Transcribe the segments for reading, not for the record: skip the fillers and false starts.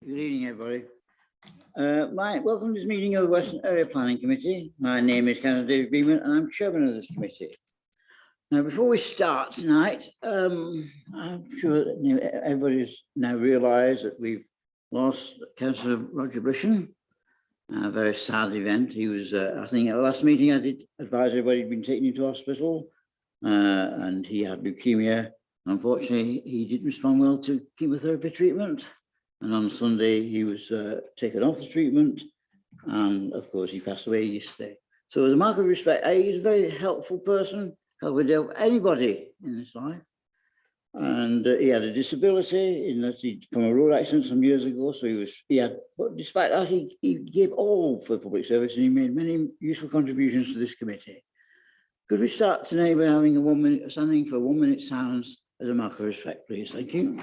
Good evening, everybody. Welcome to this meeting of the Western Area Planning Committee. My name is Councillor David Beeman and I'm chairman of this committee. Now, before we start tonight, I'm sure that everybody's now realised that we've lost Councillor Roger Brishan. A very sad event. He was, I think at the last meeting I did advise everybody he'd been taken into hospital and he had leukemia. Unfortunately, he didn't respond well to chemotherapy treatment. And on Sunday, he was taken off the treatment. And of course, he passed away yesterday. So as a mark of respect, he's a very helpful person, helped help anybody in this life. And he had a disability in that from a road accident some years ago. So but despite that, he gave all for public service and he made many useful contributions to this committee. Could we start today by having standing for 1 minute silence as a mark of respect, please? Thank you.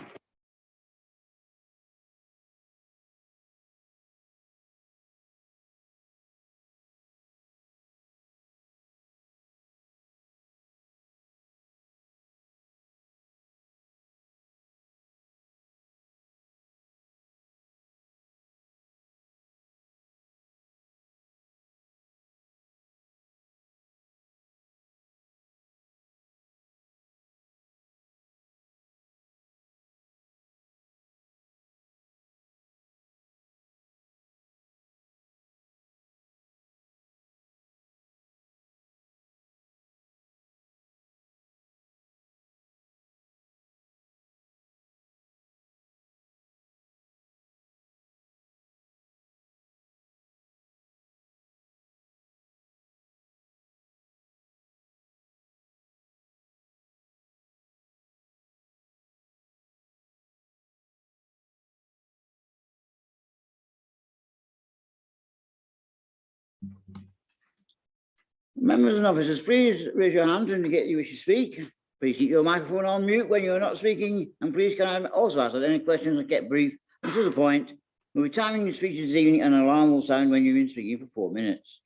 Members and officers, please raise your hand to indicate you wish to speak. Please keep your microphone on mute when you are not speaking. And please can I also ask that any questions are kept brief and to the point. We'll be timing your speeches this evening and an alarm will sound when you've been speaking for 4 minutes.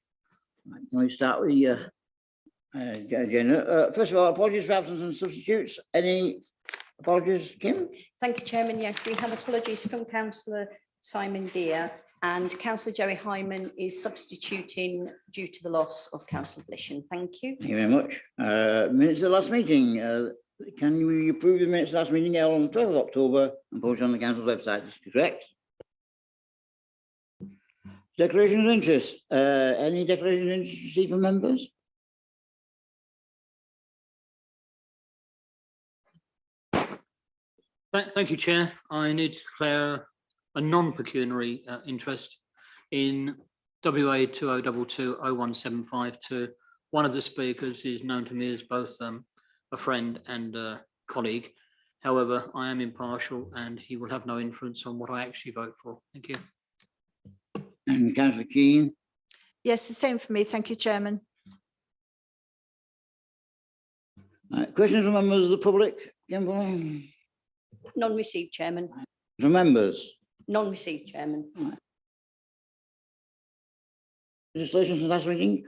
Right, can we start with the agenda? First of all, apologies for absence and substitutes. Any apologies, Kim? Thank you, Chairman. Yes, we have apologies from Councillor Simon Deere and Councillor Jerry Hyman is substituting due to the loss of Councillor Blishan. Thank you. Thank you very much. Minutes of the last meeting. Can we approve the minutes of the last meeting held on the 12th of October and posted on the council's website? This is correct. Declarations of interest. Any declarations of interest received from members? Thank you, Chair. I need to declare a non-pecuniary interest in WA 2022-0175 to one of the speakers is known to me as both a friend and a colleague. However, I am impartial and he will have no influence on what I actually vote for. Thank you. And Councillor Keane. Yes, the same for me. Thank you, Chairman. Questions from members of the public? Kimberly? None received, Chairman. From members? None received, Chairman. Legislation from last meeting?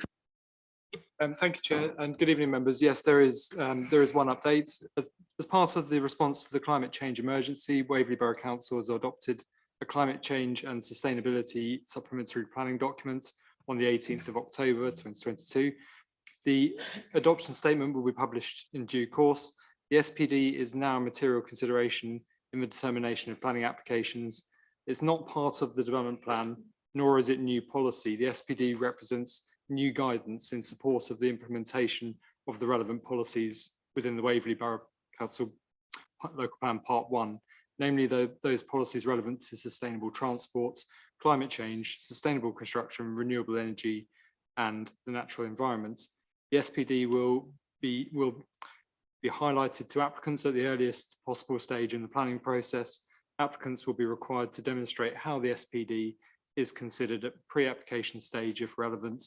Thank you, Chair, and good evening, members. Yes, there is one update. As part of the response to the climate change emergency, Waverley Borough Council has adopted a climate change and sustainability supplementary planning document on the 18th of October 2022. The adoption statement will be published in due course. The SPD is now a material consideration in the determination of planning applications. It's not part of the development plan, nor is it new policy. The SPD represents new guidance in support of the implementation of the relevant policies within the Waverley Borough Council Local Plan Part 1, namely those policies relevant to sustainable transport, climate change, sustainable construction, renewable energy, and the natural environment. The SPD will be highlighted to applicants at the earliest possible stage in the planning process. Applicants will be required to demonstrate how the SPD is considered at pre-application stage if relevant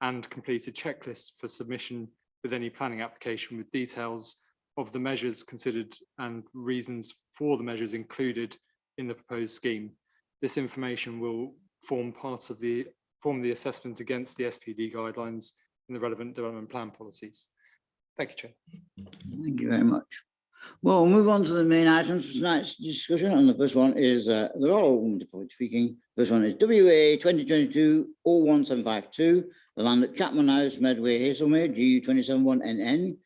and complete a checklist for submission with any planning application with details of the measures considered and reasons for the measures included in the proposed scheme. This information will form the assessment against the SPD guidelines in the relevant development plan policies. Thank you, Chair. Thank you very much. Well, we'll move on to the main items for tonight's discussion, and the first one is, they're all open to public speaking. First one is WA 2022-01752, the land at Chapman House, Medway, Hazelmere, GU 271NN,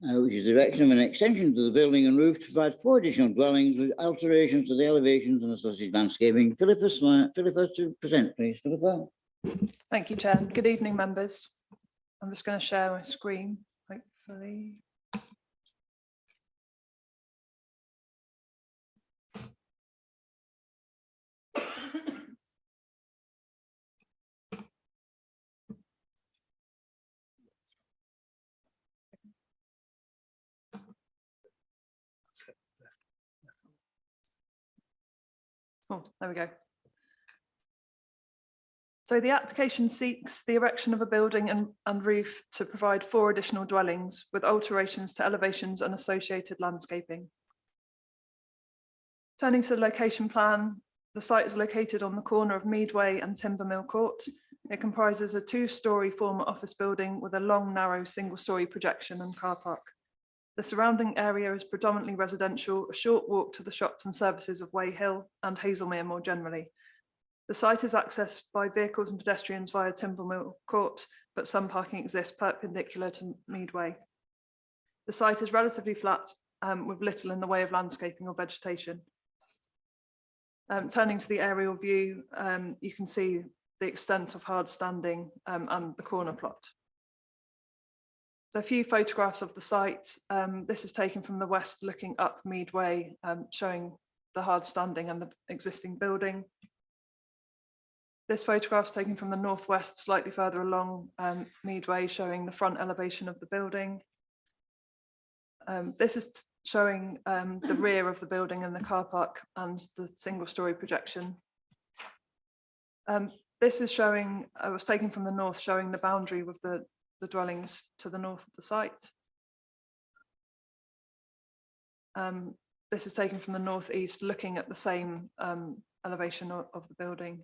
which is the erection of an extension to the building and roof to provide 4 additional dwellings with alterations to the elevations and associated landscaping. Philippa, to present, please. Philippa. Thank you, Chair. Good evening, members. I'm just going to share my screen, hopefully. Oh, there we go. So the application seeks the erection of a building and roof to provide 4 additional dwellings with alterations to elevations and associated landscaping. Turning to the location plan, the site is located on the corner of Meadway and Timbermill Court. It comprises a 2-storey former office building with a long, narrow single-storey projection and car park. The surrounding area is predominantly residential, a short walk to the shops and services of Way Hill and Hazelmere more generally. The site is accessed by vehicles and pedestrians via Timbermill Court, but some parking exists perpendicular to Meadway. The site is relatively flat with little in the way of landscaping or vegetation. Turning to the aerial view, you can see the extent of hard standing and the corner plot. So a few photographs of the site. This is taken from the west looking up Meadway, showing the hard standing and the existing building. This photograph is taken from the northwest, slightly further along Meadway, showing the front elevation of the building. This is showing the rear of the building and the car park and the single-storey projection. This is showing, it was taken from the north, showing the boundary with the dwellings to the north of the site. This is taken from the northeast, looking at the same elevation of the building.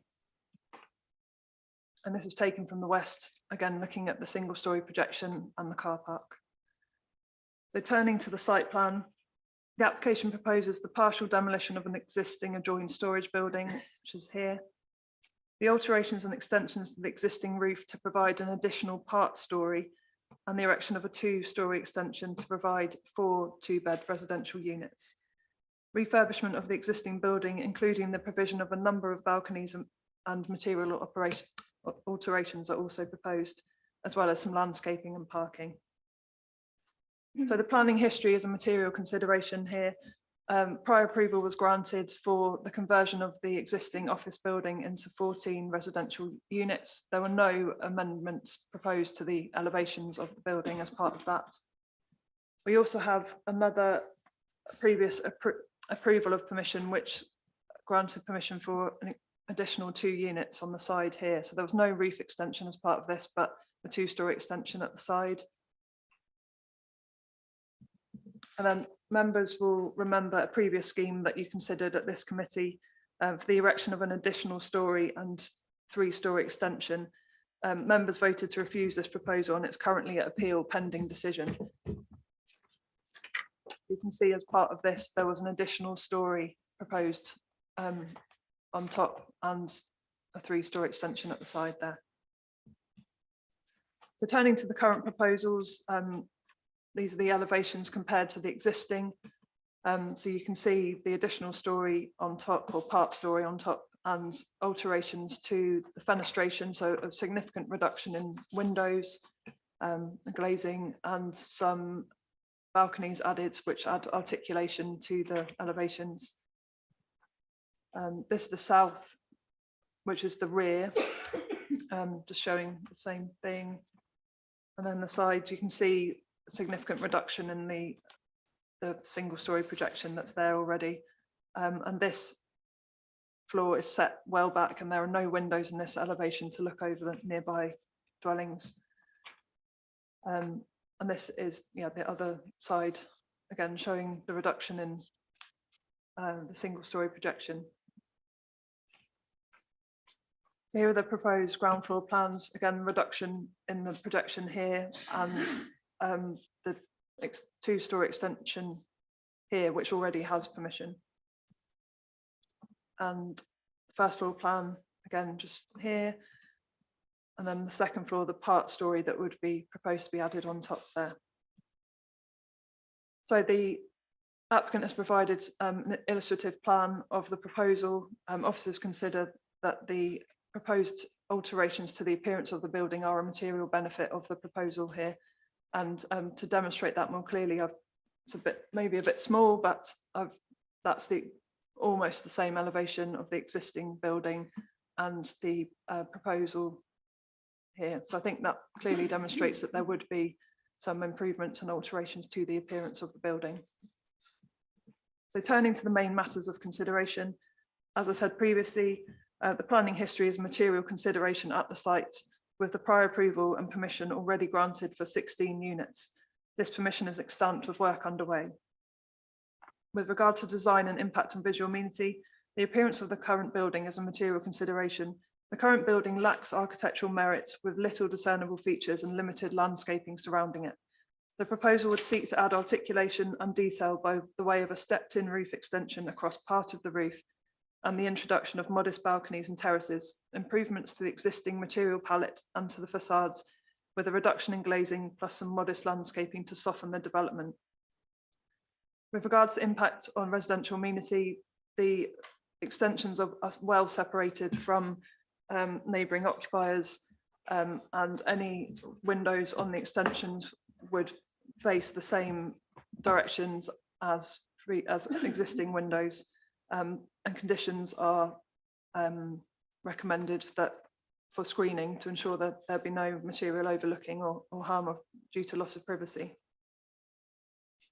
And this is taken from the west, again, looking at the single-storey projection and the car park. So turning to the site plan, the application proposes the partial demolition of an existing adjoined storage building, which is here. The alterations and extensions to the existing roof to provide an additional part storey and the erection of a 2-storey extension to provide 4 2-bed residential units. Refurbishment of the existing building, including the provision of a number of balconies and material alterations are also proposed, as well as some landscaping and parking. So the planning history is a material consideration here. Prior approval was granted for the conversion of the existing office building into 14 residential units. There were no amendments proposed to the elevations of the building as part of that. We also have another previous approval of permission, which granted permission for an additional 2 units on the side here. So there was no roof extension as part of this, but a 2-storey extension at the side. And then members will remember a previous scheme that you considered at this committee for the erection of an additional storey and 3-storey extension. Members voted to refuse this proposal and it's currently at appeal pending decision. You can see as part of this, there was an additional storey proposed on top and a 3-storey extension at the side there. So turning to the current proposals, these are the elevations compared to the existing. So you can see the additional storey on top or part storey on top and alterations to the fenestration. So a significant reduction in windows, glazing and some balconies added, which add articulation to the elevations. This is the south, which is the rear, just showing the same thing. And then the side, you can see significant reduction in the single-storey projection that's there already. And this floor is set well back and there are no windows in this elevation to look over the nearby dwellings. And this is the other side, again, showing the reduction in the single-storey projection. So here are the proposed ground floor plans, again, reduction in the projection here and the 2-storey extension here, which already has permission. And first floor plan, again, just here. And then the second floor, the part story that would be proposed to be added on top there. So the applicant has provided an illustrative plan of the proposal. Officers consider that the proposed alterations to the appearance of the building are a material benefit of the proposal here. And to demonstrate that more clearly, it's maybe a bit small, but that's almost the same elevation of the existing building and the proposal here. So I think that clearly demonstrates that there would be some improvements and alterations to the appearance of the building. So turning to the main matters of consideration, as I said previously, the planning history is material consideration at the site, with the prior approval and permission already granted for 16 units. This permission is extant with work underway. With regard to design and impact on visual amenity, the appearance of the current building is a material consideration. The current building lacks architectural merit with little discernible features and limited landscaping surrounding it. The proposal would seek to add articulation and detail by the way of a stepped-in roof extension across part of the roof and the introduction of modest balconies and terraces, improvements to the existing material palette and to the facades, with a reduction in glazing plus some modest landscaping to soften the development. With regards to impact on residential amenity, the extensions are well separated from neighbouring occupiers, and any windows on the extensions would face the same directions as existing windows, and conditions are recommended that for screening to ensure that there be no material overlooking or harm due to loss of privacy.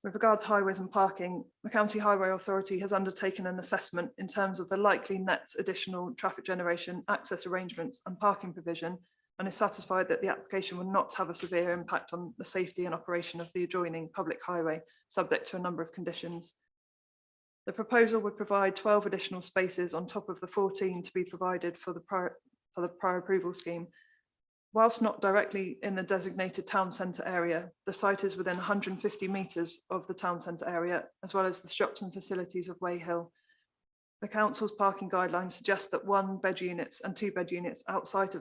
With regard to highways and parking, the County Highway Authority has undertaken an assessment in terms of the likely net additional traffic generation, access arrangements and parking provision, and is satisfied that the application will not have a severe impact on the safety and operation of the adjoining public highway, subject to a number of conditions. The proposal would provide 12 additional spaces on top of the 14 to be provided for the prior approval scheme. Whilst not directly in the designated town centre area, the site is within 150 metres of the town centre area, as well as the shops and facilities of Way Hill. The council's parking guidelines suggest that 1-bed units and 2-bed units outside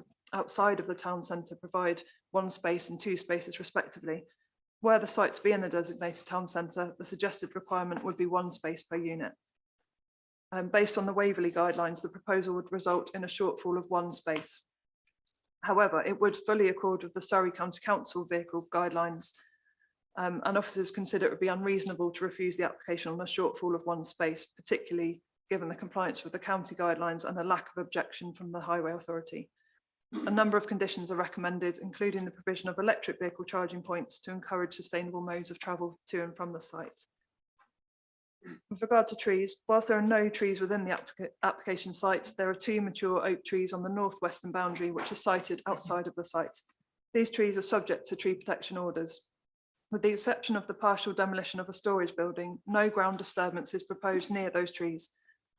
of the town centre provide 1 space and 2 spaces respectively. Were the site to be in the designated town centre, the suggested requirement would be 1 space per unit. Based on the Waverley guidelines, the proposal would result in a shortfall of 1 space. However, it would fully accord with the Surrey County Council vehicle guidelines, and officers consider it would be unreasonable to refuse the application on a shortfall of 1 space, particularly given the compliance with the county guidelines and a lack of objection from the Highway Authority. A number of conditions are recommended, including the provision of electric vehicle charging points to encourage sustainable modes of travel to and from the site. With regard to trees, whilst there are no trees within the application site, there are 2 mature oak trees on the northwestern boundary, which are sited outside of the site. These trees are subject to tree protection orders. With the exception of the partial demolition of a storage building, no ground disturbance is proposed near those trees.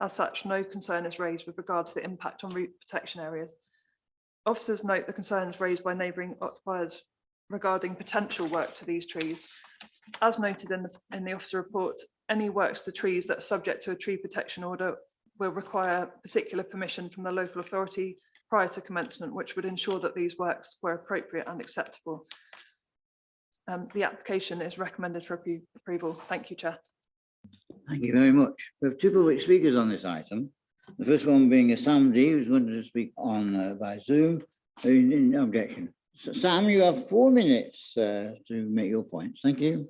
As such, no concern is raised with regard to the impact on root protection areas. Officers note the concerns raised by neighbouring occupiers regarding potential work to these trees. As noted in the officer report, any works to trees that are subject to a tree protection order will require particular permission from the local authority prior to commencement, which would ensure that these works were appropriate and acceptable. The application is recommended for approval. Thank you, Chair. Thank you very much. We have 2 public speakers on this item. The first one being Sam D, who's going to speak on by Zoom. No objection. So, Sam, you have 4 minutes to make your points. Thank you.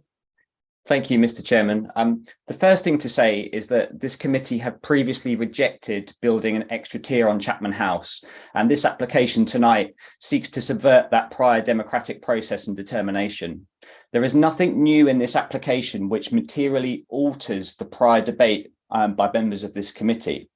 Thank you, Mr. Chairman. The first thing to say is that this committee had previously rejected building an extra tier on Chapman House, and this application tonight seeks to subvert that prior democratic process and determination. There is nothing new in this application which materially alters the prior debate by members of this committee.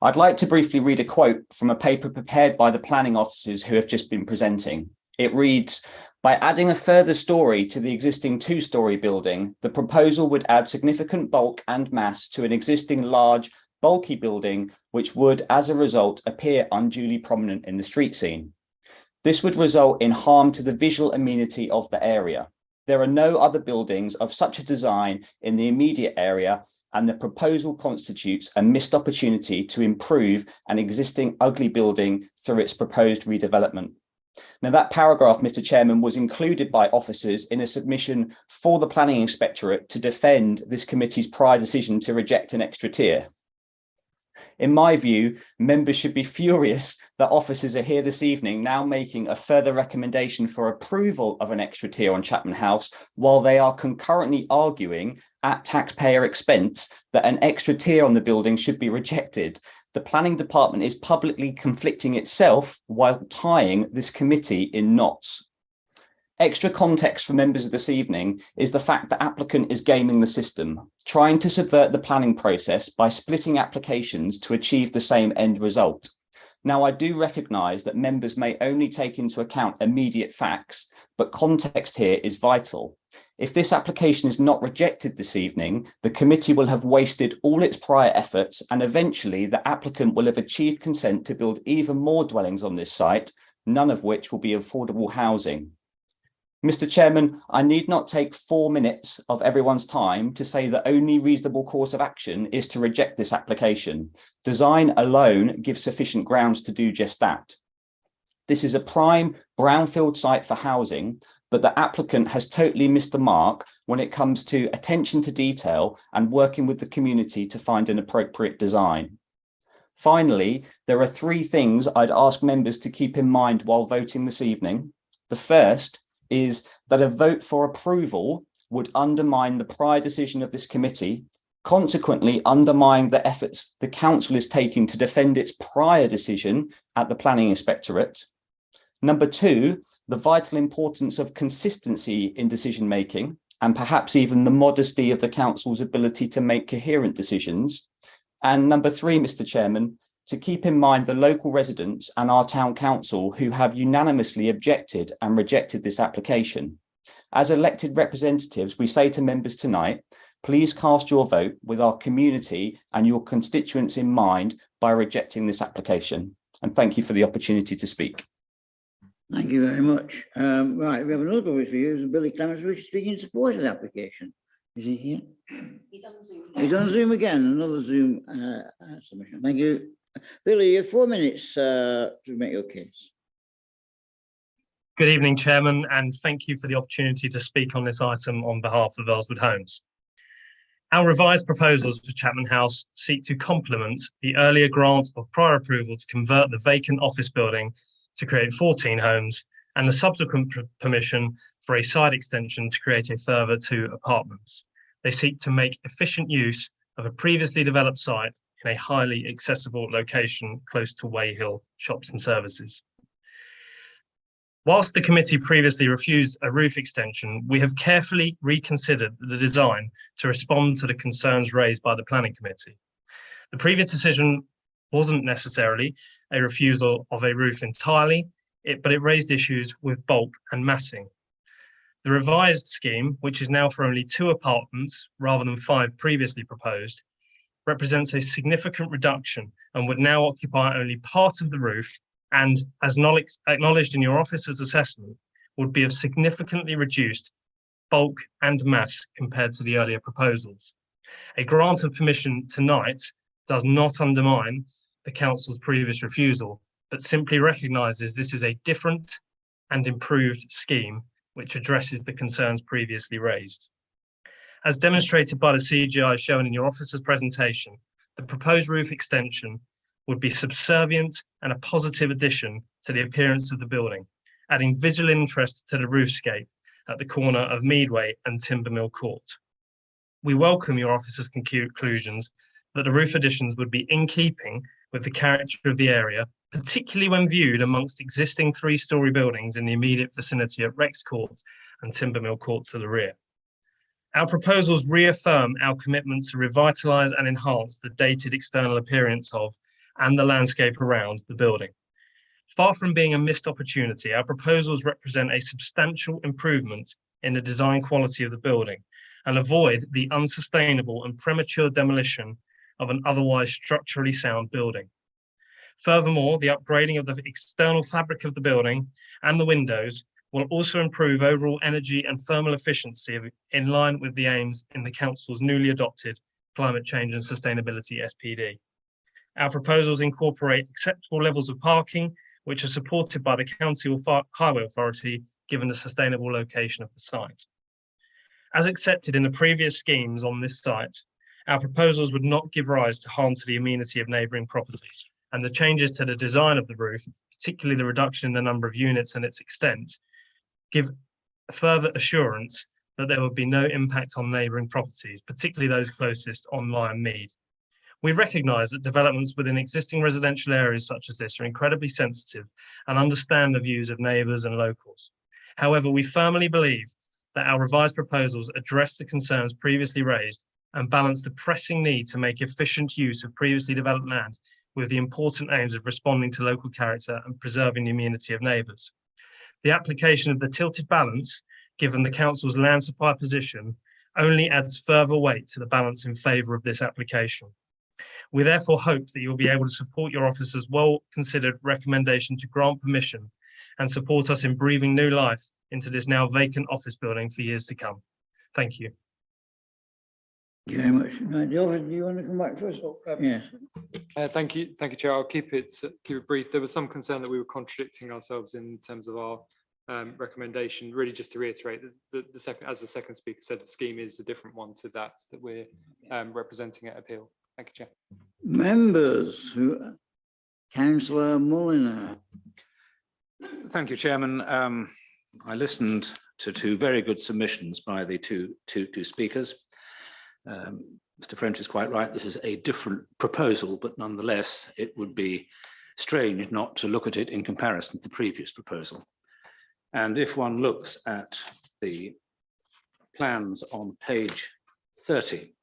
I'd like to briefly read a quote from a paper prepared by the planning officers who have just been presenting. It reads, "By adding a further story to the existing 2-storey building, the proposal would add significant bulk and mass to an existing large, bulky building, which would, as a result, appear unduly prominent in the street scene. This would result in harm to the visual amenity of the area. There are no other buildings of such a design in the immediate area, and the proposal constitutes a missed opportunity to improve an existing ugly building through its proposed redevelopment. Now, that paragraph, Mr. Chairman, was included by officers in a submission for the Planning Inspectorate to defend this committee's prior decision to reject an extra tier. In my view, members should be furious that officers are here this evening now making a further recommendation for approval of an extra tier on Chapman House, while they are concurrently arguing at taxpayer expense that an extra tier on the building should be rejected. The planning department is publicly conflicting itself while tying this committee in knots. Extra context for members of this evening is the fact that applicant is gaming the system, trying to subvert the planning process by splitting applications to achieve the same end result. Now, I do recognise that members may only take into account immediate facts, but context here is vital. If this application is not rejected this evening, the committee will have wasted all its prior efforts, and eventually the applicant will have achieved consent to build even more dwellings on this site, none of which will be affordable housing. Mr. Chairman, I need not take 4 minutes of everyone's time to say the only reasonable course of action is to reject this application. Design alone gives sufficient grounds to do just that. This is a prime brownfield site for housing, but the applicant has totally missed the mark when it comes to attention to detail and working with the community to find an appropriate design. Finally, there are 3 things I'd ask members to keep in mind while voting this evening. The first is that a vote for approval would undermine the prior decision of this committee, consequently undermining the efforts the council is taking to defend its prior decision at the Planning Inspectorate. Number 2, the vital importance of consistency in decision making, and perhaps even the modesty of the council's ability to make coherent decisions. And number 3, Mr. Chairman, to keep in mind the local residents and our town council who have unanimously objected and rejected this application. As elected representatives, we say to members tonight, please cast your vote with our community and your constituents in mind by rejecting this application. And thank you for the opportunity to speak. Thank you very much. Right, we have another wish for you, Billy Clements, who is speaking in support of the application. Is he here? He's on Zoom. He's on Zoom again, another Zoom submission. Thank you. Billy, you have 4 minutes to make your case. Good evening, Chairman, and thank you for the opportunity to speak on this item on behalf of Earlswood Homes. Our revised proposals for Chapman House seek to complement the earlier grant of prior approval to convert the vacant office building to create 14 homes and the subsequent permission for a side extension to create a further 2 apartments. They seek to make efficient use of a previously developed site in a highly accessible location close to Weyhill shops and services. Whilst the committee previously refused a roof extension, we have carefully reconsidered the design to respond to the concerns raised by the planning committee. The previous decision wasn't necessarily a refusal of a roof entirely, but it raised issues with bulk and massing. The revised scheme, which is now for only 2 apartments rather than 5 previously proposed, represents a significant reduction and would now occupy only part of the roof, and as acknowledged in your officer's assessment, would be of significantly reduced bulk and mass compared to the earlier proposals. A grant of permission tonight does not undermine the council's previous refusal, but simply recognises this is a different and improved scheme which addresses the concerns previously raised. As demonstrated by the CGI shown in your officer's presentation, the proposed roof extension would be subservient and a positive addition to the appearance of the building, adding visual interest to the roofscape at the corner of Meadway and Timbermill Court. We welcome your officer's conclusions that the roof additions would be in keeping with the character of the area, particularly when viewed amongst existing 3-storey buildings in the immediate vicinity at Rex Court and Timbermill Court to the rear. Our proposals reaffirm our commitment to revitalise and enhance the dated external appearance of and the landscape around the building. Far from being a missed opportunity, our proposals represent a substantial improvement in the design quality of the building and avoid the unsustainable and premature demolition of an otherwise structurally sound building. Furthermore, the upgrading of the external fabric of the building and the windows will also improve overall energy and thermal efficiency in line with the aims in the Council's newly adopted Climate Change and Sustainability SPD. Our proposals incorporate acceptable levels of parking, which are supported by the County Highway Authority, given the sustainable location of the site. As accepted in the previous schemes on this site, our proposals would not give rise to harm to the amenity of neighbouring properties, and the changes to the design of the roof, particularly the reduction in the number of units and its extent, give further assurance that there would be no impact on neighbouring properties, particularly those closest on Lyme Mead. We recognise that developments within existing residential areas such as this are incredibly sensitive and understand the views of neighbours and locals. However, we firmly believe that our revised proposals address the concerns previously raised and balance the pressing need to make efficient use of previously developed land with the important aims of responding to local character and preserving the amenity of neighbours. The application of the tilted balance, given the council's land supply position, only adds further weight to the balance in favour of this application. We therefore hope that you'll be able to support your officer's well-considered recommendation to grant permission and support us in breathing new life into this now vacant office building for years to come. Thank you. Thank you very much. Right, Delvin, do you want to come back first? Yes. Thank you, Chair. I'll keep it brief. There was some concern that we were contradicting ourselves in terms of our recommendation. Really, just to reiterate that the second speaker said, the scheme is a different one to that we're representing at appeal. Thank you, Chair. Members, Councillor Mulliner. Thank you, Chairman. I listened to two very good submissions by the two speakers. Mr. French is quite right. This is a different proposal, but nonetheless, it would be strange not to look at it in comparison to the previous proposal. And if one looks at the plans on page 30,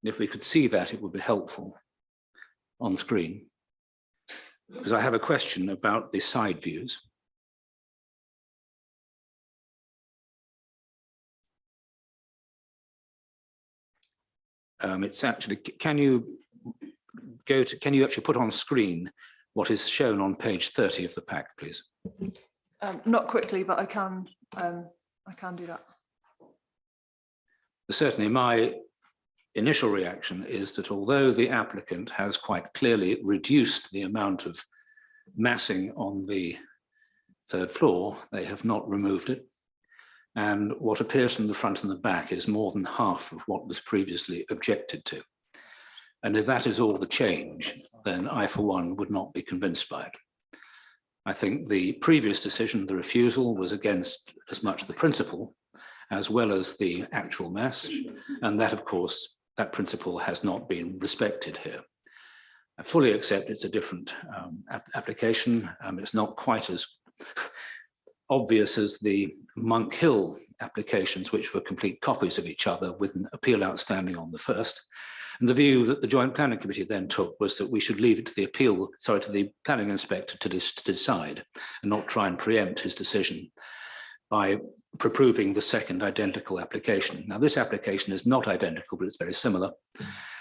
if we could see that, it would be helpful on screen, because I have a question about the side views. It's actually, can you actually put on screen what is shown on page 30 of the pack, please? Not quickly, but I can do that. Certainly, my initial reaction is that although the applicant has quite clearly reduced the amount of massing on the third floor, they have not removed it. And what appears from the front and the back is more than half of what was previously objected to. And if that is all the change, then I, for one, would not be convinced by it. I think the previous decision, the refusal, was against as much the principle as well as the actual mass. And that, of course, that principle has not been respected here. I fully accept it's a different application. It's not quite as obvious as the Monk Hill applications, which were complete copies of each other with an appeal outstanding on the first. And the view that the Joint Planning Committee then took was that we should leave it to the planning inspector to decide and not try and preempt his decision by approving the second identical application. Now, this application is not identical, but it's very similar.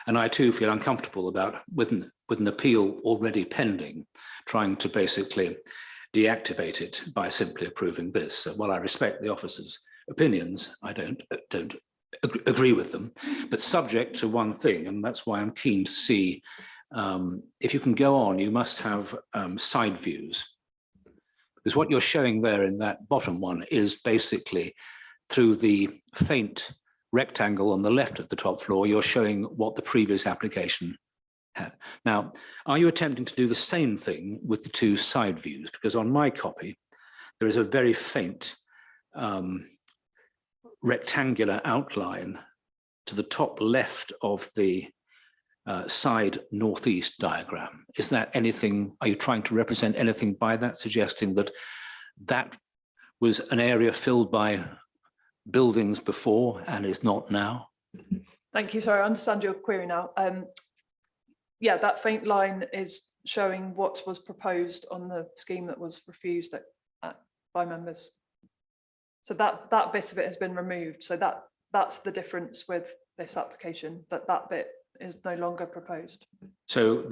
And I too feel uncomfortable about, with an appeal already pending, trying to basically deactivate it by simply approving this. So while I respect the officer's opinions, I don't agree with them, but subject to one thing, and that's why I'm keen to see, if you can go on, you must have side views. Because what you're showing there in that bottom one is basically through the faint rectangle on the left of the top floor, you're showing what the previous application had. Now, are you attempting to do the same thing with the two side views? Because on my copy, there is a very faint rectangular outline to the top left of the side northeast diagram. Is that anything, are you trying to represent anything by that, suggesting that that was an area filled by buildings before and is not now? Thank you. Sorry, I understand your query now. Yeah, that faint line is showing what was proposed on the scheme that was refused by members. So that bit of it has been removed. So that's the difference with this application, that bit is no longer proposed. So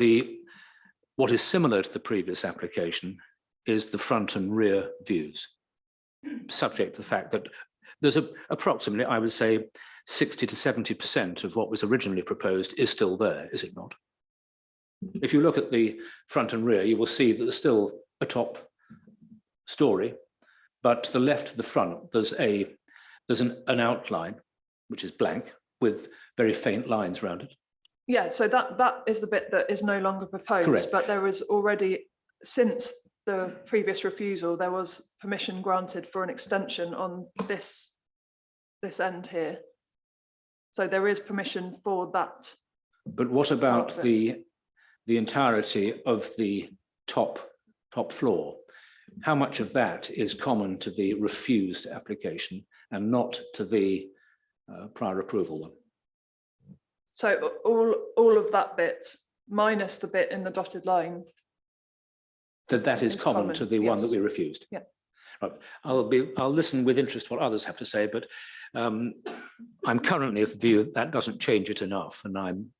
what is similar to the previous application is the front and rear views. subject to the fact that there's approximately, I would say, 60 to 70% of what was originally proposed is still there, is it not? If you look at the front and rear, you will see that there's still a top story, but to the left of the front, there's an outline, which is blank, with very faint lines around it. Yeah, so that is the bit that is no longer proposed, Correct. but there was already, since the previous refusal, there was permission granted for an extension on this end here. So there is permission for that. But what about Part of the entirety of the top floor? How much of that is common to the refused application and not to the prior approval one? So all of that bit, minus the bit in the dotted line. That is It's common to the one that yes. we refused. Yeah. Right. I'll listen with interest what others have to say, but I'm currently of the view that doesn't change it enough, and I'm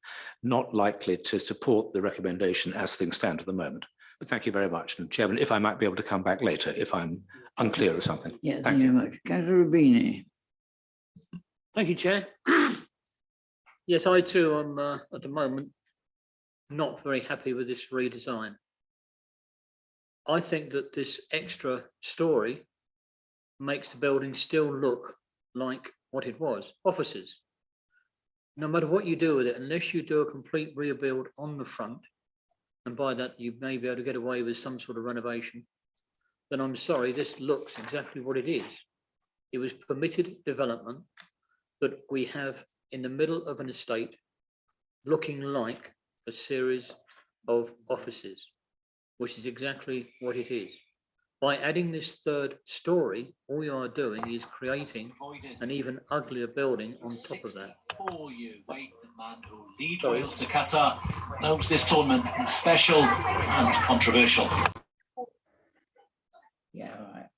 not likely to support the recommendation as things stand at the moment. But thank you very much. And Chairman, if I might be able to come back later if I'm unclear of something. Yeah, thank you very much. Councillor Rubini. Thank you, Chair. Yes, I too am at the moment not very happy with this redesign. I think that this extra story makes the building still look like what it was, offices. No matter what you do with it, unless you do a complete rebuild on the front, and by that you may be able to get away with some sort of renovation, then I'm sorry, this looks exactly what it is. It was permitted development that we have in the middle of an estate looking like a series of offices, which is exactly what it is. By adding this third story, all you are doing is creating an even uglier building on top of that. For you, Wade, the man who leads Sorry. Wales to Qatar, knows this tournament is special and controversial. Yeah, all right.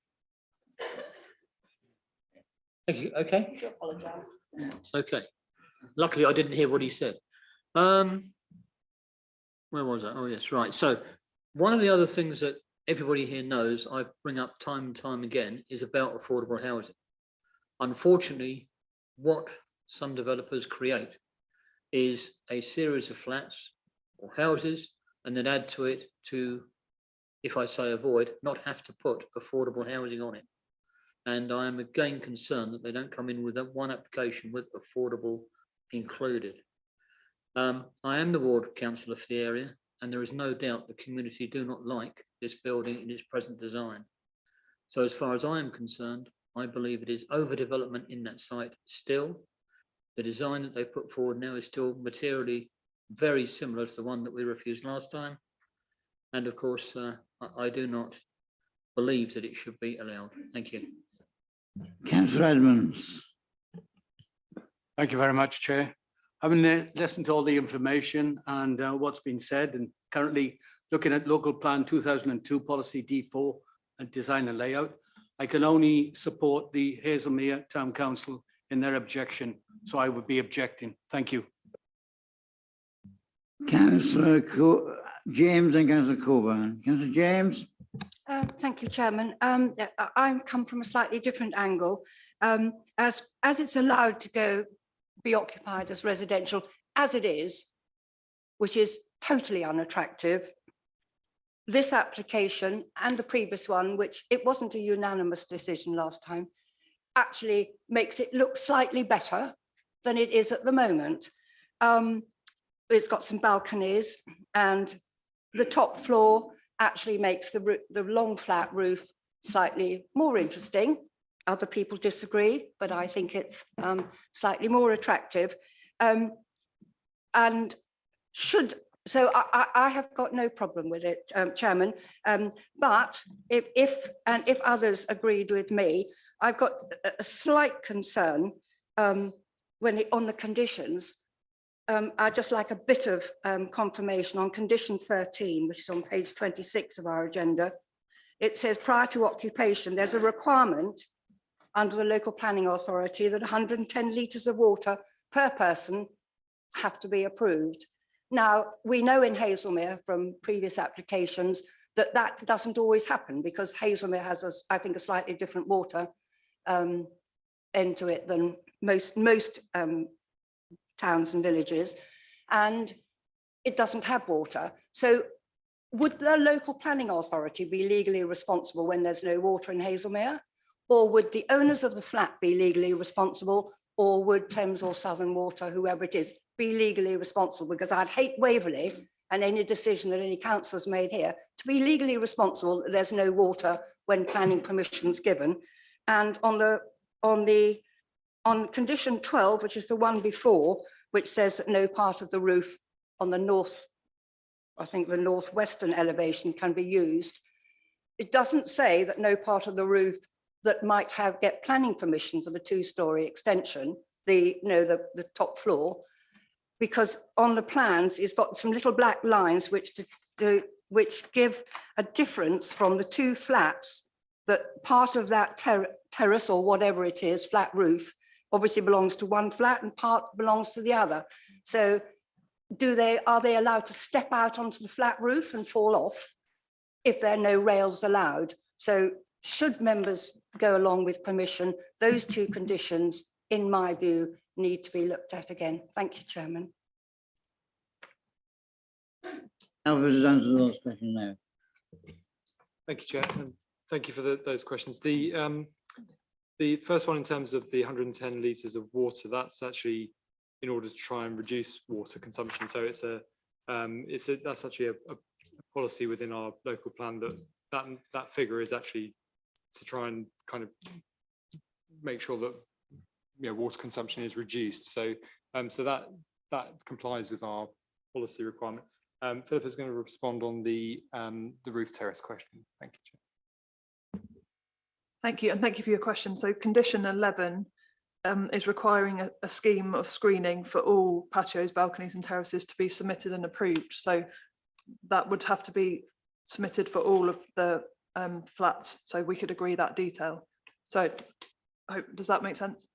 Thank you. Okay. Okay. Luckily, I didn't hear what he said. Where was I? Oh, yes, right. So one of the other things that everybody here knows I bring up time and time again is about affordable housing. Unfortunately, what some developers create is a series of flats or houses and then add to it to, if I say avoid, not have to put affordable housing on it. And I am again concerned that they don't come in with that one application with affordable included. I am the ward councillor for the area, and there is no doubt the community do not like this building in its present design. So as far as I am concerned, I believe it is overdevelopment in that site still. The design that they put forward now is still materially very similar to the one that we refused last time. And of course, I do not believe that it should be allowed. Thank you. Councillor Edmonds. Thank you very much, Chair. Having listened to all the information and what's been said, and currently looking at Local Plan 2002 Policy D4 and Design and Layout, I can only support the Hazelmere Town Council in their objection, so I would be objecting. Thank you. Councillor James and Councillor Coburn. Councillor James. Thank you, Chairman. I come from a slightly different angle. As it's allowed to be occupied as residential as it is, which is totally unattractive, this application and the previous one, which it wasn't a unanimous decision last time, actually makes it look slightly better than it is at the moment. It's got some balconies, and the top floor actually makes the long flat roof slightly more interesting. Other people disagree, but I think it's slightly more attractive. And so I have got no problem with it, Chairman. But if others agreed with me, I've got a slight concern on the conditions. I'd just like a bit of confirmation on condition 13, which is on page 26 of our agenda. It says prior to occupation, there's a requirement under the local planning authority that 110 litres of water per person have to be approved. Now, we know in Hazelmere from previous applications that that doesn't always happen because Hazelmere has, I think, a slightly different water end to it than most towns and villages, and it doesn't have water. So would the local planning authority be legally responsible when there's no water in Hazelmere? Or would the owners of the flat be legally responsible? Or would Thames or Southern Water, whoever it is, be legally responsible? Because I'd hate Waverley and any decision that any councillor's made here to be legally responsible that there's no water when planning permission's given. And on condition 12, which is the one before, which says that no part of the roof on the north, I think the northwestern elevation can be used. It doesn't say that no part of the roof that might get planning permission for the 2-storey extension, the top floor, because on the plans it's got some little black lines which give a difference from the 2 flats, that part of that terrace or whatever it is, flat roof, obviously belongs to one flat and part belongs to the other. So are they allowed to step out onto the flat roof and fall off if there are no rails allowed? So should members go along with permission, those 2 conditions, in my view, need to be looked at again. Thank you, Chairman. Alfred has answered those questions now. Thank you, Chair, and thank you for those questions. The first one, in terms of the 110 litres of water, that's actually in order to try and reduce water consumption. So that's actually a policy within our local plan that figure is actually to try and kind of make sure that water consumption is reduced. So so that complies with our policy requirement. Philip is going to respond on the roof terrace question. Thank you, Chair. Thank you, and thank you for your question. So condition 11 is requiring a scheme of screening for all patios, balconies and terraces to be submitted and approved. So that would have to be submitted for all of the flats, so we could agree that detail. So does that make sense?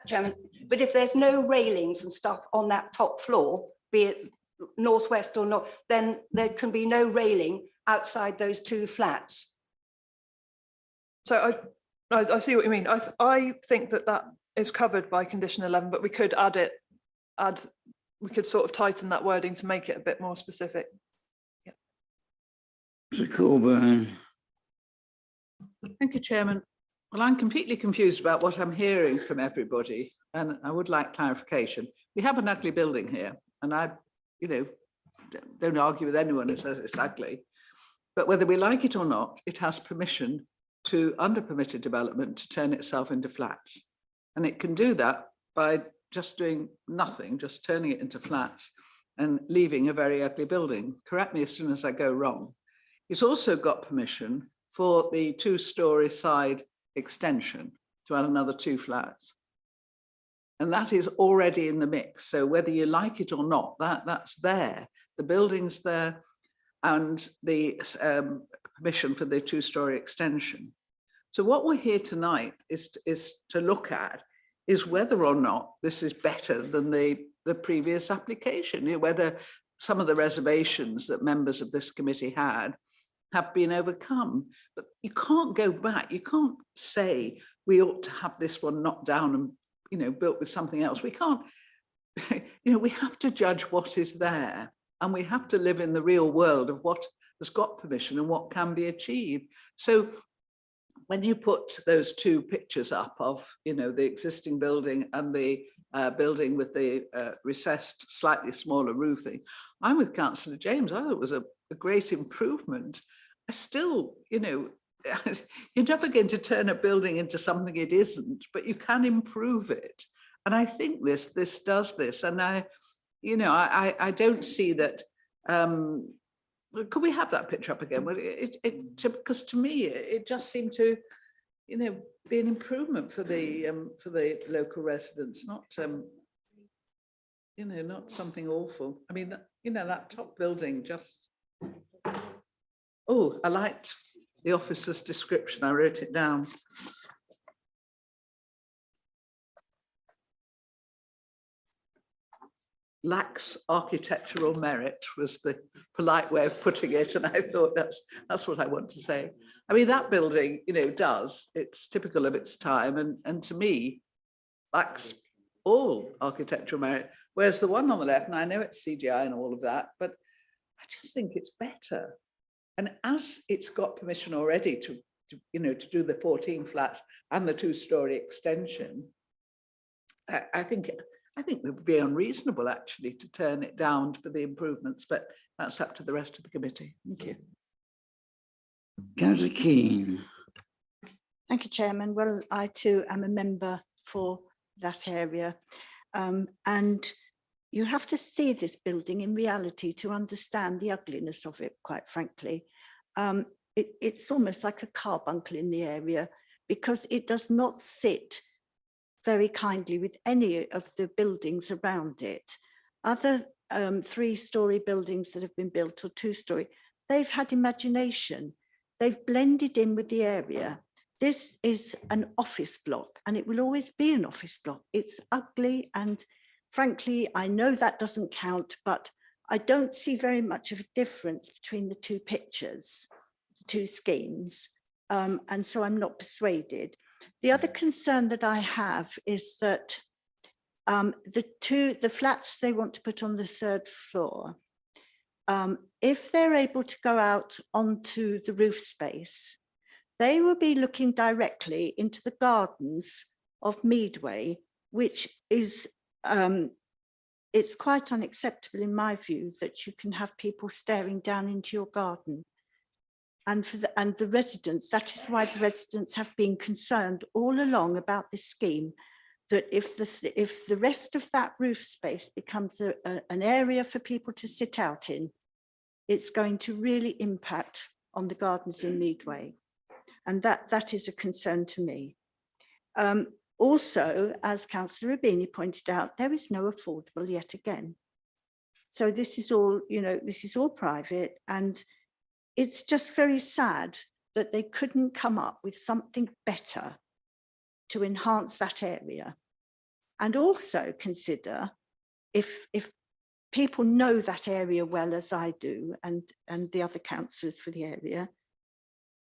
Chairman, but if there's no railings and stuff on that top floor, be it northwest or not, then there can be no railing outside those 2 flats. So I see what you mean. I think that is covered by condition 11, but we could we could sort of tighten that wording to make it a bit more specific. Yeah. Mr. Coburn. Thank you, Chairman. Well, I'm completely confused about what I'm hearing from everybody, and I would like clarification. We have an ugly building here, and I, don't argue with anyone who says it's ugly, but whether we like it or not, it has permission to, under permitted development, to turn itself into flats. And it can do that by just doing nothing, just turning it into flats and leaving a very ugly building. Correct me as soon as I go wrong. It's also got permission for the 2-storey side extension to add another 2 flats. And that is already in the mix. So whether you like it or not, that's there. The building's there and the permission for the 2-storey extension. So what we're here tonight is to look at is whether or not this is better than the previous application, whether some of the reservations that members of this committee had have been overcome. But you can't go back. You can't say we ought to have this one knocked down and built with something else. We can't, we have to judge what is there, and we have to live in the real world of what has got permission and what can be achieved. So when you put those 2 pictures up of, the existing building and the building with the recessed, slightly smaller roofing, I'm with Councillor James. I thought it was a great improvement. I still, you're never going to turn a building into something it isn't, but you can improve it. And I think this does this. And I don't see that. Could we have that picture up again? Well, because to me, it just seemed to, be an improvement for the local residents, not not something awful. I mean, that top building just. Oh, I liked the officer's description. I wrote it down. lacks architectural merit was the polite way of putting it. And I thought that's what I want to say. I mean, that building, you know, it's typical of its time and to me lacks all architectural merit. Whereas the one on the left, and I know it's CGI and all of that, but I just think it's better. And as it's got permission already to do the 14 flats and the 2-story extension, I think it would be unreasonable actually to turn it down for the improvements, but that's up to the rest of the committee. Thank you. Councillor Keane. Thank you, Chairman. Well, I too am a member for that area. And you have to see this building in reality to understand the ugliness of it, quite frankly. It's almost like a carbuncle in the area because it does not sit very kindly with any of the buildings around it. Other 3-story buildings that have been built or 2-story, they've had imagination. They've blended in with the area. This is an office block and it will always be an office block. It's ugly and frankly, I know that doesn't count, but I don't see very much of a difference between the 2 pictures, the 2 schemes. And so I'm not persuaded. The other concern that I have is that the flats they want to put on the 3rd floor, if they're able to go out onto the roof space, they will be looking directly into the gardens of Meadway, which is, it's quite unacceptable in my view that you can have people staring down into your garden. And the residents, that is why the residents have been concerned all along about this scheme, that if the rest of that roof space becomes an area for people to sit out in, it's going to really impact on the gardens in Meadway. And that is a concern to me. Also, as Councillor Rubini pointed out, there is no affordable yet again. So this is all, this is all private, and it's just very sad that they couldn't come up with something better to enhance that area. And also consider if people know that area well as I do, and the other councillors for the area,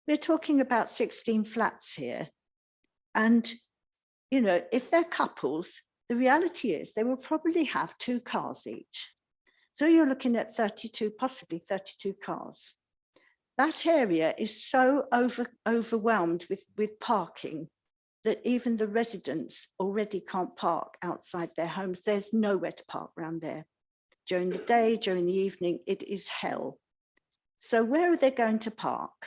we're talking about 16 flats here. And, if they're couples, the reality is they will probably have 2 cars each. So you're looking at 32, possibly 32 cars. That area is so overwhelmed with parking that even the residents already can't park outside their homes. There's nowhere to park around there. During the day, during the evening, it is hell. So where are they going to park?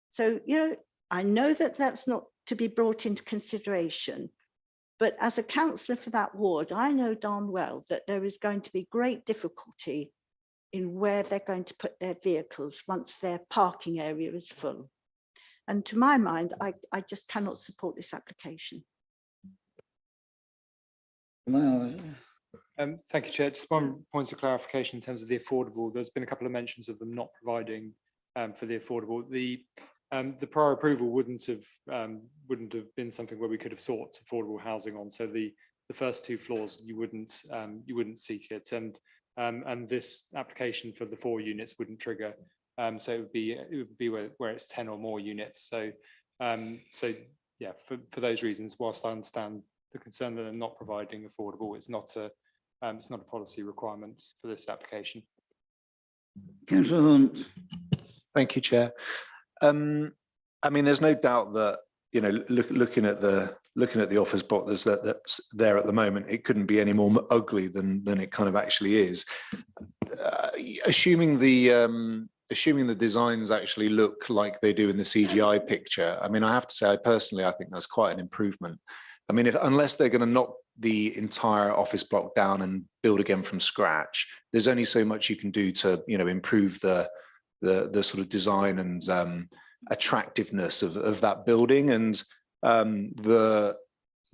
So, I know that that's not to be brought into consideration, but as a councillor for that ward, I know darn well that there is going to be great difficulty in where they're going to put their vehicles once their parking area is full. And to my mind, I just cannot support this application. Well, Thank you, Chair. Just one point of clarification in terms of the affordable. There's been a couple of mentions of them not providing for the affordable. The prior approval wouldn't have been something where we could have sought affordable housing on. So the first 2 floors you wouldn't seek it, and this application for the 4 units wouldn't trigger. So it would be where it's 10 or more units. So yeah, for those reasons, whilst I understand the concern that they're not providing affordable, it's not a policy requirement for this application. Councillor Hunt. Thank you, Chair. I mean, there's no doubt that looking at the office block that's there at the moment, it couldn't be any more ugly than it kind of actually is. Assuming the designs actually look like they do in the CGI picture, I mean, I have to say, I think that's quite an improvement. I mean, unless they're going to knock the entire office block down and build again from scratch, there's only so much you can do to improve the sort of design and attractiveness of that building. And the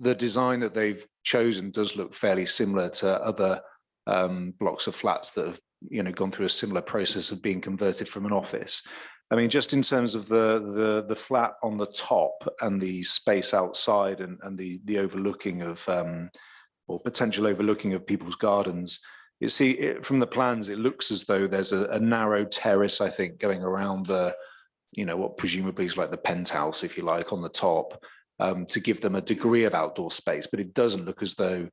design that they've chosen does look fairly similar to other blocks of flats that have gone through a similar process of being converted from an office. I mean, just in terms of the flat on the top and the space outside and the overlooking of or potential overlooking of people's gardens. From the plans, it looks as though there's a narrow terrace, I think, going around the, what presumably is like the penthouse, if you like, on the top, to give them a degree of outdoor space. But it doesn't look as though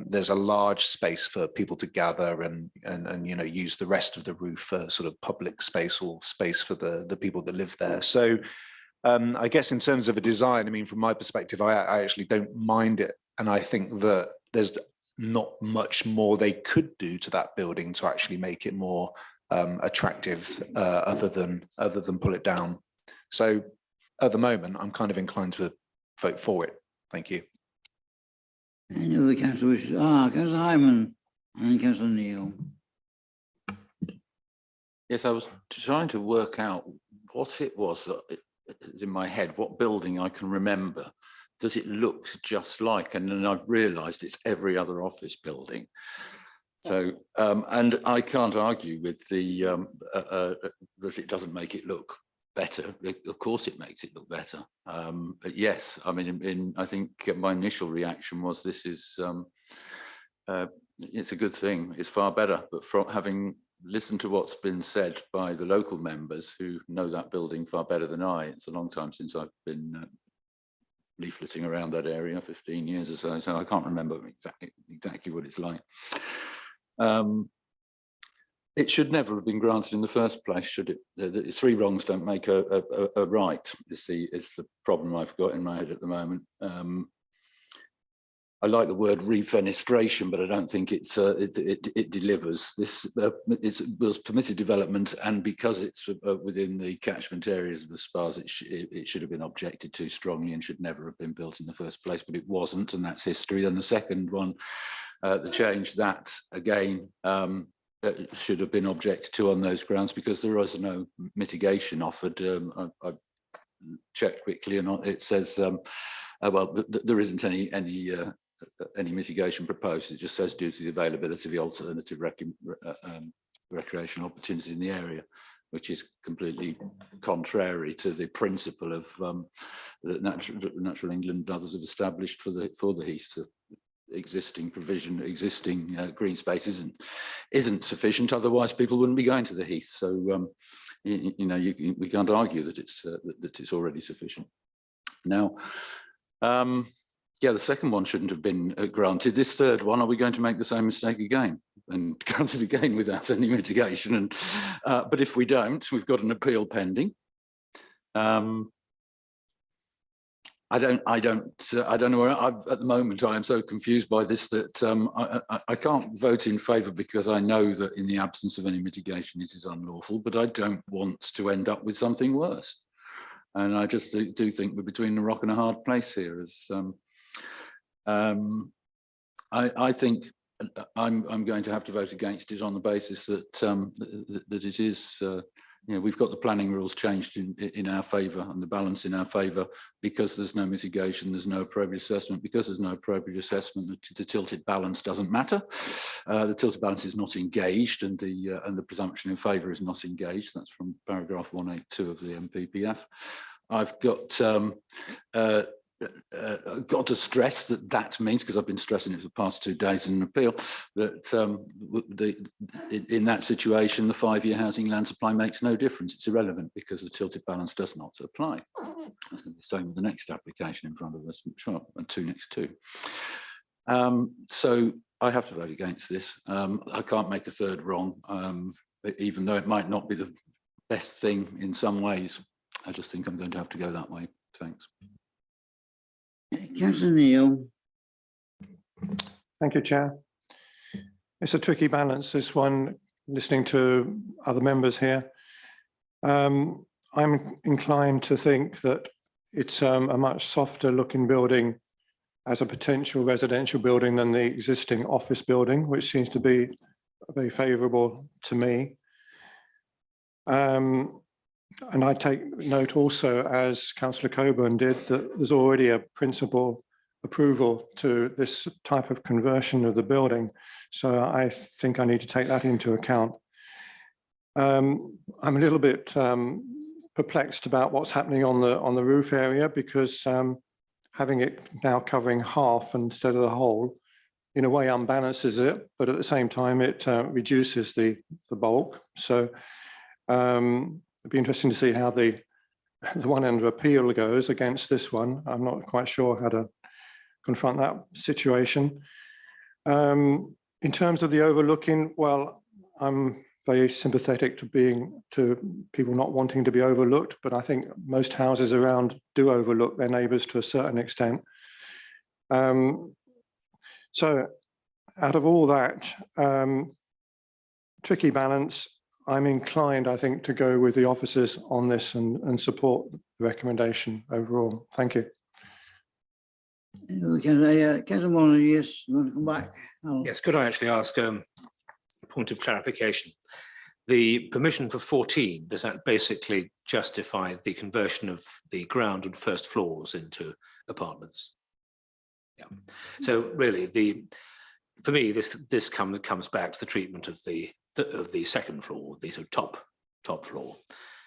there's a large space for people to gather and use the rest of the roof for sort of public space or space for the people that live there. So I guess in terms of a design, I mean, from my perspective, I actually don't mind it. And I think that there's not much more they could do to that building to actually make it more attractive other than pull it down. So at the moment, I'm kind of inclined to vote for it. Thank you. Any other councillor wishes? Councillor Hyman and Councillor Neil. Yes, I was trying to work out what it was that is in my head, what building I can remember that it looks just like, and then I've realised it's every other office building. So, and I can't argue with the that it doesn't make it look better. Of course, it makes it look better. But yes, I mean, I think my initial reaction was this is it's a good thing. It's far better. But from having listened to what's been said by the local members who know that building far better than I, it's a long time since I've been leafleting around that area, 15 years or so. So I can't remember exactly what it's like. It should never have been granted in the first place, should it? The three wrongs don't make a right, is the problem I've got in my head at the moment. I like the word refenestration, but I don't think it delivers. This was permitted development, and because it's within the catchment areas of the spas, it should have been objected to strongly and should never have been built in the first place, but it wasn't, and that's history. And the second one, the change, that again should have been objected to on those grounds because there was no mitigation offered. I checked quickly, and it says, well, there isn't any mitigation proposed. It just says due to the availability of the alternative recreational opportunities in the area, which is completely contrary to the principle of that Natural England and others have established for the heath. So existing provision, existing green space isn't sufficient. Otherwise, people wouldn't be going to the heath. So we can't argue that it's already sufficient. Now. Yeah, the second one shouldn't have been granted. This third one, are we going to make the same mistake again and grant it again without any mitigation? And but if we don't, we've got an appeal pending. I don't know where at the moment. I am so confused by this that I can't vote in favour because I know that in the absence of any mitigation, it is unlawful. But I don't want to end up with something worse. And I just do think we're between a rock and a hard place here. As I think I'm going to have to vote against it on the basis that that it is, we've got the planning rules changed in our favour and the balance in our favour because there's no mitigation, there's no appropriate assessment. Because there's no appropriate assessment, the tilted balance doesn't matter. The tilted balance is not engaged, and the presumption in favour is not engaged. That's from paragraph 182 of the MPPF. I've got to stress that means, because I've been stressing it for the past 2 days in an appeal, that in that situation, the 5-year housing land supply makes no difference. It's irrelevant because the tilted balance does not apply. That's going to be the same with the next application in front of us, sure, and 2 next to. So I have to vote against this. I can't make a third wrong, even though it might not be the best thing in some ways. I just think I'm going to have to go that way. Thanks. Councillor Neil. Thank you, Chair. It's a tricky balance, this one, listening to other members here. I'm inclined to think that it's a much softer looking building as a potential residential building than the existing office building, which seems to be very favourable to me. And I take note also, as Councillor Coburn did, that there's already a principal approval to this type of conversion of the building. So I think I need to take that into account. I'm a little bit perplexed about what's happening on the roof area, because having it now covering half instead of the whole in a way unbalances it, but at the same time, it reduces the bulk. So it'd be interesting to see how the one under appeal goes against this one. I'm not quite sure how to confront that situation. In terms of the overlooking, well, I'm very sympathetic to people not wanting to be overlooked, but I think most houses around do overlook their neighbours to a certain extent. So out of all that, tricky balance, I'm inclined, I think, to go with the officers on this and support the recommendation overall. Thank you. Councillor Moore, yes, you want to come back? Yes, could I actually ask a point of clarification? The permission for 14, does that basically justify the conversion of the ground and first floors into apartments? Yeah. So really, for me, this comes back to the treatment of the second floor, the sort of top floor,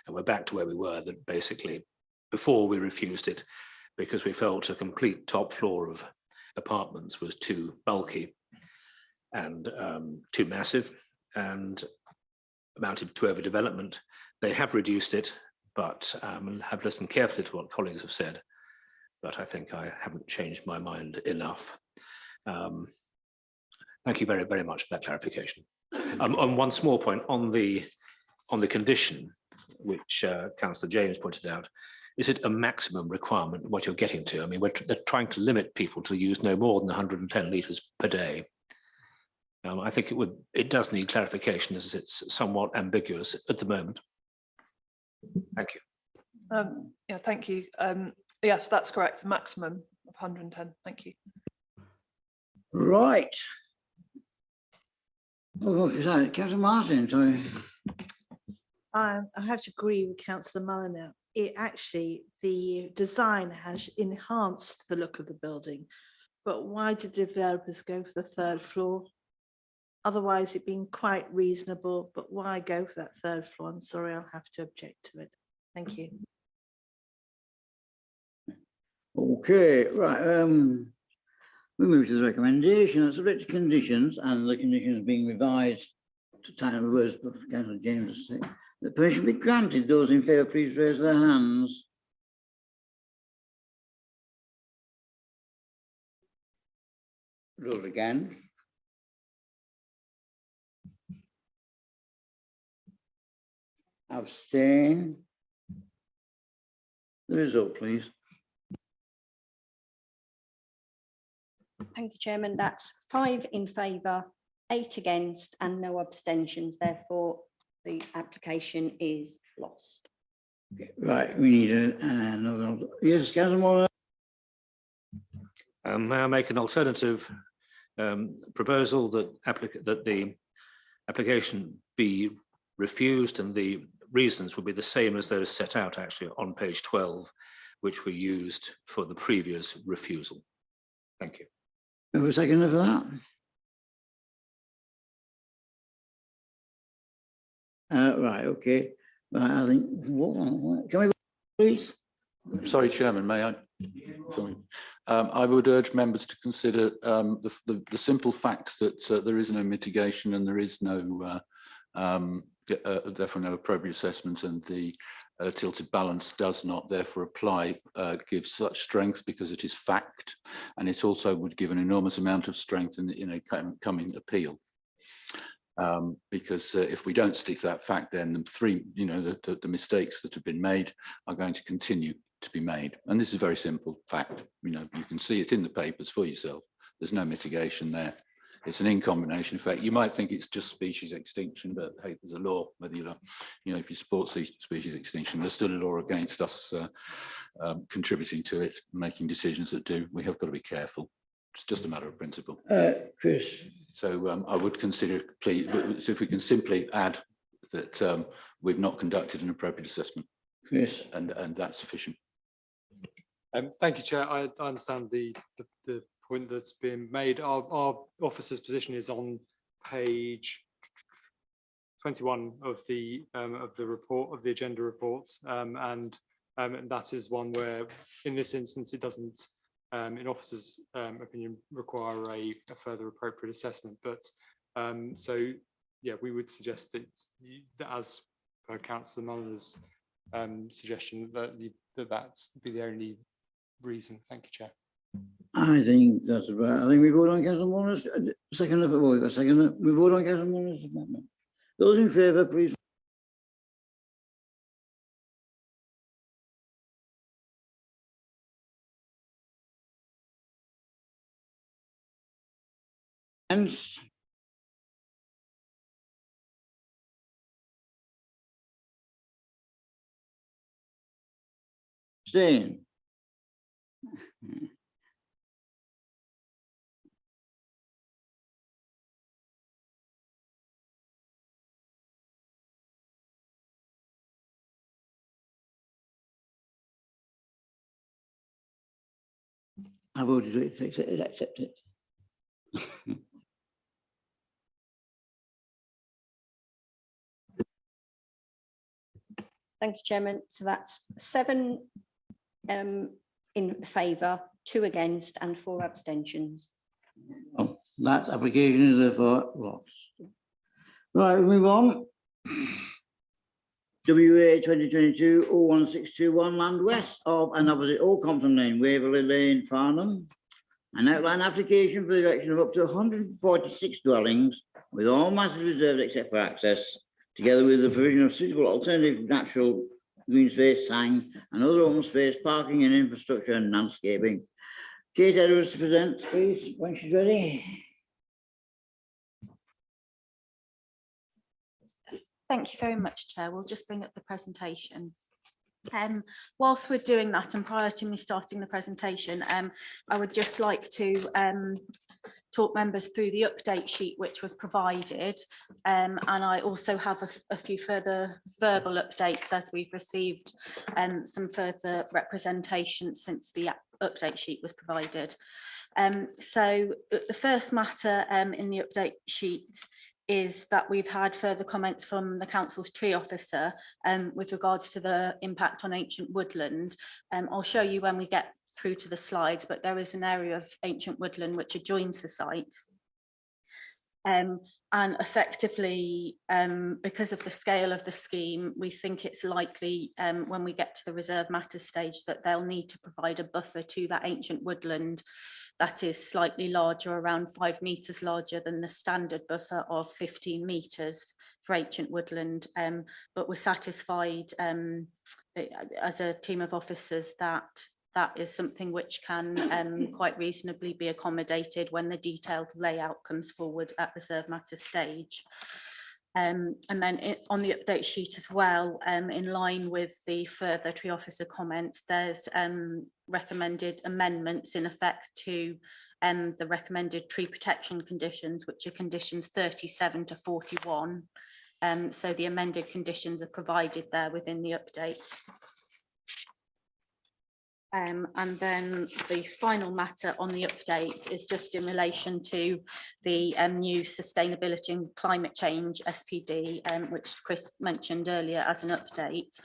and we're back to where we were. That basically, before we refused it because we felt a complete top floor of apartments was too bulky and too massive and amounted to overdevelopment. They have reduced it, but have listened carefully to what colleagues have said. But I think I haven't changed my mind enough. Thank you very, very much for that clarification. On one small point, on the condition, which Councillor James pointed out, is it a maximum requirement, what you're getting to? I mean, they're trying to limit people to use no more than 110 litres per day. I think it does need clarification, as it's somewhat ambiguous at the moment. Thank you. Yeah, thank you. Yes, that's correct. A maximum of 110. Thank you. Right. Oh, Councillor Martin, sorry. I have to agree with Councillor Mulliner. The design has enhanced the look of the building, but why did developers go for the third floor? Otherwise, it'd been quite reasonable, but why go for that third floor? I'm sorry, I'll have to object to it. Thank you. Okay, right. We move to the recommendation. It's subject to conditions, and the conditions being revised to time of words, but Councillor James has said. The permission be granted. Those in favour, please raise their hands. Those again. Abstain. The result, please. Thank you, Chairman. That's 5 in favour, 8 against and no abstentions. Therefore, the application is lost. Okay, right, we need another. Yes, Councillor Moore. May I make an alternative proposal that the application be refused, and the reasons will be the same as those set out actually on page 12, which were used for the previous refusal. Thank you. Have a second for that? Right, okay. Right, I think, can we, please? Sorry, Chairman, may I? Sorry. I would urge members to consider the simple fact that there is no mitigation and there is no, therefore no appropriate assessment, and the tilted balance does not therefore apply, gives such strength because it is fact, and it also would give an enormous amount of strength in a coming appeal. Because if we don't stick to that fact, then the mistakes that have been made are going to continue to be made. And this is a very simple fact. You can see it in the papers for yourself. There's no mitigation there. It's an in combination effect. You might think it's just species extinction, but hey, there's a law, whether if you support species extinction, there's still a law against us contributing to it, making decisions that do. We have got to be careful. It's just a matter of principle. Chris. So I would consider, please, so if we can simply add that we've not conducted an appropriate assessment. Chris. And that's sufficient. Thank you, Chair. I understand the point that's been made. Our officer's position is on page 21 of the report, of the agenda reports, and that is one where, in this instance, it doesn't in officers' opinion, require a further appropriate assessment. But so, yeah, we would suggest that, that as per Councillor Muller's suggestion, that that's be the only reason. Thank you, Chair. I think that's about, I think we vote on Councillor Muller's second of all, a second, we vote on Councillor Muller's amendment. Those in favour, please. Hence. Abstain. I voted to accept it. Thank you, Chairman. So that's 7 in favour, 2 against and 4 abstentions. Oh, that application is therefore lost. Right, we move on. WA 2022-01621 land west of and opposite Old Compton Lane, Waverley Lane, Farnham. An outline application for the erection of up to 146 dwellings with all matters reserved except for access, together with the provision of suitable alternative natural green space, sign and other open space, parking and infrastructure and landscaping. Kate Edwards to present, please, when she's ready. Thank you very much, Chair. We'll just bring up the presentation. Whilst we're doing that, and prior to me starting the presentation, I would just like to talk members through the update sheet which was provided, and I also have a few further verbal updates as we've received some further representation since the update sheet was provided. So the first matter in the update sheet is that we've had further comments from the council's tree officer with regards to the impact on ancient woodland. I'll show you when we get through to the slides, but there is an area of ancient woodland which adjoins the site. And effectively, because of the scale of the scheme, we think it's likely when we get to the reserve matters stage that they'll need to provide a buffer to that ancient woodland that is slightly larger, around 5 metres larger than the standard buffer of 15 metres for ancient woodland. But we're satisfied as a team of officers that that is something which can quite reasonably be accommodated when the detailed layout comes forward at reserve matters stage. And then on the update sheet as well, in line with the further tree officer comments, there's recommended amendments in effect to the recommended tree protection conditions, which are conditions 37 to 41. So the amended conditions are provided there within the update. And then the final matter on the update is just in relation to the new Sustainability and Climate Change SPD, which Chris mentioned earlier as an update.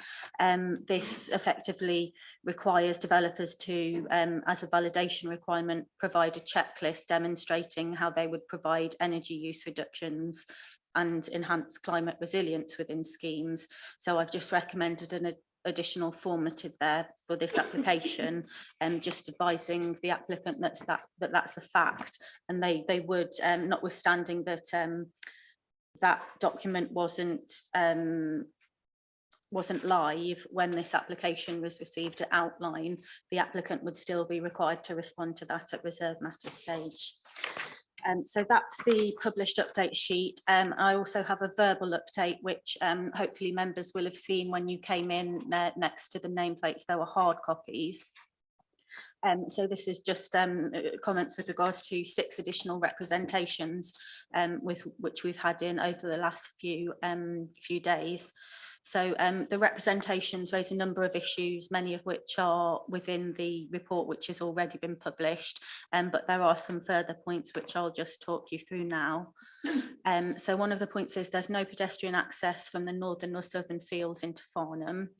This effectively requires developers to, as a validation requirement, provide a checklist demonstrating how they would provide energy use reductions and enhance climate resilience within schemes. So I've just recommended an additional formative there for this application, and just advising the applicant that's the fact, and they would, notwithstanding that that document wasn't live when this application was received to outline, the applicant would still be required to respond to that at reserve matters stage. So that's the published update sheet. I also have a verbal update, which hopefully members will have seen when you came in there next to the nameplates. There were hard copies. So this is just comments with regards to 6 additional representations with which we've had in over the last few days. So the representations raise a number of issues, many of which are within the report which has already been published, but there are some further points which I'll just talk you through now. So one of the points is there's no pedestrian access from the northern or southern fields into Farnham.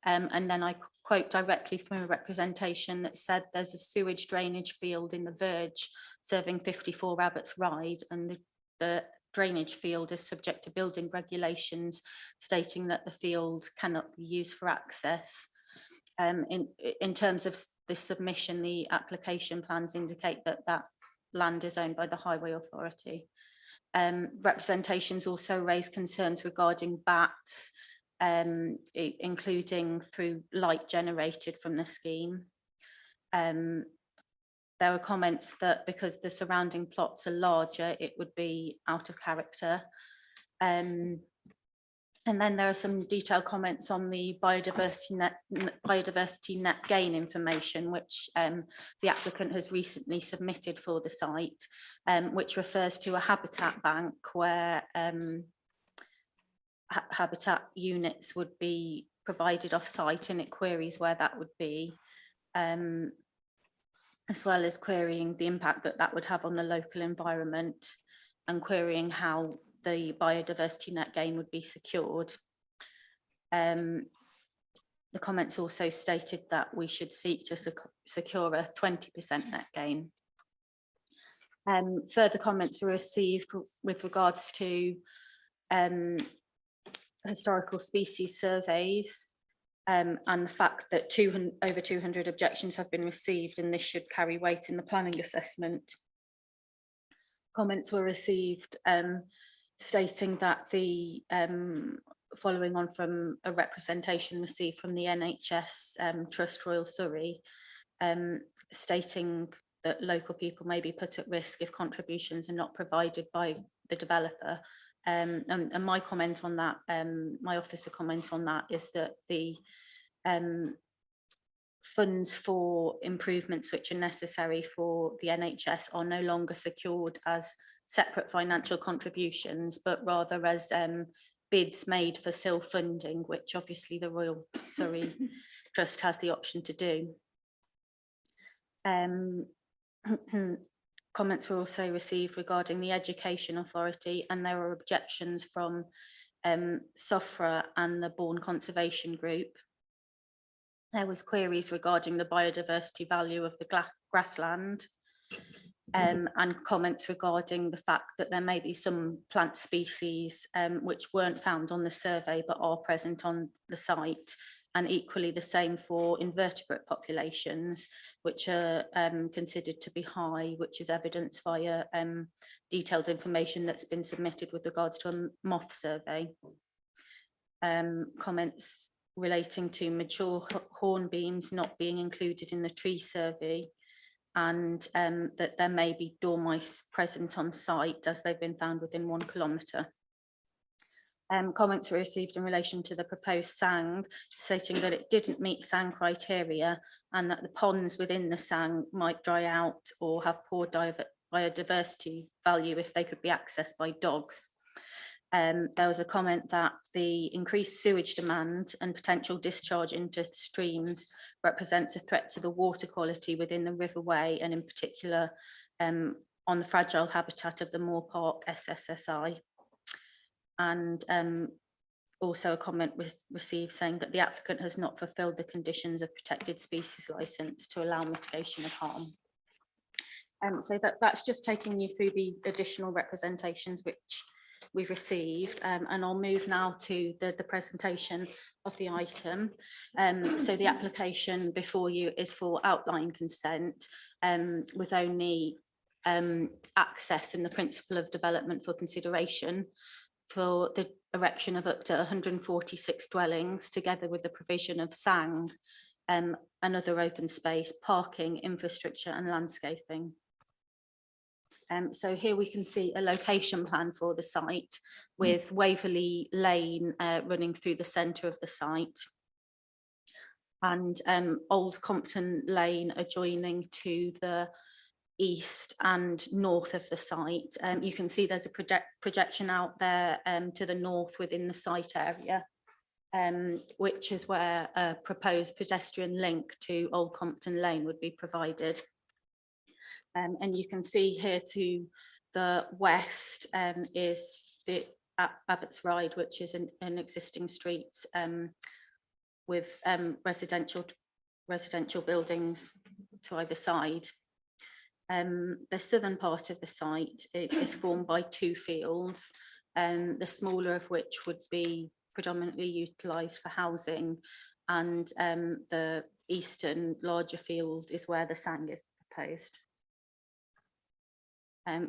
And then I quote directly from a representation that said there's a sewage drainage field in the verge serving 54 Abbots Ride, and the drainage field is subject to building regulations stating that the field cannot be used for access. In terms of the submission, the application plans indicate that that land is owned by the Highway Authority. Representations also raise concerns regarding bats, including through light generated from the scheme. There were comments that because the surrounding plots are larger, it would be out of character. And then there are some detailed comments on the biodiversity net gain information, which the applicant has recently submitted for the site, which refers to a habitat bank where habitat units would be provided off-site, and it queries where that would be, as well as querying the impact that that would have on the local environment, and querying how the biodiversity net gain would be secured. The comments also stated that we should seek to secure a 20% net gain. Further comments were received with regards to historical species surveys, and the fact that over 200 objections have been received, and this should carry weight in the planning assessment. Comments were received stating that the following on from a representation received from the NHS Trust Royal Surrey, stating that local people may be put at risk if contributions are not provided by the developer. And my comment on that, my officer comment on that, is that the funds for improvements which are necessary for the NHS are no longer secured as separate financial contributions, but rather as bids made for self-funding, which obviously the Royal Surrey Trust has the option to do. Comments were also received regarding the Education Authority, and there were objections from SOFRA and the Bourne Conservation Group. There was queries regarding the biodiversity value of the grassland, and comments regarding the fact that there may be some plant species which weren't found on the survey but are present on the site, and equally the same for invertebrate populations, which are considered to be high, which is evidenced via detailed information that's been submitted with regards to a moth survey. Comments relating to mature hornbeams not being included in the tree survey, and that there may be dormice present on site as they've been found within 1 kilometre. Comments were received in relation to the proposed SANG, stating that it didn't meet SANG criteria, and that the ponds within the SANG might dry out or have poor biodiversity value if they could be accessed by dogs. There was a comment that the increased sewage demand and potential discharge into streams represents a threat to the water quality within the River Wey, and in particular on the fragile habitat of the Moore Park SSSI. And also a comment was received saying that the applicant has not fulfilled the conditions of protected species licence to allow mitigation of harm. So that's just taking you through the additional representations which we've received, and I'll move now to the presentation of the item. So the application before you is for outline consent, with only access in the principle of development for consideration for the erection of up to 146 dwellings, together with the provision of SANG and other open space, parking, infrastructure and landscaping. So here we can see a location plan for the site with Waverley Lane running through the centre of the site, and Old Compton Lane adjoining to the east and north of the site. You can see there's a projection out there to the north within the site area, which is where a proposed pedestrian link to Old Compton Lane would be provided. And you can see here to the west is the Abbots Ride, which is an existing street with residential buildings to either side. The southern part of the site is formed by 2 fields, the smaller of which would be predominantly utilised for housing, and the eastern larger field is where the sang is proposed.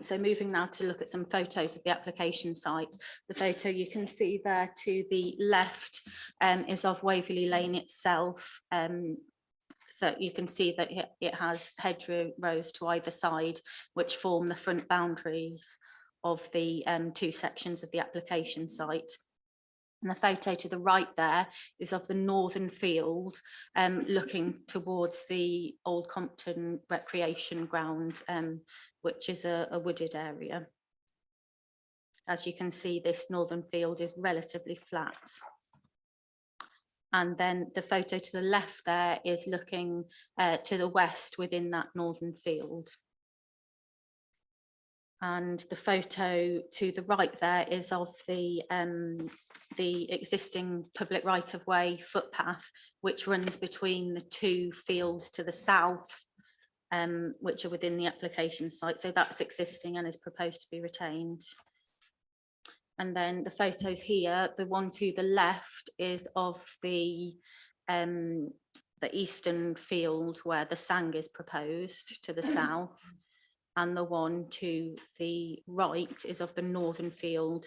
So moving now to look at some photos of the application site. The photo you can see there to the left is of Waverley Lane itself. So you can see that it has hedgerows to either side, which form the front boundaries of the 2 sections of the application site. And the photo to the right there is of the northern field, looking towards the Old Compton Recreation Ground, which is a wooded area. As you can see, this northern field is relatively flat. And then the photo to the left there is looking to the west within that northern field. And the photo to the right there is of the existing public right-of-way footpath, which runs between the 2 fields to the south, which are within the application site. So that's existing and is proposed to be retained. And then the photos here, the one to the left is of the eastern field where the sang is proposed to the south. And the one to the right is of the northern field,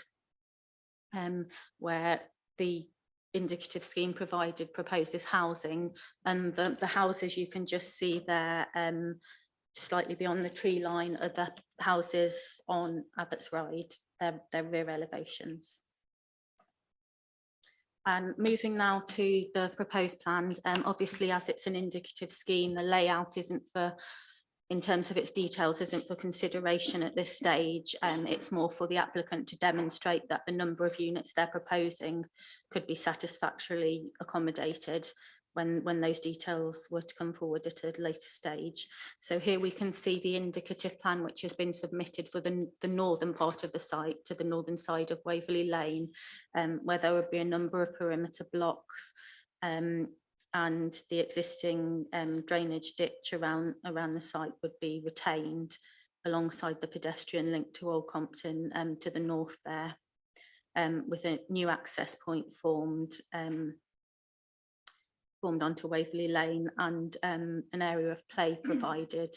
where the indicative scheme proposes housing, and the houses you can just see there slightly beyond the tree line are the houses on Abbott's Ride, their rear elevations. And moving now to the proposed plans, obviously as it's an indicative scheme, the layout isn't for, in terms of its details, isn't for consideration at this stage. It's more for the applicant to demonstrate that the number of units they're proposing could be satisfactorily accommodated when those details were to come forward at a later stage. So here we can see the indicative plan which has been submitted for the northern part of the site, to the northern side of Waverley Lane, where there would be a number of perimeter blocks, and the existing drainage ditch around the site would be retained alongside the pedestrian link to Old Compton to the north there, with a new access point formed onto Waverley Lane, and an area of play provided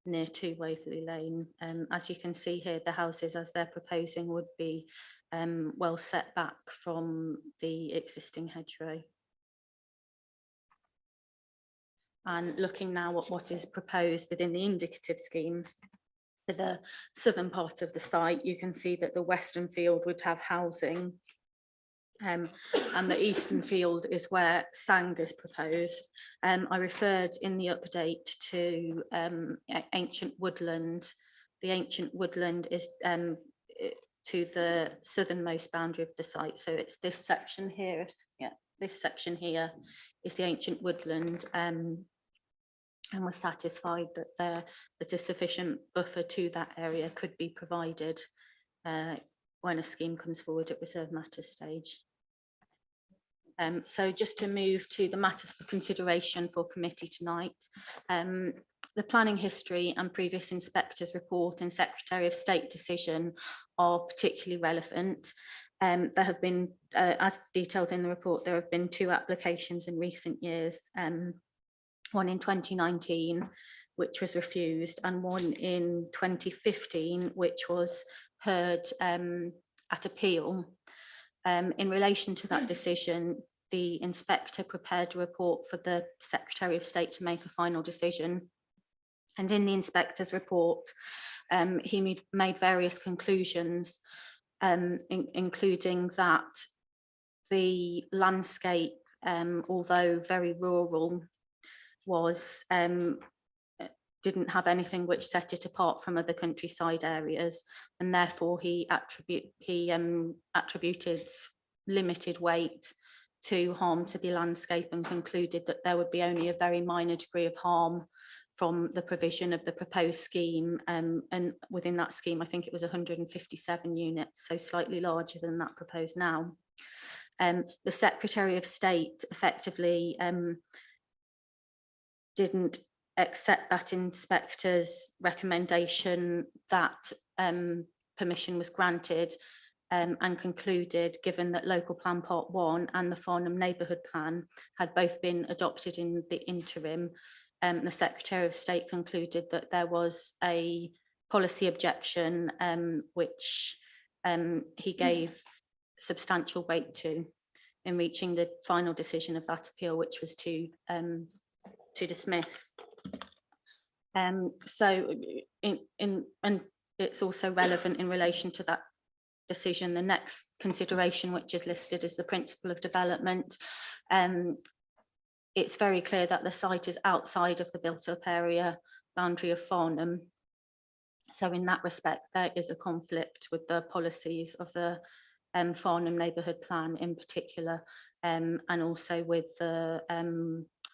near to Waverley Lane. As you can see here, the houses as they're proposing would be well set back from the existing hedgerow. And looking now at what is proposed within the indicative scheme, for the southern part of the site, you can see that the western field would have housing, and the eastern field is where sang is proposed. I referred in the update to ancient woodland. The ancient woodland is to the southernmost boundary of the site. So it's this section here. This section here is the ancient woodland. And we're satisfied that a sufficient buffer to that area could be provided when a scheme comes forward at reserved matters stage. So just to move to the matters for consideration for committee tonight, the planning history and previous inspectors report and Secretary of State decision are particularly relevant. There have been, as detailed in the report, there have been 2 applications in recent years, one in 2019, which was refused, and one in 2015, which was heard at appeal. In relation to that decision, the inspector prepared a report for the Secretary of State to make a final decision. And in the inspector's report, he made various conclusions, including that the landscape, although very rural, didn't have anything which set it apart from other countryside areas, and therefore he attributed limited weight to harm to the landscape, and concluded that there would be only a very minor degree of harm from the provision of the proposed scheme, and within that scheme I think it was 157 units, so slightly larger than that proposed now. The Secretary of State effectively didn't accept that inspector's recommendation that permission was granted, and concluded, given that local plan part 1 and the Farnham neighbourhood plan had both been adopted in the interim, the Secretary of State concluded that there was a policy objection, which he gave substantial weight to in reaching the final decision of that appeal, which was to dismiss. So and it's also relevant in relation to that decision. The next consideration, which is listed as the principle of development, it's very clear that the site is outside of the built-up area boundary of Farnham. So in that respect, there is a conflict with the policies of the Farnham neighbourhood plan in particular, and also with the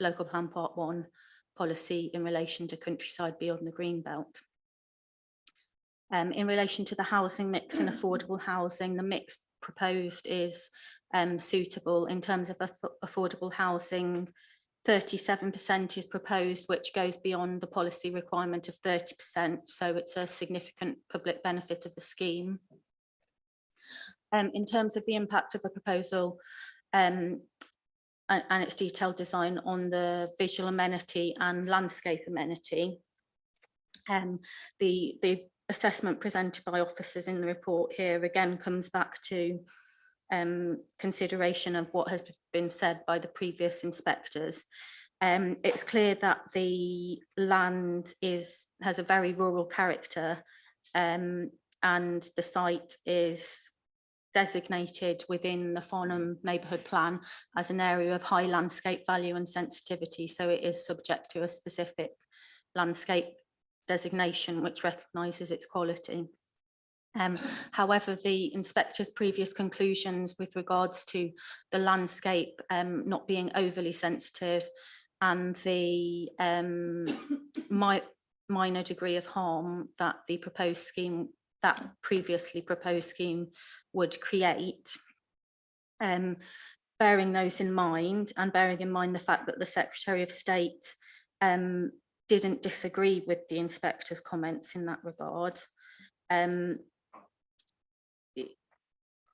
local plan part 1 policy in relation to countryside beyond the green belt. In relation to the housing mix and affordable housing, the mix proposed is suitable. In terms of affordable housing, 37% is proposed, which goes beyond the policy requirement of 30%. So it's a significant public benefit of the scheme. In terms of the impact of the proposal and its detailed design on the visual amenity and landscape amenity, the assessment presented by officers in the report here again comes back to consideration of what has been said by the previous inspectors. It's clear that the land has a very rural character, and the site is designated within the Farnham neighbourhood plan as an area of high landscape value and sensitivity. So it is subject to a specific landscape designation which recognises its quality. However, the inspector's previous conclusions with regards to the landscape not being overly sensitive and the minor degree of harm that the proposed scheme, that previously proposed scheme would create, bearing those in mind and bearing in mind the fact that the Secretary of State didn't disagree with the inspector's comments in that regard,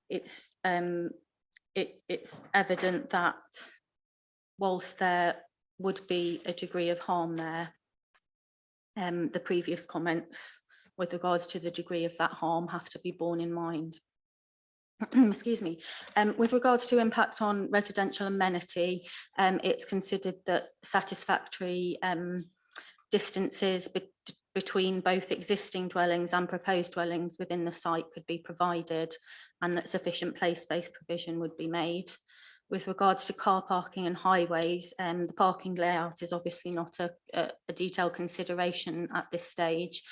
it's evident that whilst there would be a degree of harm there, the previous comments with regards to the degree of that harm have to be borne in mind. Excuse me. With regards to impact on residential amenity, it's considered that satisfactory distances between both existing dwellings and proposed dwellings within the site could be provided, and that sufficient place-based provision would be made. With regards to car parking and highways, the parking layout is obviously not a detailed consideration at this stage,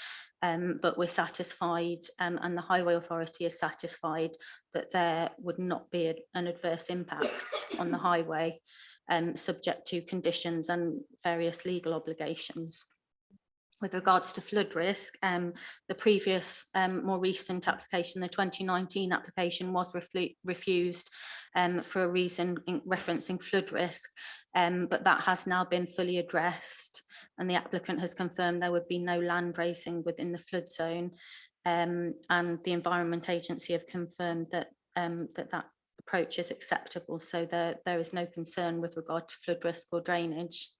but we're satisfied, and the Highway Authority is satisfied that there would not be an adverse impact on the highway, subject to conditions and various legal obligations. With regards to flood risk, the previous more recent application, the 2019 application, was refused for a reason referencing flood risk, but that has now been fully addressed, and the applicant has confirmed there would be no land raising within the flood zone, and the Environment Agency have confirmed that that approach is acceptable, so there is no concern with regard to flood risk or drainage.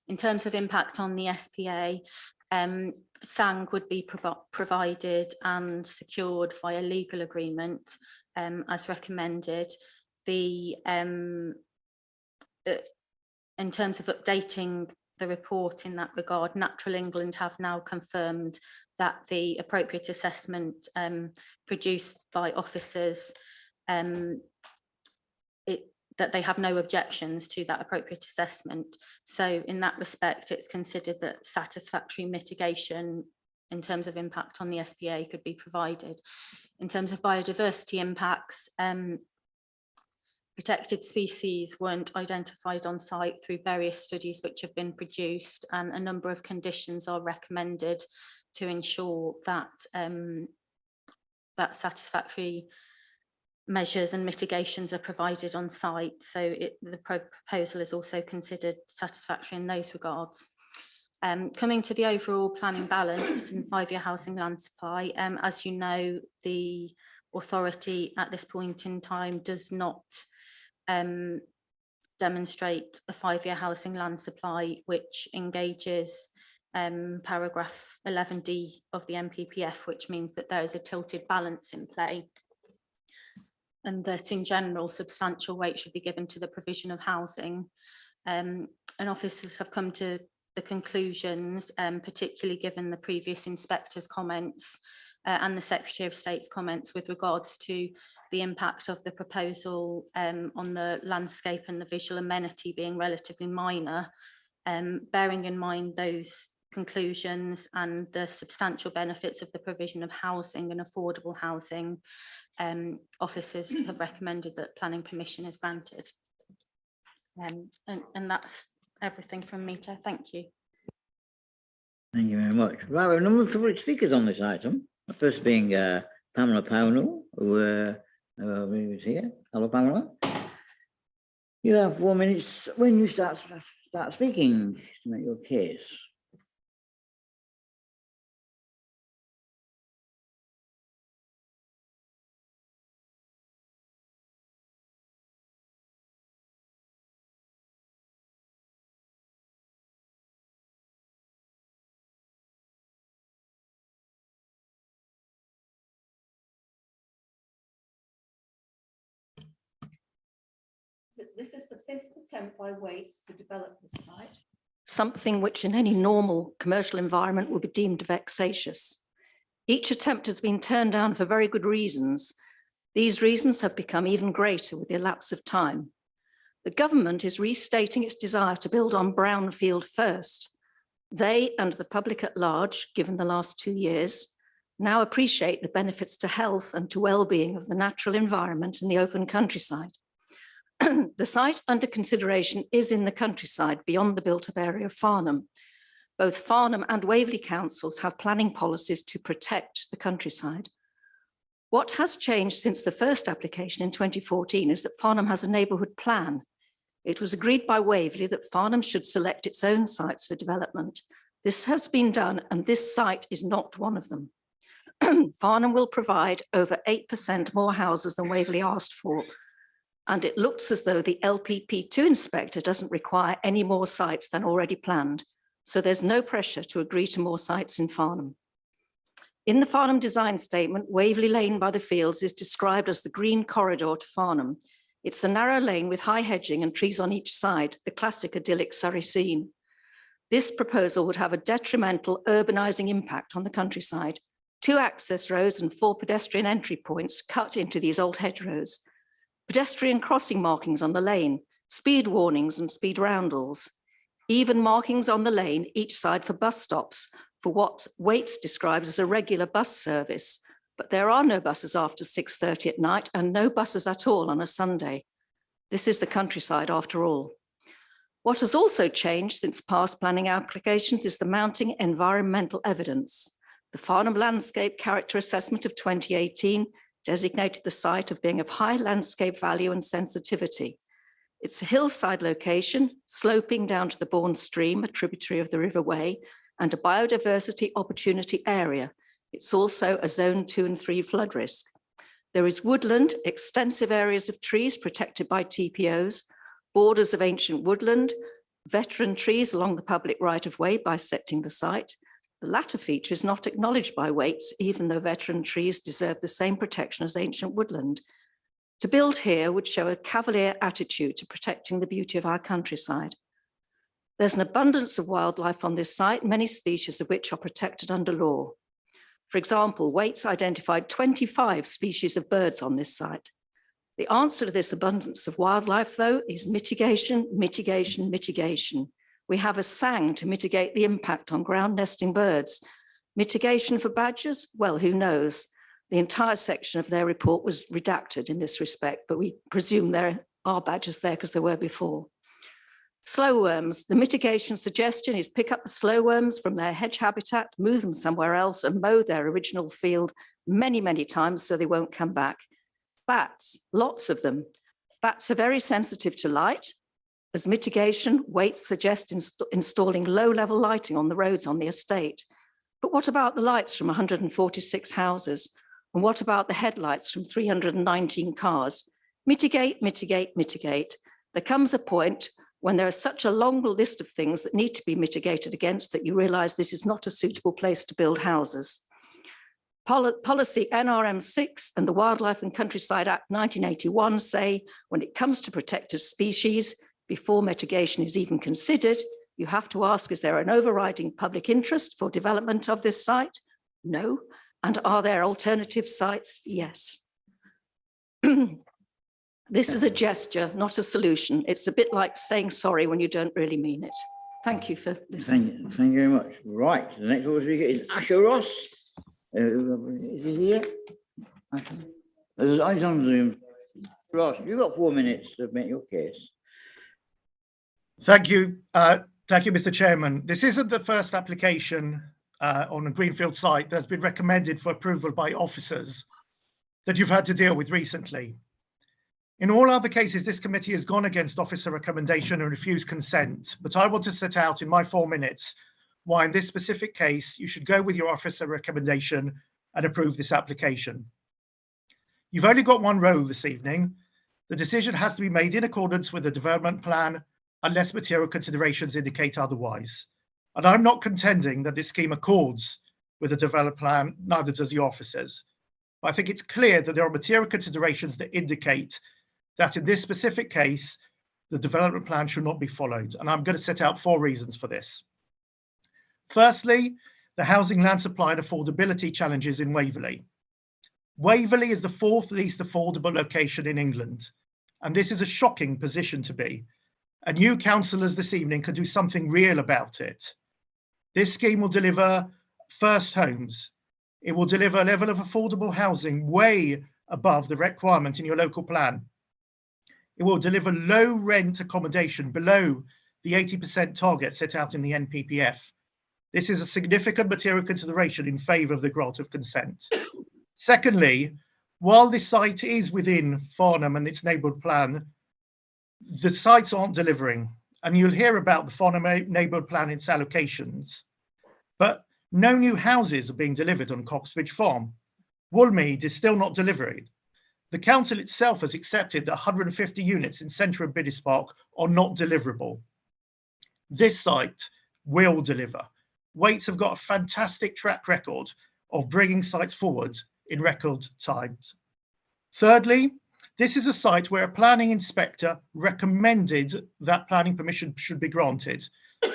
In terms of impact on the SPA, SANG would be provided and secured via legal agreement as recommended. In terms of updating the report in that regard, Natural England have now confirmed that the appropriate assessment produced by officers, that they have no objections to that appropriate assessment. So in that respect, it's considered that satisfactory mitigation in terms of impact on the SPA could be provided. In terms of biodiversity impacts, protected species weren't identified on site through various studies which have been produced, and a number of conditions are recommended to ensure that that satisfactory measures and mitigations are provided on site. So the proposal is also considered satisfactory in those regards. Coming to the overall planning balance and 5-year housing land supply, as you know, the authority at this point in time does not demonstrate a 5-year housing land supply which engages paragraph 11D of the NPPF, which means that there is a tilted balance in play, and that in general substantial weight should be given to the provision of housing. And officers have come to the conclusions, particularly given the previous inspector's comments and the Secretary of State's comments with regards to the impact of the proposal on the landscape and the visual amenity being relatively minor. Bearing in mind those conclusions and the substantial benefits of the provision of housing and affordable housing, officers have recommended that planning permission is granted. And that's everything from me, Chair. Thank you. Thank you very much. Right, we have a number of public speakers on this item. The first being Pamela Pownall, who is here. Hello, Pamela. You have 4 minutes when you start speaking to make your case. This is the 5th attempt by Waits to develop this site, something which in any normal commercial environment would be deemed vexatious. Each attempt has been turned down for very good reasons. These reasons have become even greater with the elapse of time. The government is restating its desire to build on brownfield first. They and the public at large, given the last 2 years, now appreciate the benefits to health and to well-being of the natural environment in the open countryside. The site under consideration is in the countryside beyond the built-up area of Farnham. Both Farnham and Waverley councils have planning policies to protect the countryside. What has changed since the first application in 2014 is that Farnham has a neighbourhood plan. It was agreed by Waverley that Farnham should select its own sites for development. This has been done, and this site is not one of them. Farnham will provide over 8% more houses than Waverley asked for, and it looks as though the LPP2 inspector doesn't require any more sites than already planned. So there's no pressure to agree to more sites in Farnham. In the Farnham design statement, Waverley Lane by the Fields is described as the green corridor to Farnham. It's a narrow lane with high hedging and trees on each side, the classic idyllic Surrey scene. This proposal would have a detrimental urbanising impact on the countryside. 2 access roads and 4 pedestrian entry points cut into these old hedgerows. Pedestrian crossing markings on the lane, speed warnings and speed roundels, even markings on the lane each side for bus stops for what Waits describes as a regular bus service, but there are no buses after 6:30 at night and no buses at all on a Sunday. This is the countryside after all. What has also changed since past planning applications is the mounting environmental evidence. The Farnham Landscape Character Assessment of 2018 designated the site of being of high landscape value and sensitivity. It's a hillside location, sloping down to the Bourne Stream, a tributary of the River Wey, and a biodiversity opportunity area. It's also a zone 2 and 3 flood risk. There is woodland, extensive areas of trees protected by TPOs, borders of ancient woodland, veteran trees along the public right-of-way bisecting the site. The latter feature is not acknowledged by Waits, even though veteran trees deserve the same protection as ancient woodland. To build here would show a cavalier attitude to protecting the beauty of our countryside. There's an abundance of wildlife on this site, many species of which are protected under law. For example, Waits identified 25 species of birds on this site. The answer to this abundance of wildlife, though, is mitigation, mitigation, mitigation. We have a SANG to mitigate the impact on ground nesting birds. Mitigation for badgers? Well, who knows? The entire section of their report was redacted in this respect, but we presume there are badgers there because there were before. Slow worms. The mitigation suggestion is pick up the slow worms from their hedge habitat, move them somewhere else and mow their original field many, many times so they won't come back. Bats, lots of them. Bats are very sensitive to light. As mitigation, weights suggest installing low-level lighting on the roads on the estate. But what about the lights from 146 houses? And what about the headlights from 319 cars? Mitigate, mitigate, mitigate. There comes a point when there is such a long list of things that need to be mitigated against that you realise this is not a suitable place to build houses. Policy NRM 6 and the Wildlife and Countryside Act 1981 say when it comes to protected species, before mitigation is even considered, you have to ask, is there an overriding public interest for development of this site? No. And are there alternative sites? Yes. This is a gesture, not a solution. It's a bit like saying sorry when you don't really mean it. Thank you for listening. Thank you very much. Right, the next one speaker is Asher Ross. Is he here? He's on Zoom. Ross, you've got 4 minutes to make your case. Thank you. Thank you, Mr. Chairman. This isn't the first application on a greenfield site that's been recommended for approval by officers that you've had to deal with recently. In all other cases, this committee has gone against officer recommendation and refused consent, but I want to set out in my 4 minutes why in this specific case you should go with your officer recommendation and approve this application. You've only got one row this evening. The decision has to be made in accordance with the development plan unless material considerations indicate otherwise. And I'm not contending that this scheme accords with the development plan, neither does the officers. But I think it's clear that there are material considerations that indicate that in this specific case, the development plan should not be followed. And I'm going to set out 4 reasons for this. Firstly, the housing, land supply and affordability challenges in Waverley. Waverley is the 4th least affordable location in England. And this is a shocking position to be. And you councillors this evening can do something real about it. This scheme will deliver first homes. It will deliver a level of affordable housing way above the requirement in your local plan. It will deliver low rent accommodation below the 80% target set out in the NPPF. This is a significant material consideration in favour of the grant of consent. Secondly, while this site is within Farnham and its neighbourhood plan, the sites aren't delivering. And you'll hear about the Farnham neighbourhood plan, its allocations. But no new houses are being delivered on Coxbridge Farm. Woolmead is still not delivering. The council itself has accepted that 150 units in centre of Biddies Park are not deliverable. This site will deliver. Waits have got a fantastic track record of bringing sites forward in record times. Thirdly, this is a site where a planning inspector recommended that planning permission should be granted.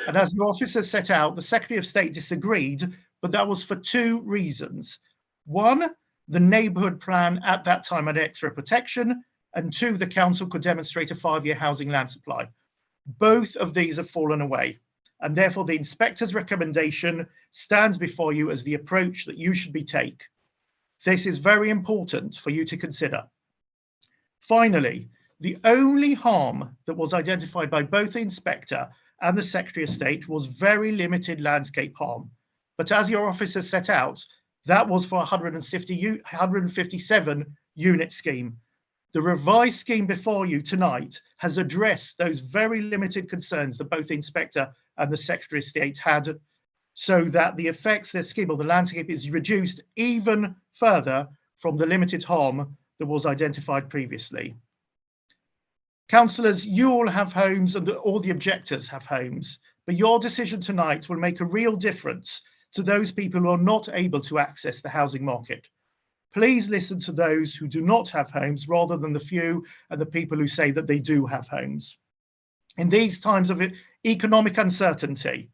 And as the officer set out, the Secretary of State disagreed, but that was for 2 reasons. 1, the neighbourhood plan at that time had extra protection, and 2, the council could demonstrate a 5-year housing land supply. Both of these have fallen away, and therefore the inspector's recommendation stands before you as the approach that you should take. This is very important for you to consider. Finally, the only harm that was identified by both the inspector and the Secretary of State was very limited landscape harm. But as your officer set out, that was for 157 unit scheme. The revised scheme before you tonight has addressed those very limited concerns that both the inspector and the Secretary of State had, so that the effects of the scheme or the landscape is reduced even further from the limited harm that was identified previously. Councillors, you all have homes and all the objectors have homes, but your decision tonight will make a real difference to those people who are not able to access the housing market. Please listen to those who do not have homes rather than the few and the people who say that they do have homes. In these times of economic uncertainty,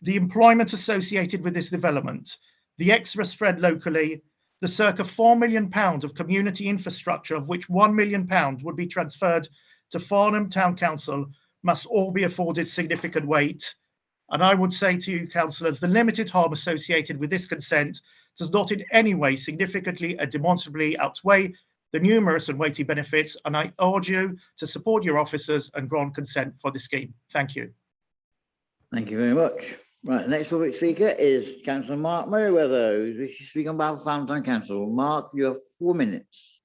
the employment associated with this development, the extra spread locally, the circa £4 million of community infrastructure, of which £1 million would be transferred to Farnham Town Council, must all be afforded significant weight. And I would say to you, councillors, the limited harm associated with this consent does not in any way significantly and demonstrably outweigh the numerous and weighty benefits, and I urge you to support your officers and grant consent for the scheme. Thank you. Thank you very much. Right, the next public speaker is Councillor Mark Merriweather, who's wishes to speak on behalf of Farnham Town Council. Mark, you have 4 minutes.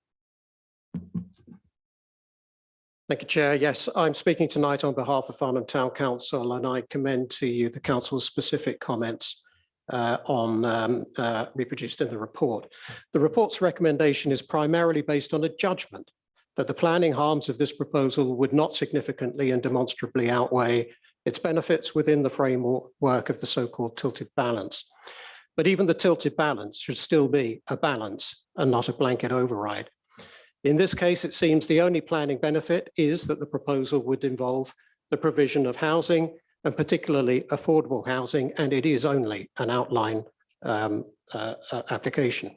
Thank you, Chair. Yes, I'm speaking tonight on behalf of Farnham Town Council, and I commend to you the council's specific comments reproduced in the report. The report's recommendation is primarily based on a judgment that the planning harms of this proposal would not significantly and demonstrably outweigh its benefits within the framework of the so-called tilted balance. But even the tilted balance should still be a balance and not a blanket override. In this case, it seems the only planning benefit is that the proposal would involve the provision of housing, and particularly affordable housing, and it is only an outline application.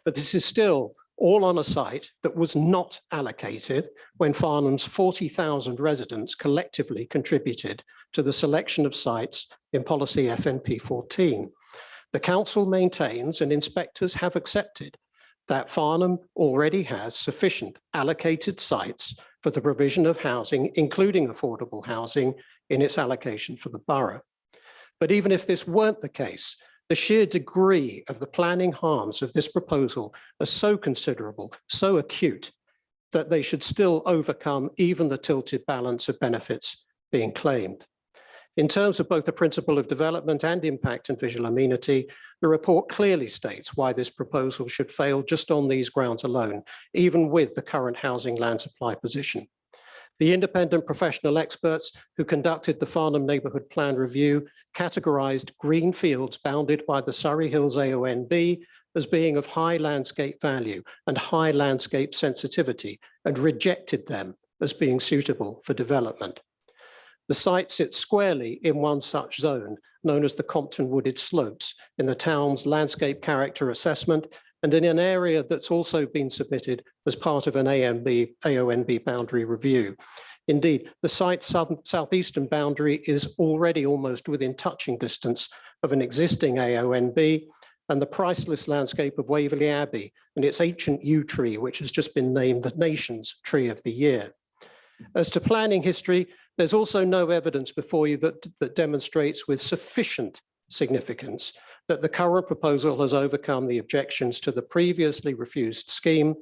But this is still all on a site that was not allocated when Farnham's 40,000 residents collectively contributed to the selection of sites in policy FNP 14. The council maintains, and inspectors have accepted, that Farnham already has sufficient allocated sites for the provision of housing, including affordable housing, in its allocation for the borough. But even if this weren't the case, the sheer degree of the planning harms of this proposal are so considerable, so acute, that they should still overcome even the tilted balance of benefits being claimed. In terms of both the principle of development and impact and visual amenity, the report clearly states why this proposal should fail just on these grounds alone, even with the current housing land supply position. The independent professional experts who conducted the Farnham Neighbourhood Plan Review categorised green fields bounded by the Surrey Hills AONB as being of high landscape value and high landscape sensitivity, and rejected them as being suitable for development. The site sits squarely in one such zone, known as the Compton Wooded Slopes, in the town's landscape character assessment, and in an area that's also been submitted as part of an AONB boundary review. Indeed, the site's southeastern boundary is already almost within touching distance of an existing AONB, and the priceless landscape of Waverley Abbey and its ancient yew tree, which has just been named the nation's tree of the year. As to planning history, there's also no evidence before you that demonstrates with sufficient significance that the current proposal has overcome the objections to the previously refused scheme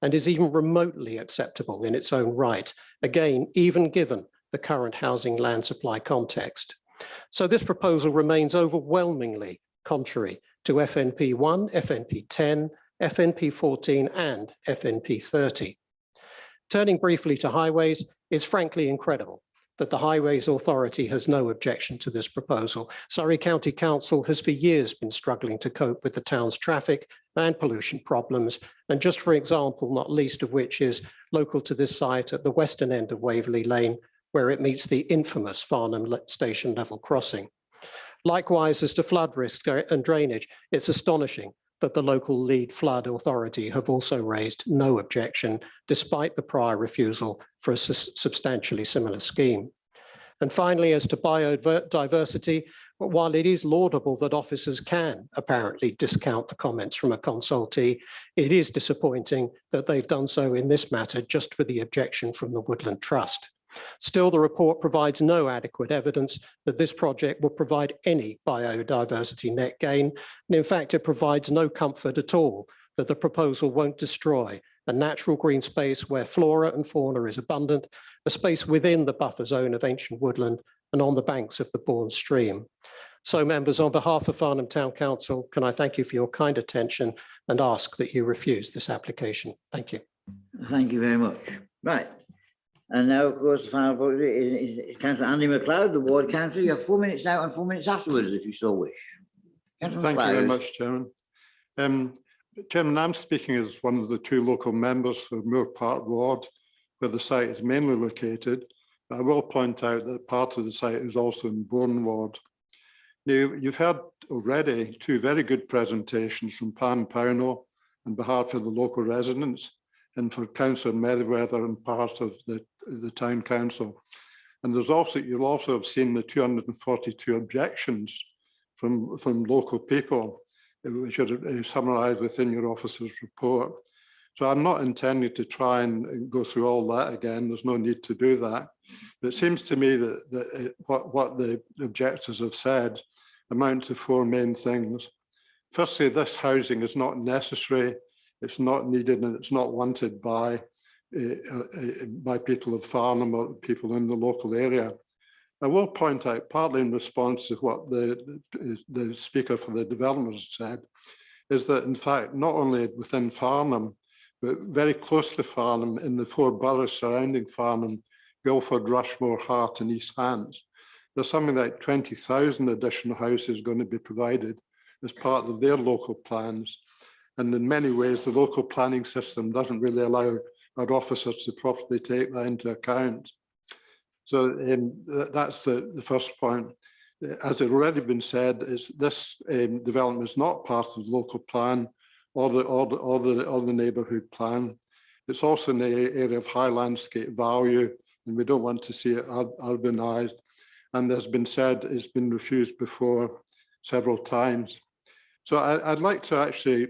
and is even remotely acceptable in its own right, again, even given the current housing land supply context. So this proposal remains overwhelmingly contrary to FNP 1, FNP 10, FNP 14 and FNP 30. Turning briefly to highways, it's frankly incredible that the Highways Authority has no objection to this proposal. Surrey County Council has for years been struggling to cope with the town's traffic and pollution problems, and just for example, not least of which is local to this site at the western end of Waverley Lane, where it meets the infamous Farnham Station level crossing. Likewise, as to flood risk and drainage, it's astonishing that the local lead flood authority have also raised no objection, despite the prior refusal for a substantially similar scheme. And finally, as to biodiversity, while it is laudable that officers can apparently discount the comments from a consultee, it is disappointing that they've done so in this matter just for the objection from the Woodland Trust. Still, the report provides no adequate evidence that this project will provide any biodiversity net gain. And in fact, it provides no comfort at all that the proposal won't destroy a natural green space where flora and fauna is abundant, a space within the buffer zone of ancient woodland and on the banks of the Bourne stream. So members, on behalf of Farnham Town Council, can I thank you for your kind attention and ask that you refuse this application. Thank you. Thank you very much. Right. And now, of course, the final vote is Councillor Andy MacLeod, the ward councillor. You have 4 minutes now and 4 minutes afterwards, if you so wish. Thank you very much, Chairman. Chairman, I'm speaking as one of the 2 local members for Moor Park Ward, where the site is mainly located. But I will point out that part of the site is also in Bourne Ward. Now, you've heard already 2 very good presentations from Pan Powno on behalf of the local residents, and for Councillor Merriweather and part of the Town Council. And there's also, you'll also have seen the 242 objections from local people, which are summarised within your officer's report. So I'm not intending to try and go through all that again. There's no need to do that. But it seems to me that what the objectors have said amount to 4 main things. Firstly, this housing is not necessary, it's not needed, and it's not wanted by by people of Farnham or people in the local area. I will point out, partly in response to what the speaker for the development said, is that in fact, not only within Farnham, but very close to Farnham, in the 4 boroughs surrounding Farnham, Guildford, Rushmore, Hart and East Hants, there's something like 20,000 additional houses going to be provided as part of their local plans. And in many ways, the local planning system doesn't really allow our officers to properly take that into account. So that's the first point. As has already been said, this development is not part of the local plan or the neighbourhood plan. It's also in the area of high landscape value, and we don't want to see it urbanised. And as been said, it's been refused before several times. So I'd like to actually,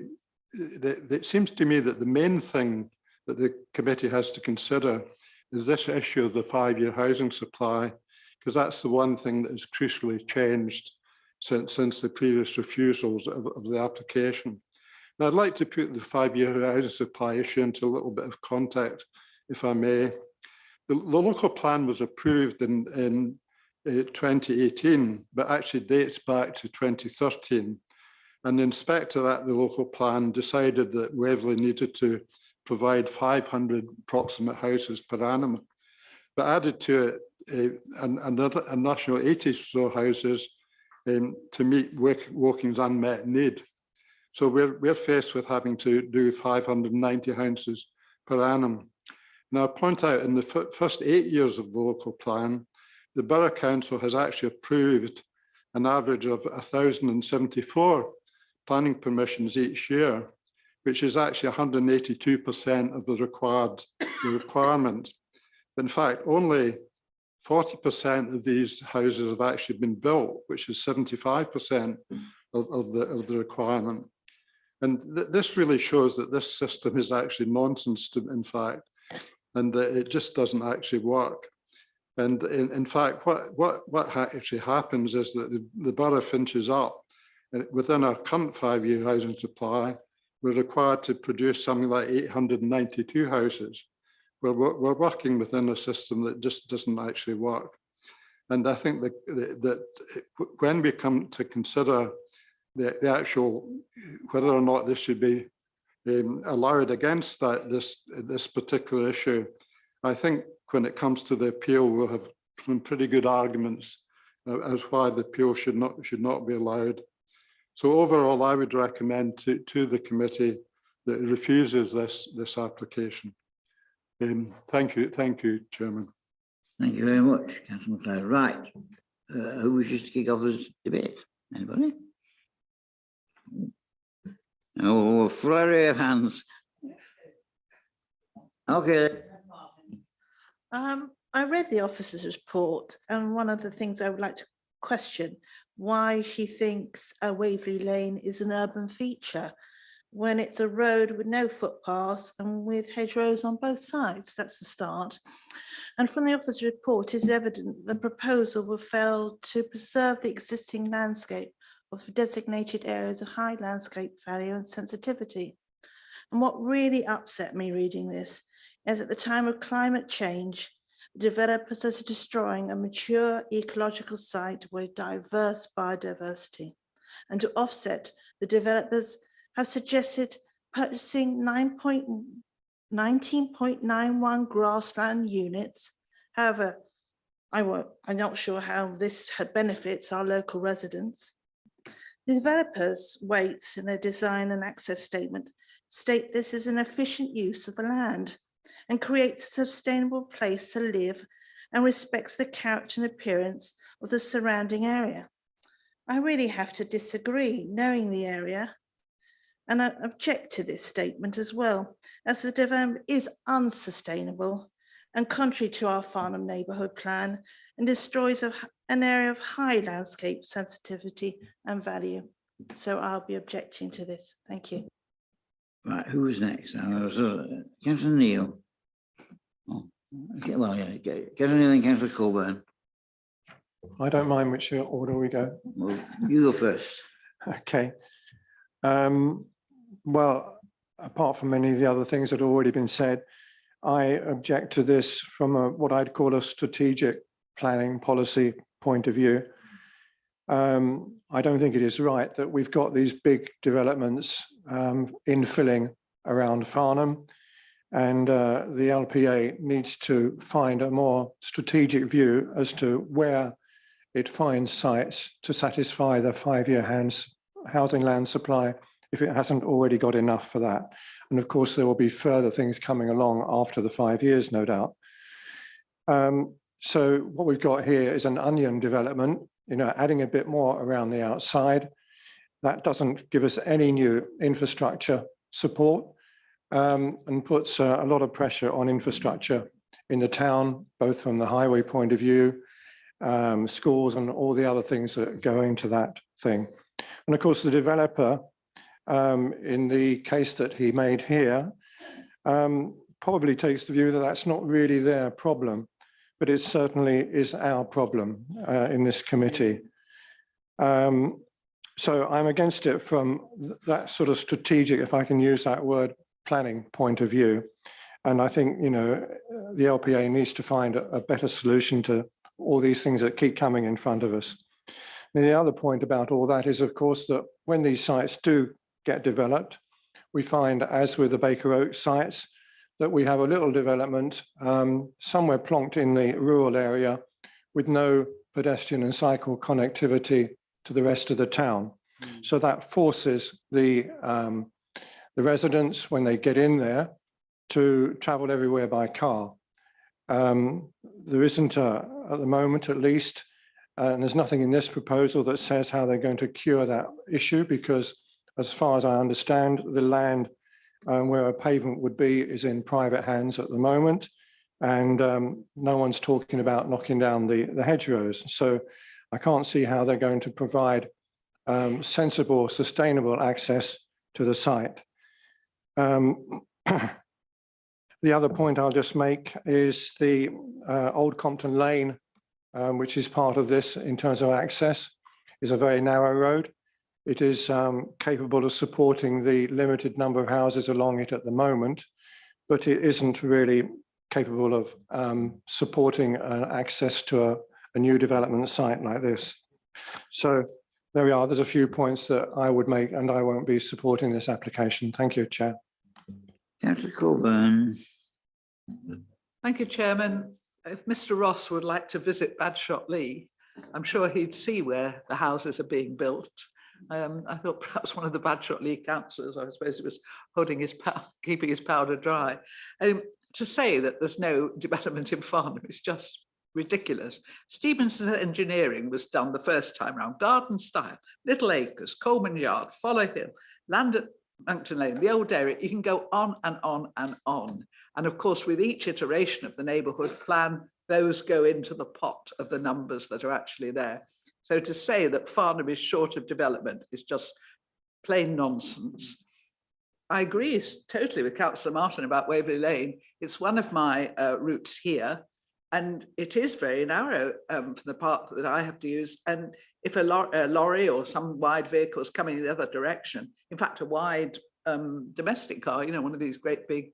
it seems to me that the main thing that the committee has to consider is this issue of the 5-year housing supply, because that's the one thing that has crucially changed since the previous refusals of the application. And I'd like to put the 5-year housing supply issue into a little bit of context, if I may. The local plan was approved in 2018, but actually dates back to 2013. And the inspector at the local plan decided that Waverley needed to provide 500 approximate houses per annum, but added to it a national 80 or so houses to meet Woking's unmet need. So we're faced with having to do 590 houses per annum. Now, I point out in the first 8 years of the local plan, the Borough Council has actually approved an average of 1,074 planning permissions each year, which is actually 182% of the requirement. But in fact, only 40% of these houses have actually been built, which is 75% of the requirement. And this really shows that this system is actually nonsense, in fact, and that it just doesn't actually work. And in fact, what actually happens is that the borough finishes up. And within our current 5-year housing supply, we're required to produce something like 892 houses. We're working within a system that just doesn't actually work. And I think that when we come to consider the actual, whether or not this should be allowed against this particular issue, I think when it comes to the appeal, we'll have some pretty good arguments as why the appeal should not be allowed. So overall, I would recommend to the committee that it refuses this application. Thank you, Chairman. Thank you very much, Councillor McLeod. Right, who wishes to kick off this debate? Anybody? Oh, flurry of hands. Okay. I read the officer's report, and one of the things I would like to question, why she thinks Waverley Lane is an urban feature when it's a road with no footpaths and with hedgerows on both sides. That's the start. And from the officer's report, it is evident that the proposal will fail to preserve the existing landscape of designated areas of high landscape value and sensitivity. And what really upset me reading this is at the time of climate change, developers are destroying a mature ecological site with diverse biodiversity. And to offset, the developers have suggested purchasing 19.91 grassland units. However, I'm not sure how this benefits our local residents. The developers' weights in their design and access statement state this is an efficient use of the land and creates a sustainable place to live and respects the character and appearance of the surrounding area. I really have to disagree, knowing the area, and I object to this statement as well, as the development is unsustainable and contrary to our Farnham neighbourhood plan and destroys an area of high landscape sensitivity and value. So I'll be objecting to this. Thank you. Right, who's next? Councillor Neil. Oh, okay, well, yeah, Councillor Neil and Councillor Colburn. I don't mind which order we go. Well, you go first. Okay. Well, apart from many of the other things that have already been said, I object to this from what I'd call a strategic planning policy point of view. I don't think it is right that we've got these big developments infilling around Farnham, and the LPA needs to find a more strategic view as to where it finds sites to satisfy the 5-year housing land supply if it hasn't already got enough for that. And of course, there will be further things coming along after the 5 years, no doubt. So what we've got here is an onion development, adding a bit more around the outside. That doesn't give us any new infrastructure support and puts a lot of pressure on infrastructure in the town, both from the highway point of view, schools and all the other things that go into that thing. And of course, the developer, in the case that he made here, probably takes the view that that's not really their problem, but it certainly is our problem in this committee. So I'm against it from that sort of strategic, if I can use that word, planning point of view. And I think, the LPA needs to find a better solution to all these things that keep coming in front of us. And the other point about all that is, of course, that when these sites do get developed, we find, as with the Baker Oak sites, that we have a little development somewhere plonked in the rural area with no pedestrian and cycle connectivity to the rest of the town. So that forces the residents, when they get in there, to travel everywhere by car. There isn't, at the moment at least, and there's nothing in this proposal that says how they're going to cure that issue, because as far as I understand, the land where a pavement would be is in private hands at the moment, and no one's talking about knocking down the hedgerows. So I can't see how they're going to provide sensible, sustainable access to the site. The other point I'll just make is the Old Compton Lane, which is part of this in terms of access, is a very narrow road. It is capable of supporting the limited number of houses along it at the moment, but it isn't really capable of supporting access to a new development site like this. So there we are. There's a few points that I would make, and I won't be supporting this application. Thank you, Chair. Councillor Coburn. Thank you, Chairman. If Mr. Ross would like to visit Badshot Lee, I'm sure he'd see where the houses are being built. I thought perhaps one of the Badshot Lee councillors, I suppose it was holding his keeping his powder dry. To say that there's no development in Farnham is just ridiculous. Stevenson's engineering was done the first time round, garden style, Little Acres, Coleman Yard, Follow Hill, land at Monkton Lane, the old area. You can go on and on and on. And of course, with each iteration of the neighbourhood plan, those go into the pot of the numbers that are actually there. So to say that Farnham is short of development is just plain nonsense. I agree totally with Councillor Martin about Waverley Lane. It's one of my routes here, and it is very narrow for the part that I have to use. And if a lorry or some wide vehicle is coming the other direction, in fact, a wide domestic car, one of these great big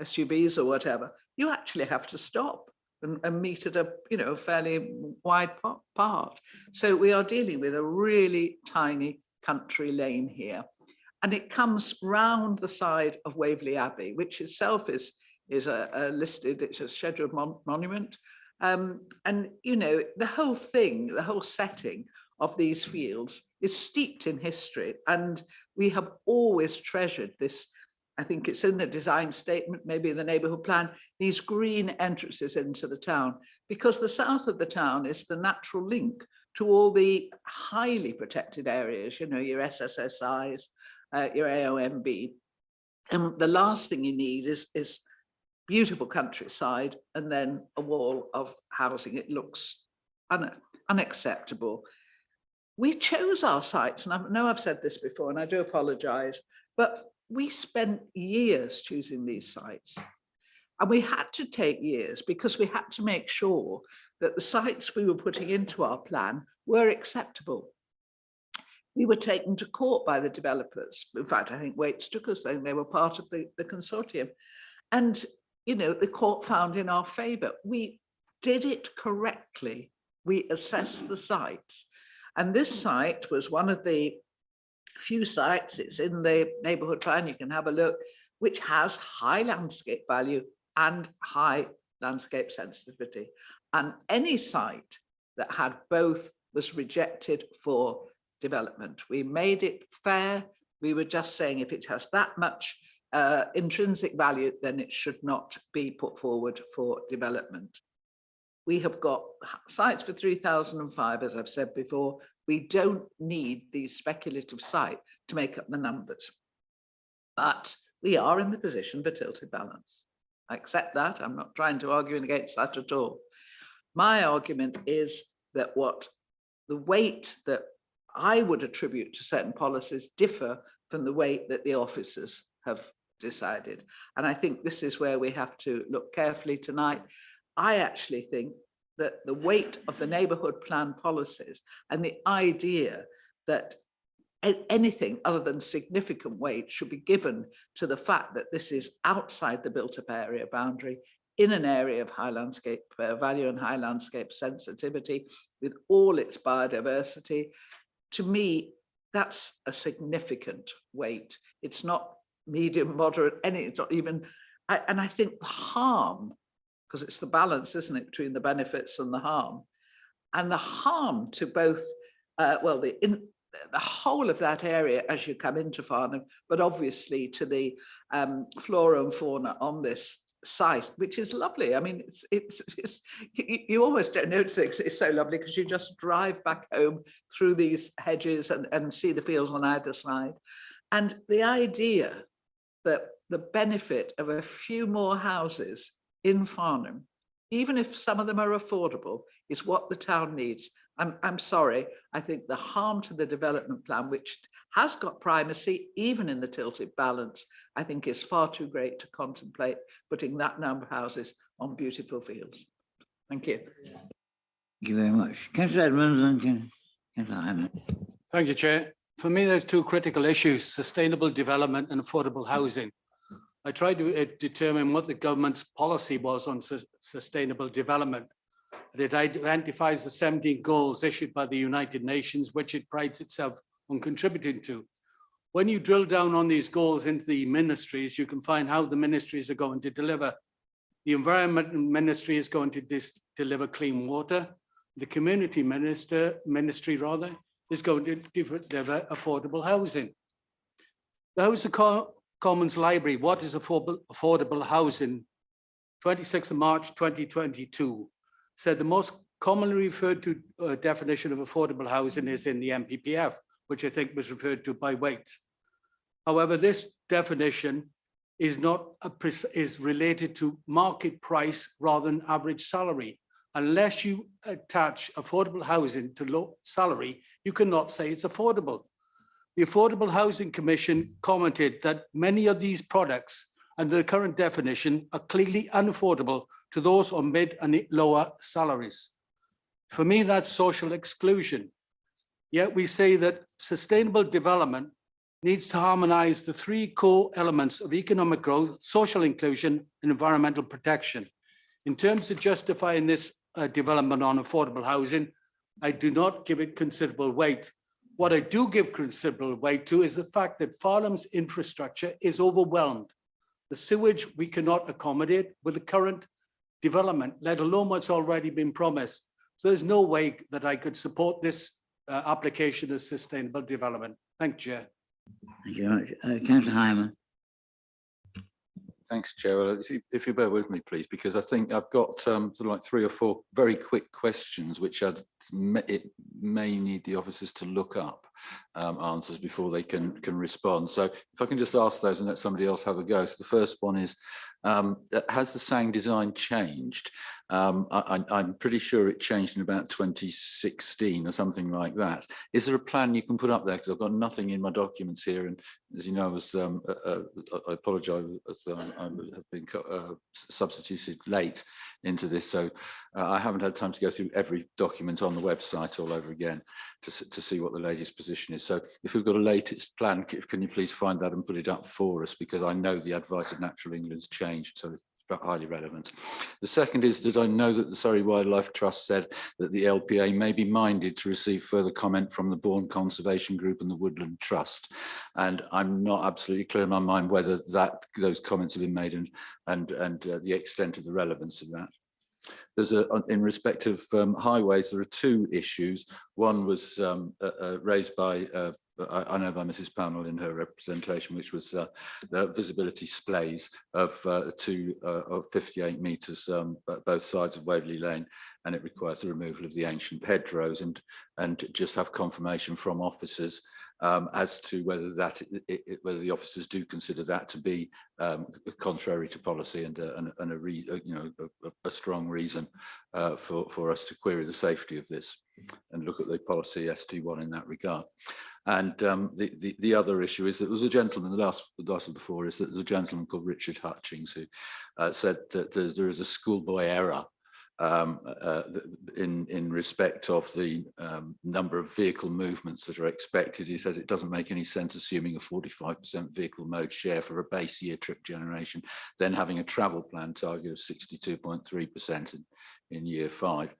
SUVs or whatever, you actually have to stop and meet at a fairly wide part. So we are dealing with a really tiny country lane here. And it comes round the side of Waverley Abbey, which itself is a listed, it's a scheduled monument. And, the whole thing, the whole setting of these fields is steeped in history. And we have always treasured this. I think it's in the design statement, maybe in the neighbourhood plan, these green entrances into the town, because the south of the town is the natural link to all the highly protected areas, your SSSIs, your AOMB. And the last thing you need is beautiful countryside and then a wall of housing. It looks unacceptable. We chose our sites, and I know I've said this before, and I do apologise, but we spent years choosing these sites. And we had to take years because we had to make sure that the sites we were putting into our plan were acceptable. We were taken to court by the developers. In fact, I think Waits took us, they were part of the consortium. And, you know, the court found in our favour. We did it correctly. We assessed the sites. And this site was one of the few sites, it's in the neighbourhood plan, you can have a look, which has high landscape value and high landscape sensitivity. And any site that had both was rejected for development. We made it fair. We were just saying if it has that much intrinsic value, then it should not be put forward for development. We have got sites for 3005, as I've said before. We don't need these speculative sites to make up the numbers. But we are in the position for tilted balance. I accept that. I'm not trying to argue against that at all. My argument is that what the weight that I would attribute to certain policies differ from the weight that the officers have decided. And I think this is where we have to look carefully tonight. I actually think that the weight of the neighbourhood plan policies and the idea that anything other than significant weight should be given to the fact that this is outside the built-up area boundary in an area of high landscape value and high landscape sensitivity with all its biodiversity. To me, that's a significant weight. It's not medium, moderate, it's not even, and I think the harm, because it's the balance, isn't it, between the benefits and the harm. And the harm to both, well, the whole of that area as you come into Farnham, but obviously to the flora and fauna on this site, which is lovely. I mean, it's you almost don't notice it, it's so lovely because you just drive back home through these hedges and see the fields on either side. And the idea that the benefit of a few more houses in Farnham, even if some of them are affordable, is what the town needs. I'm sorry, I think the harm to the development plan, which has got primacy, even in the tilted balance, I think is far too great to contemplate putting that number of houses on beautiful fields. Thank you. Thank you very much. Councillor Edmonds and Councillor Hyman. Thank you, Chair. For me, there's two critical issues: sustainable development and affordable housing. I tried to determine what the government's policy was on sustainable development. It identifies the 17 goals issued by the United Nations, which it prides itself on contributing to. When you drill down on these goals into the ministries, you can find how the ministries are going to deliver. The Environment Ministry is going to deliver clean water. The Community Ministry is going to deliver affordable housing. The House of Commons Library, what is affordable housing? 26th of March 2022 said the most commonly referred to definition of affordable housing is in the NPPF, which I think was referred to by Waite. However, this definition is related to market price rather than average salary. Unless you attach affordable housing to low salary, you cannot say it's affordable. The Affordable Housing Commission commented that many of these products under the current definition are clearly unaffordable to those on mid and lower salaries. For me, that's social exclusion. Yet we say that sustainable development needs to harmonize the three core elements of economic growth, social inclusion, and environmental protection. In terms of justifying this development on affordable housing, I do not give it considerable weight. What I do give considerable weight to is the fact that Farnham's infrastructure is overwhelmed. The sewage we cannot accommodate with the current development, let alone what's already been promised. So there's no way that I could support this application as sustainable development. Thank you, Chair. Thank you very much. Councillor Hyman. Thanks, Chair. Well, if you bear with me, please, because I think I've got sort of like 3 or 4 very quick questions, which it may need the officers to look up answers before they can respond. So if I can just ask those and let somebody else have a go. So the first one is, has the SANG design changed? I'm pretty sure it changed in about 2016 or something like that. Is there a plan you can put up there? Because I've got nothing in my documents here. And as you know, I apologise, I have been substituted late into this. So I haven't had time to go through every document on the website all over again to see what the latest position is. So if we've got a latest plan, can you please find that and put it up for us? Because I know the advice of Natural England's changed. So it's highly relevant. The second is that I know that the Surrey Wildlife Trust said that the LPA may be minded to receive further comment from the Bourne Conservation Group and the Woodland Trust. And I'm not absolutely clear in my mind whether those comments have been made and the extent of the relevance of that. There's in respect of highways, there are two issues. One was raised by, I know by Mrs. Pownell in her representation, which was the visibility splays of 58 metres both sides of Waverley Lane, and it requires the removal of the ancient hedgerows, and just have confirmation from officers as to whether whether the officers do consider that to be contrary to policy and a strong reason for us to query the safety of this and look at the policy ST1 in that regard. And the other issue is that there was a gentleman, the last of the four is that there's a gentleman called Richard Hutchings who said that there is a schoolboy error in respect of the number of vehicle movements that are expected. He says it doesn't make any sense assuming a 45% vehicle mode share for a base year trip generation, then having a travel plan target of 62.3% in year 5.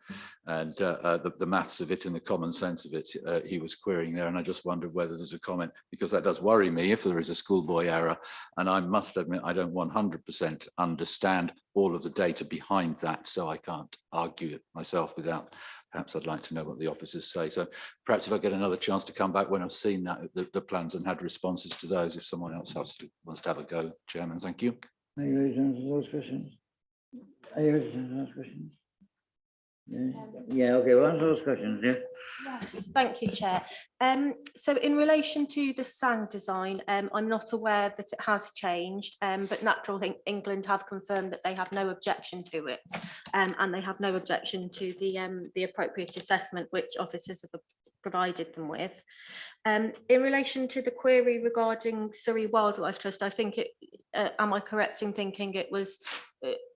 And the maths of it and the common sense of it, he was querying there. And I just wondered whether there's a comment, because that does worry me if there is a schoolboy error. And I must admit, I don't 100% understand all of the data behind that, so I can't argue it myself without, perhaps I'd like to know what the officers say. So perhaps if I get another chance to come back when I've seen that, the plans and had responses to those, if someone else wants to have a go, Chairman, thank you. Are you ready to answer those questions? Are you ready to answer those questions? Yeah, okay, well, answer those questions, yeah. Yes, thank you, Chair. So in relation to the SANG design, I'm not aware that it has changed, but Natural England have confirmed that they have no objection to it, and they have no objection to the appropriate assessment which officers have provided them with. In relation to the query regarding Surrey Wildlife Trust, I think am I correct in thinking it was,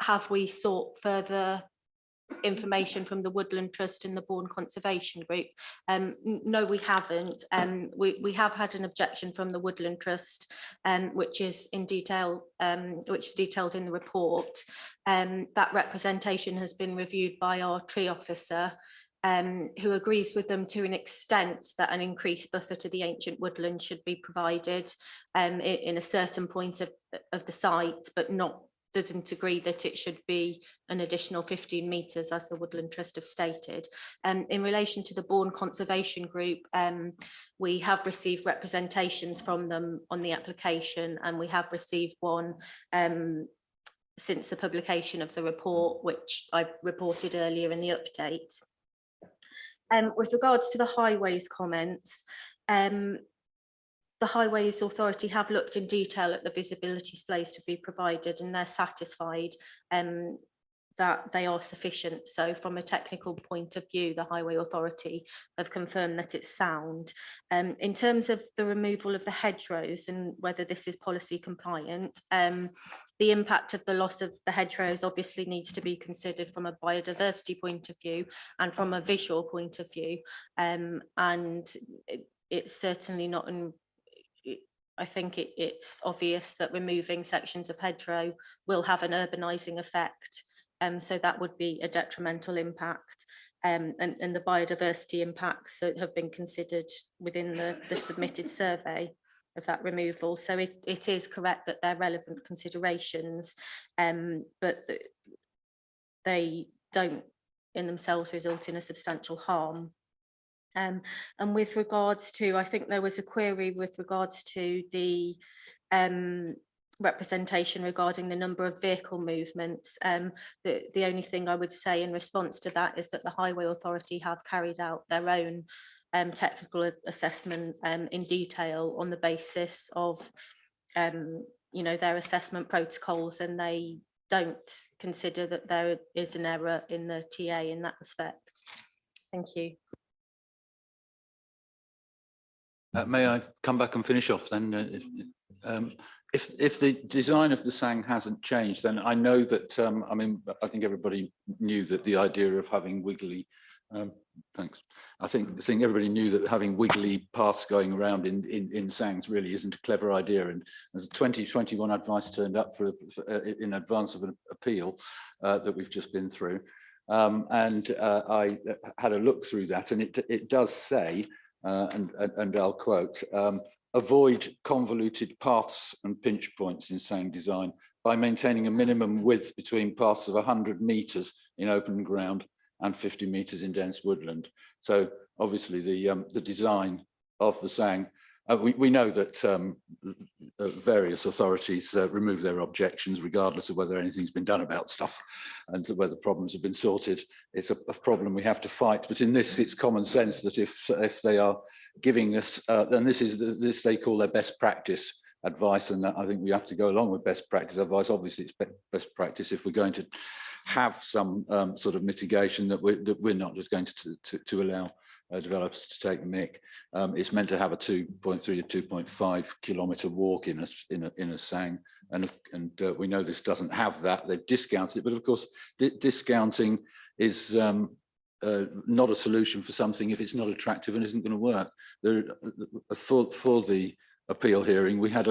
have we sought further information from the Woodland Trust and the Bourne Conservation Group? No, we haven't. We have had an objection from the Woodland Trust, which is in detail, which is detailed in the report. That representation has been reviewed by our tree officer, who agrees with them to an extent that an increased buffer to the ancient woodland should be provided in a certain point of the site, but doesn't agree that it should be an additional 15 metres as the Woodland Trust have stated. In relation to the Bourne Conservation Group, we have received representations from them on the application, and we have received one since the publication of the report, which I reported earlier in the update. With regards to the highways comments, the Highways Authority have looked in detail at the visibility displays to be provided, and they're satisfied that they are sufficient. So from a technical point of view, the Highway Authority have confirmed that it's sound. In terms of the removal of the hedgerows and whether this is policy compliant, the impact of the loss of the hedgerows obviously needs to be considered from a biodiversity point of view and from a visual point of view. And it's certainly not I think it's obvious that removing sections of hedgerow will have an urbanising effect. So that would be a detrimental impact. And the biodiversity impacts that have been considered within the submitted survey of that removal. So it is correct that they're relevant considerations, but they don't in themselves result in a substantial harm. And with regards to, I think there was a query with regards to the representation regarding the number of vehicle movements. The only thing I would say in response to that is that the Highway Authority have carried out their own technical assessment in detail on the basis of their assessment protocols, and they don't consider that there is an error in the TA in that respect. Thank you. May I come back and finish off then? If the design of the SANG hasn't changed, then I know that, I mean, I think everybody knew that the idea of having wiggly Thanks. I think everybody knew that having wiggly paths going around in Sangs really isn't a clever idea. And as 2021 advice turned up in advance of an appeal that we've just been through. I had a look through that, and it does say, and I'll quote, avoid convoluted paths and pinch points in Sang design by maintaining a minimum width between paths of 100 metres in open ground and 50 metres in dense woodland. So obviously the design of the Sang, we know that various authorities remove their objections regardless of whether anything's been done about stuff and whether problems have been sorted. It's a problem we have to fight. But in this, it's common sense that if they are giving us, and this they call their best practice advice, and that I think we have to go along with best practice advice. Obviously, it's best practice if we're going to have some sort of mitigation that we're not just going to allow developers to take the mick. It's meant to have a 2.3 to 2.5 kilometre walk in a Sang, and we know this doesn't have that. They've discounted it, but of course discounting is not a solution for something if it's not attractive and isn't going to work. For the appeal hearing, we had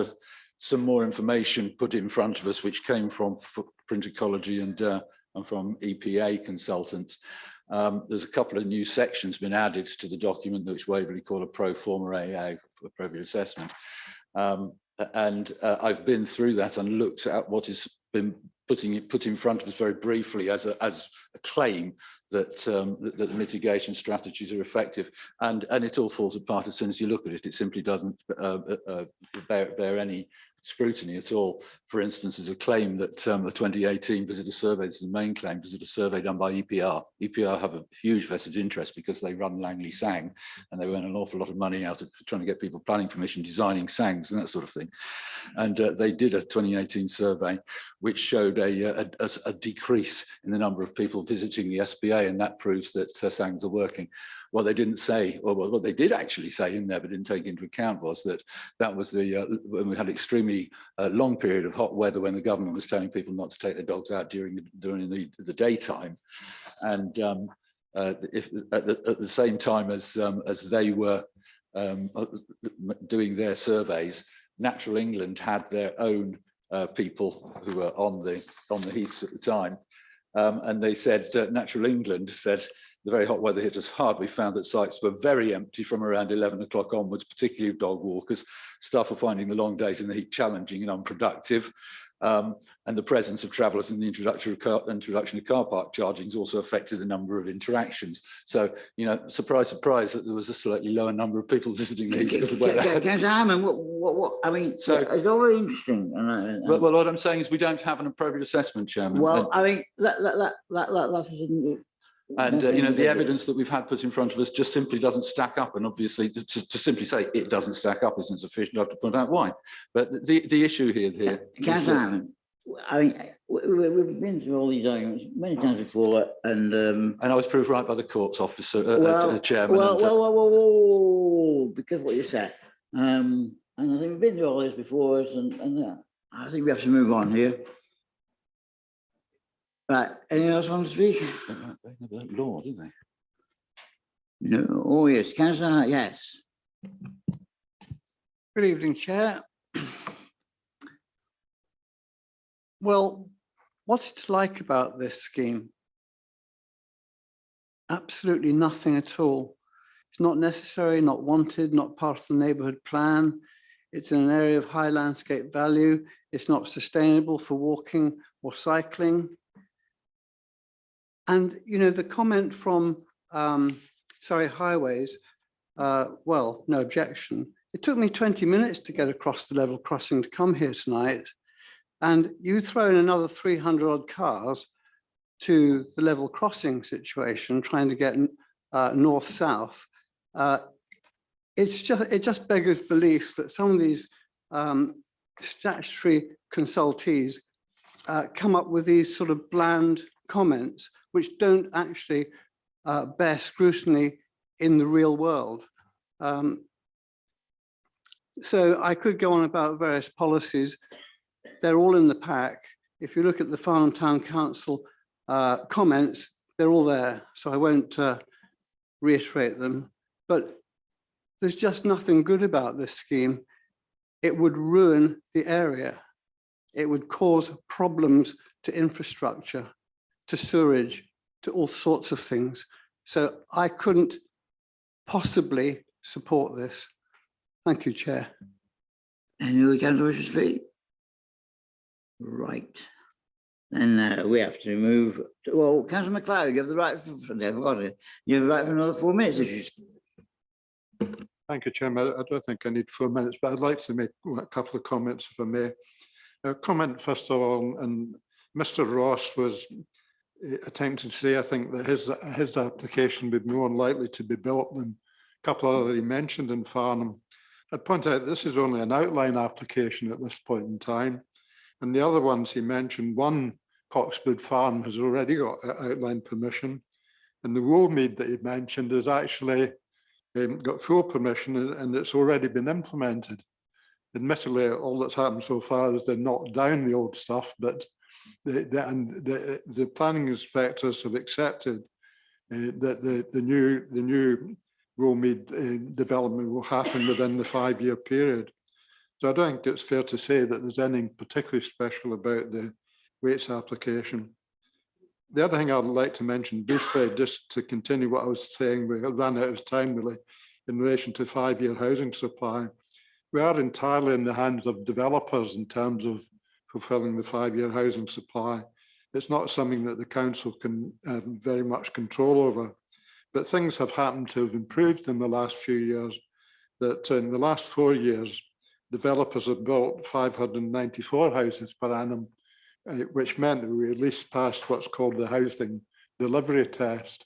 some more information put in front of us, which came from Footprint Ecology and from EPA consultants. There's a couple of new sections been added to the document, which Waverley call a pro forma AA, appropriate assessment. I've been through that and looked at what has been put in front of us very briefly as a claim that the mitigation strategies are effective, and it all falls apart as soon as you look at it. It simply doesn't bear any scrutiny at all. For instance, there's a claim that the 2018 visitor survey, this is the main claim, visitor survey done by EPR. EPR have a huge vested interest because they run Langley Sang, and they earn an awful lot of money out of trying to get people planning permission, designing Sangs and that sort of thing. And they did a 2018 survey which showed a decrease in the number of people visiting the SPA, and that proves that Sangs are working. What they didn't say, or what they did actually say in there but didn't take into account, was that was when we had extremely long period of hot weather when the government was telling people not to take their dogs out during the daytime, and if at the same time as they were doing their surveys, Natural England had their own people who were on the heaths at the time, and they said, Natural England said, the very hot weather hit us hard. We found that sites were very empty from around 11 o'clock onwards, particularly dog walkers. Staff were finding the long days in the heat challenging and unproductive. And the presence of travellers and the introduction of car park chargings also affected the number of interactions. So, you know, surprise, surprise, that there was a slightly lower number of people visiting the heath because of the weather. Councillor Hammond, what I mean, so it's all very interesting. Well, what I'm saying is we don't have an appropriate assessment, Chairman. Well, I mean, and you know, the evidence that we've had put in front of us just simply doesn't stack up, and obviously to simply say it doesn't stack up isn't sufficient. I have to point out why. But the issue here Councillor Hammond, I mean, we've been through all these arguments many times before, and I was proved right by the courts officer, chairman. Because what you said, and I think we've been through all this before us, and I think we have to move on here. Right, anyone else want to speak? Law, do they? No. Oh yes, Councillor, yes. Good evening, Chair. Well, what's to like about this scheme? Absolutely nothing at all. It's not necessary, not wanted, not part of the neighbourhood plan. It's in an area of high landscape value. It's not sustainable for walking or cycling. And, you know, the comment from Surrey Highways, well, no objection. It took me 20 minutes to get across the level crossing to come here tonight. And you throw in another 300 odd cars to the level crossing situation, trying to get north-south. It just beggars belief that some of these statutory consultees come up with these sort of bland comments which don't actually bear scrutiny in the real world. So I could go on about various policies. They're all in the pack. If you look at the Farnham Town Council comments, they're all there. So I won't reiterate them, but there's just nothing good about this scheme. It would ruin the area. It would cause problems to infrastructure, to sewerage, to all sorts of things. So I couldn't possibly support this. Thank you, Chair. Any other councillor wish to speak? Right. Then we have to move. Well, Councillor MacLeod, you have the right. You have the right for another 4 minutes. If you Thank you, Chairman. I don't think I need 4 minutes, but I'd like to make a couple of comments, if I may. A comment, first of all, and Mr. Ross was attempting to say, I think, that his application would be more likely to be built than a couple that he mentioned in Farnham. I'd point out this is only an outline application at this point in time. And the other ones he mentioned, one, Coxwood Farm, has already got outline permission. And the Woolmead that he mentioned has actually got full permission and it's already been implemented. Admittedly, all that's happened so far is they knocked down the old stuff, but the planning inspectors have accepted that the new Woolmead development will happen within the 5-year period. So I don't think it's fair to say that there's anything particularly special about the Waits application. The other thing I'd like to mention briefly, just to continue what I was saying, we ran out of time really, in relation to 5-year housing supply. We are entirely in the hands of developers in terms of fulfilling the 5-year housing supply. It's not something that the council can very much control over, but things have happened to have improved in the last few years. That in the last 4 years, developers have built 594 houses per annum, which meant that we at least passed what's called the housing delivery test.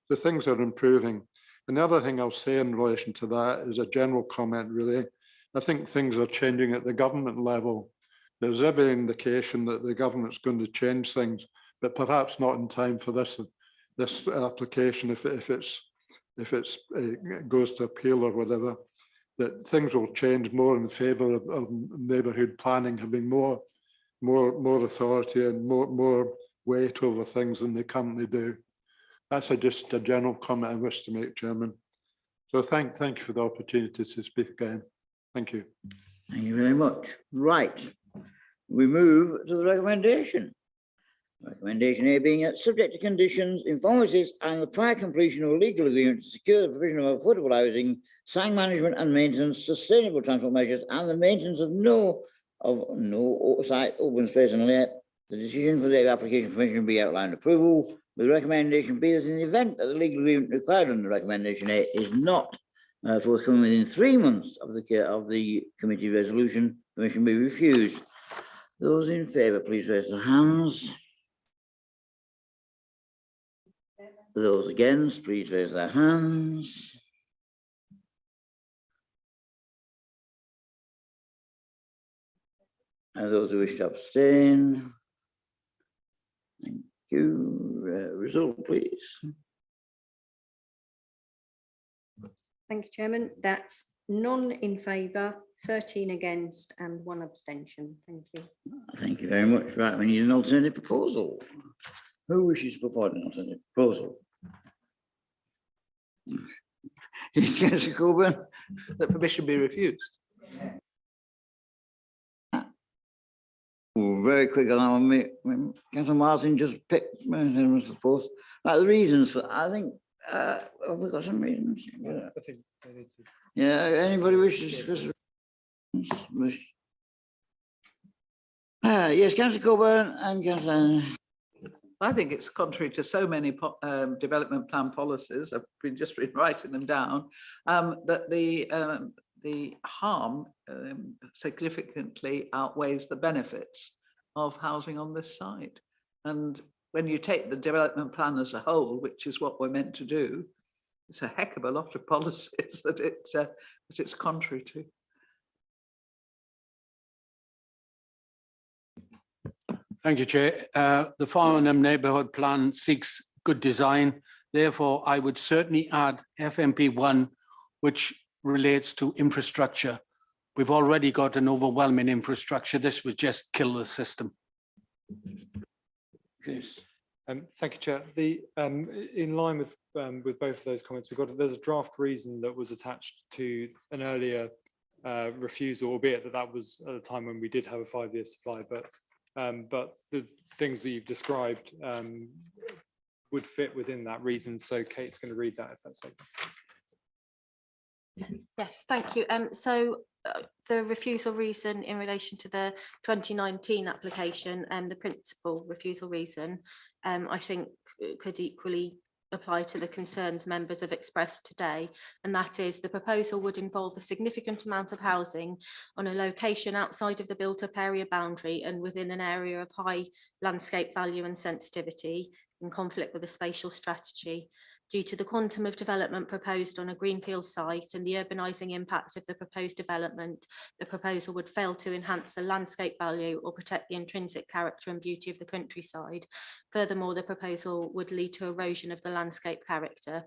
So things are improving. And the other thing I'll say in relation to that is a general comment really. I think things are changing at the government level. There's every indication that the government's going to change things, but perhaps not in time for this application if it goes to appeal or whatever, that things will change more in favour of neighbourhood planning having more authority and more weight over things than they currently do. That's just a general comment I wish to make, Chairman. So thank you for the opportunity to speak again. Thank you. Thank you very much. Right. We move to the recommendation. Recommendation A being that subject to conditions, informatives and the prior completion of a legal agreement to secure the provision of affordable housing, site management and maintenance, sustainable transport measures, and the maintenance of no site open space and let the decision for the application permission be outlined approval, with the recommendation be that in the event that the legal agreement required under recommendation A is not forthcoming within 3 months of the committee resolution, permission be refused. Those in favour, please raise their hands. Those against, please raise their hands. And those who wish to abstain. Thank you. Result, please. Thank you, Chairman. That's none in favour, 13 against and 1 abstention. Thank you. Thank you very much. Right, we need an alternative proposal. Who wishes to propose an alternative proposal? Yes, Councillor Coburn. That permission be refused. Very quick on that one. Councillor Martin just picked the post. The reasons for, I think, have we got some reasons? I think they need to. Yeah, anybody wishes? Yes, Councillor Coburn and Councillor. I think it's contrary to so many development plan policies, I've just been writing them down, that the harm significantly outweighs the benefits of housing on this site. And when you take the development plan as a whole, which is what we're meant to do, it's a heck of a lot of policies that it's contrary to. Thank you, Chair. The Farnham Neighbourhood Plan seeks good design. Therefore, I would certainly add FMP1, which relates to infrastructure. We've already got an overwhelming infrastructure. This would just kill the system. Yes. Thank you, Chair. In line with both of those comments, there's a draft reason that was attached to an earlier refusal, albeit that was at a time when we did have a 5-year supply. But the things that you've described would fit within that reason. So Kate's going to read that if that's okay. Yes, thank you. So the refusal reason in relation to the 2019 application and the principal refusal reason, I think could equally apply to the concerns members have expressed today, and that is the proposal would involve a significant amount of housing on a location outside of the built-up area boundary and within an area of high landscape value and sensitivity in conflict with the spatial strategy. Due to the quantum of development proposed on a greenfield site and the urbanising impact of the proposed development, the proposal would fail to enhance the landscape value or protect the intrinsic character and beauty of the countryside. Furthermore, the proposal would lead to erosion of the landscape character.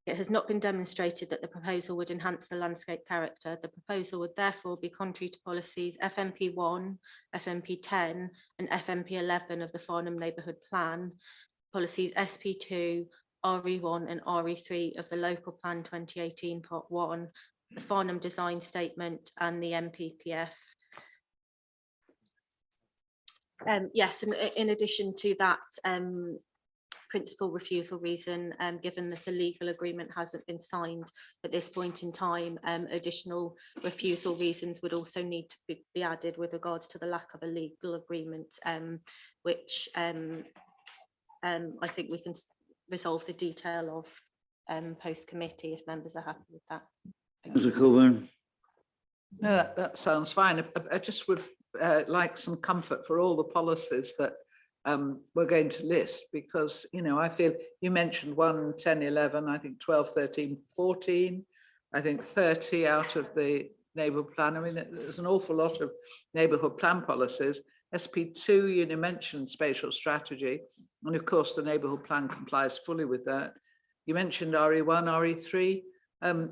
It has not been demonstrated that the proposal would enhance the landscape character. The proposal would therefore be contrary to policies FMP 1, FMP 10 and FMP 11 of the Farnham Neighbourhood Plan, policies SP 2, RE1 and RE3 of the Local Plan 2018 Part 1, the Farnham Design Statement and the MPPF. Yes, and in addition to that principal refusal reason, given that a legal agreement hasn't been signed at this point in time, additional refusal reasons would also need to be added with regards to the lack of a legal agreement, which I think we can resolve the detail of post committee if members are happy with that. Councillor Coburn. No, that sounds fine. I just would like some comfort for all the policies that we're going to list, because, you know, I feel you mentioned 1, 10, 11, I think 12, 13, 14, I think 30 out of the neighbourhood plan. I mean, there's an awful lot of neighbourhood plan policies. SP2, you mentioned spatial strategy, and of course the neighbourhood plan complies fully with that. You mentioned RE1, RE3.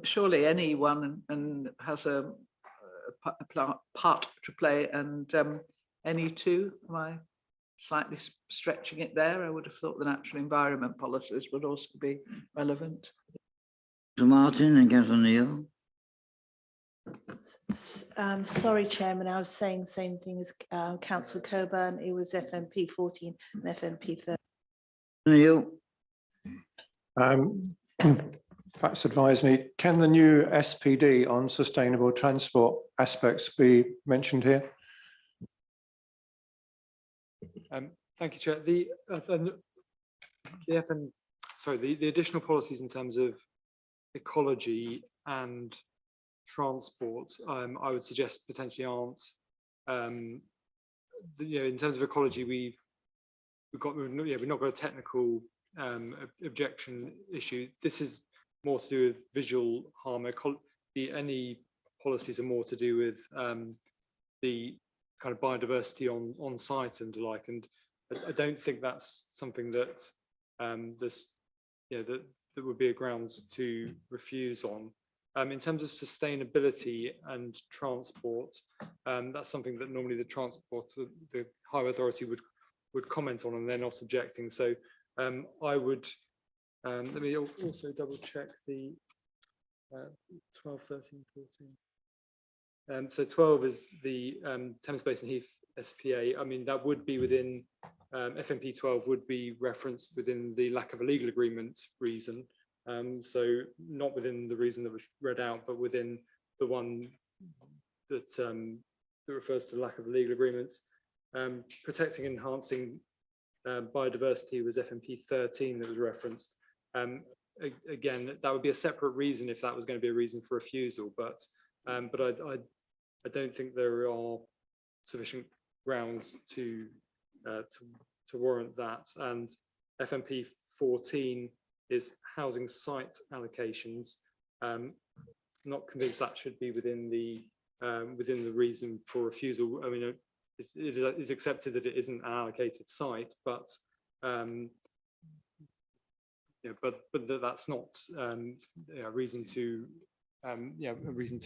Surely anyone and has a part to play, and NE2, am I slightly stretching it there? I would have thought the natural environment policies would also be relevant. Councillor Martin and Councillor Neil. Sorry, Chairman, I was saying the same thing as Councillor Coburn. It was FMP 14 and FMP 30. Neil. Perhaps advise me, can the new SPD on sustainable transport aspects be mentioned here? Thank you, Chair. The additional policies in terms of ecology and transport, I would suggest potentially aren't. In terms of ecology, we've not got a technical objection issue. This is more to do with visual harm. Any policies are more to do with the kind of biodiversity on site and the like. And I don't think that's something that that would be a grounds to refuse on. In terms of sustainability and transport, that's something that normally the Highway Authority would comment on, and they're not objecting. So I would, let me also double check the 12, 13, 14. So 12 is the Thames Basin Heath SPA. I mean, that would be within, FMP 12 would be referenced within the lack of a legal agreement reason. So not within the reason that was read out, but within the one that, that refers to the lack of a legal agreement. Protecting and enhancing biodiversity was FMP 13 that was referenced. Again, that would be a separate reason if that was going to be a reason for refusal, but I don't think there are sufficient grounds to warrant that. And FMP 14 is housing site allocations. Not convinced that should be within the reason for refusal. I mean, it is accepted that it isn't an allocated site, but that's not a reason to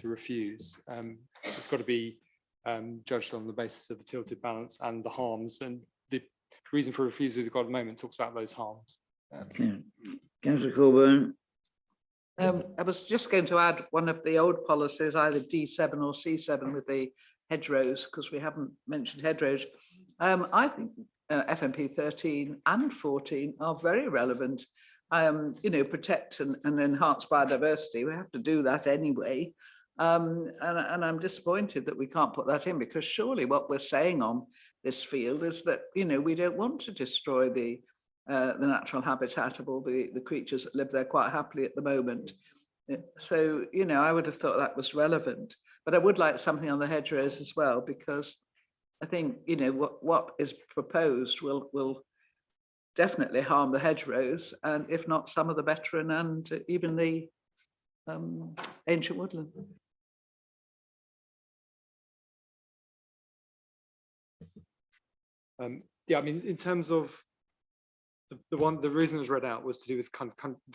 refuse. It's got to be judged on the basis of the tilted balance and the harms, and reason for refusal we've got at the moment talks about those harms. Councillor Coburn. I was just going to add one of the old policies, either D7 or C7 with the hedgerows, because we haven't mentioned hedgerows. I think FMP 13 and 14 are very relevant. Protect and enhance biodiversity. We have to do that anyway. And I'm disappointed that we can't put that in, because surely what we're saying on this field is that, we don't want to destroy the natural habitat of all the creatures that live there quite happily at the moment. So, I would have thought that was relevant, but I would like something on the hedgerows as well, because I think, what is proposed will definitely harm the hedgerows, and if not some of the veteran and even the ancient woodland. Yeah, I mean, in terms of the reason it was read out was to do with kind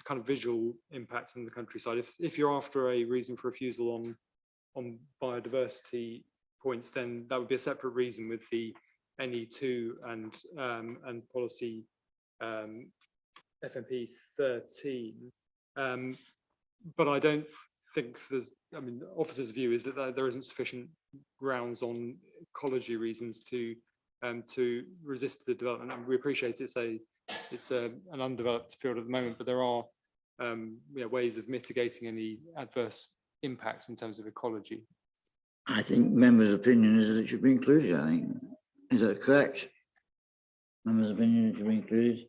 of visual impact in the countryside. If you're after a reason for refusal on biodiversity points, then that would be a separate reason with the NE2 and policy FMP 13. But I don't think officers' view is that there isn't sufficient grounds on ecology reasons to resist the development. And we appreciate it's an undeveloped field at the moment, but there are ways of mitigating any adverse impacts in terms of ecology. I think members' opinion is that it should be included, I think. Is that correct? Members' opinion it should be included.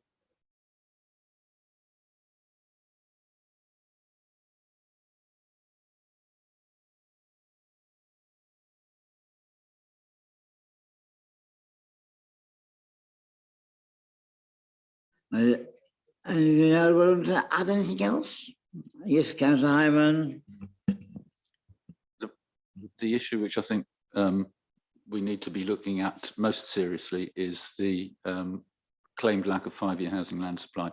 Anything else? Want to add anything else? Yes, Councillor Hyman. The issue which I think we need to be looking at most seriously is the claimed lack of 5-year housing land supply.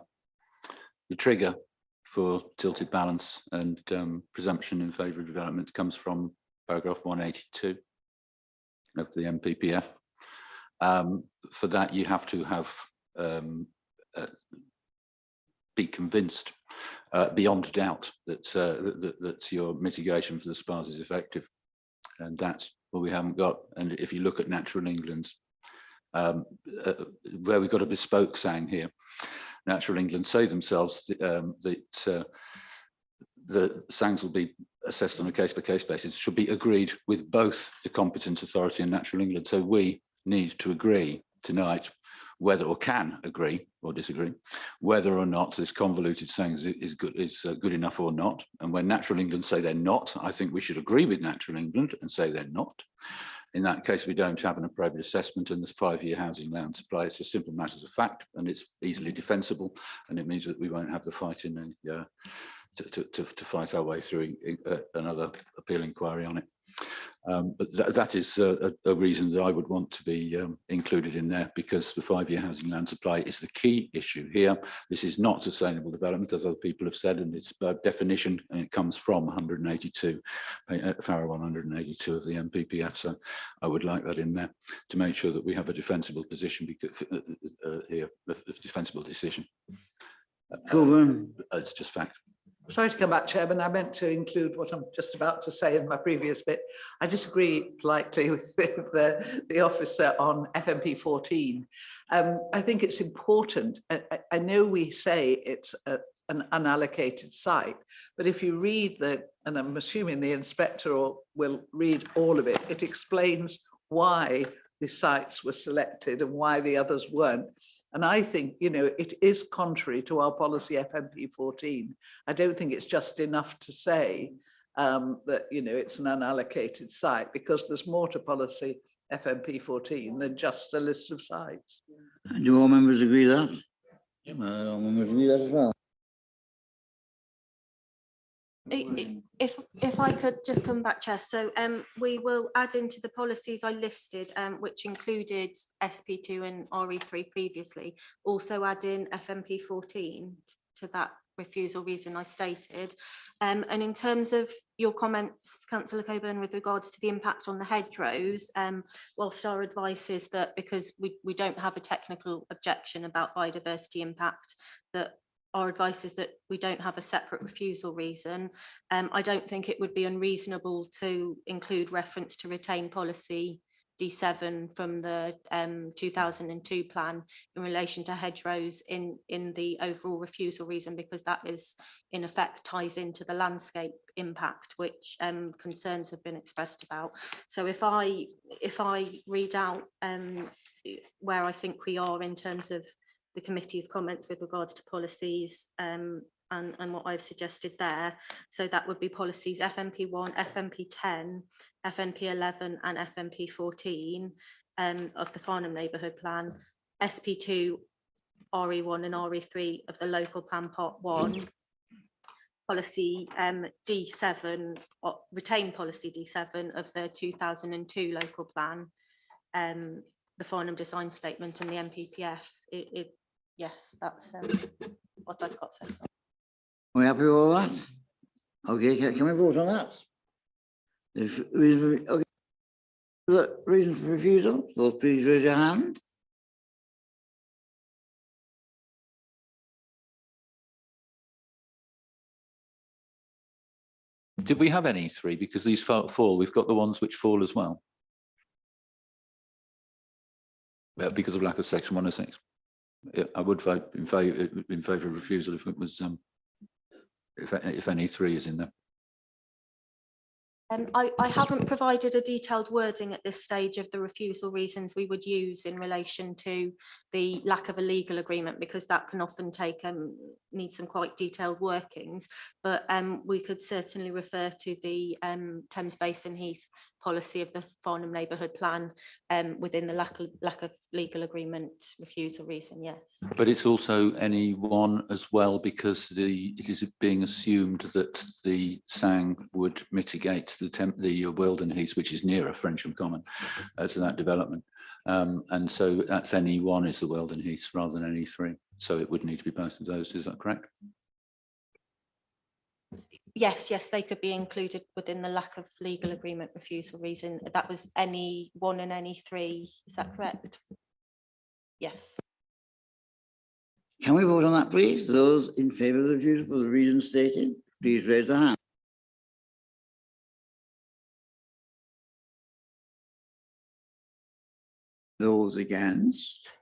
The trigger for tilted balance and presumption in favour of development comes from paragraph 182 of the MPPF. For that, you have to have be convinced beyond doubt that that your mitigation for the spars is effective, and that's what we haven't got. And if you look at Natural England, where we've got a bespoke saying here, Natural England say themselves that the SANGs will be assessed on a case-by-case basis, should be agreed with both the competent authority and Natural England. So we need to agree tonight whether, or can agree or disagree, whether or not this convoluted saying is good enough or not. And when Natural England say they're not, I think we should agree with Natural England and say they're not. In that case, we don't have an appropriate assessment and there's 5-year housing land supply. It's just simple matters of fact, and it's easily defensible, and it means that we won't have the fight in to fight our way through another appeal inquiry on it. But that is a reason that I would want to be included in there, because the 5-year housing land supply is the key issue here. This is not sustainable development, as other people have said, and it's by definition, and it comes from 182, FARA 182 of the MPPF. So I would like that in there to make sure that we have a defensible position here, a defensible decision. It's just fact. Sorry to come back, Chairman. I meant to include what I'm just about to say in my previous bit. I disagree politely with the officer on FMP 14. I think it's important. I know we say it's an unallocated site, but if you read and I'm assuming the inspector will read all of it, it explains why the sites were selected and why the others weren't. And I think, it is contrary to our policy FMP 14. I don't think it's just enough to say that, it's an unallocated site, because there's more to policy FMP 14 than just a list of sites. Do all members agree with that? Yeah. All members agree with that as well. If I could just come back, Chair. So we will add into the policies I listed, which included SP2 and RE3 previously, also add in FMP 14 to that refusal reason I stated. And in terms of your comments, Councillor Coburn, with regards to the impact on the hedgerows, whilst our advice is that because we don't have a technical objection about biodiversity impact, that our advice is that we don't have a separate refusal reason. I don't think it would be unreasonable to include reference to retain policy D7 from the 2002 plan in relation to hedgerows in the overall refusal reason, because that is in effect ties into the landscape impact, which concerns have been expressed about. So if I read out where I think we are in terms of the committee's comments with regards to policies and what I've suggested there. So that would be policies FNP1, FNP10, FNP11 and FNP14 of the Farnham Neighbourhood Plan, SP2, RE1 and RE3 of the Local Plan Part 1, policy D7, or retain policy D7 of the 2002 Local Plan, the Farnham Design Statement and the MPPF. Yes, that's what I've got so far. We happy with all that? Okay, can we vote on that? If reason, okay. The reason for refusal, so please raise your hand. Did we have any three? Because these fall, we've got the ones which fall as well. Because of lack of section 106. Yeah, I would vote in favour of refusal if it was if any three is in there. I haven't provided a detailed wording at this stage of the refusal reasons we would use in relation to the lack of a legal agreement, because that can often take need some quite detailed workings, but we could certainly refer to the Thames Basin Heath policy of the Farnham Neighbourhood Plan within the lack of legal agreement refusal reason, yes. But it's also any one as well, because it is being assumed that the SANG would mitigate the Wealdon Heath, which is nearer Frensham Common, to that development. And so that's any one is the Wealdon Heath rather than any three. So it would need to be both of those, is that correct? Yes, they could be included within the lack of legal agreement refusal reason. That was any one and any three, is that correct? Yes. Can we vote on that, please? Those in favour of the refusal for the reasons stated, please raise their hand. Those against?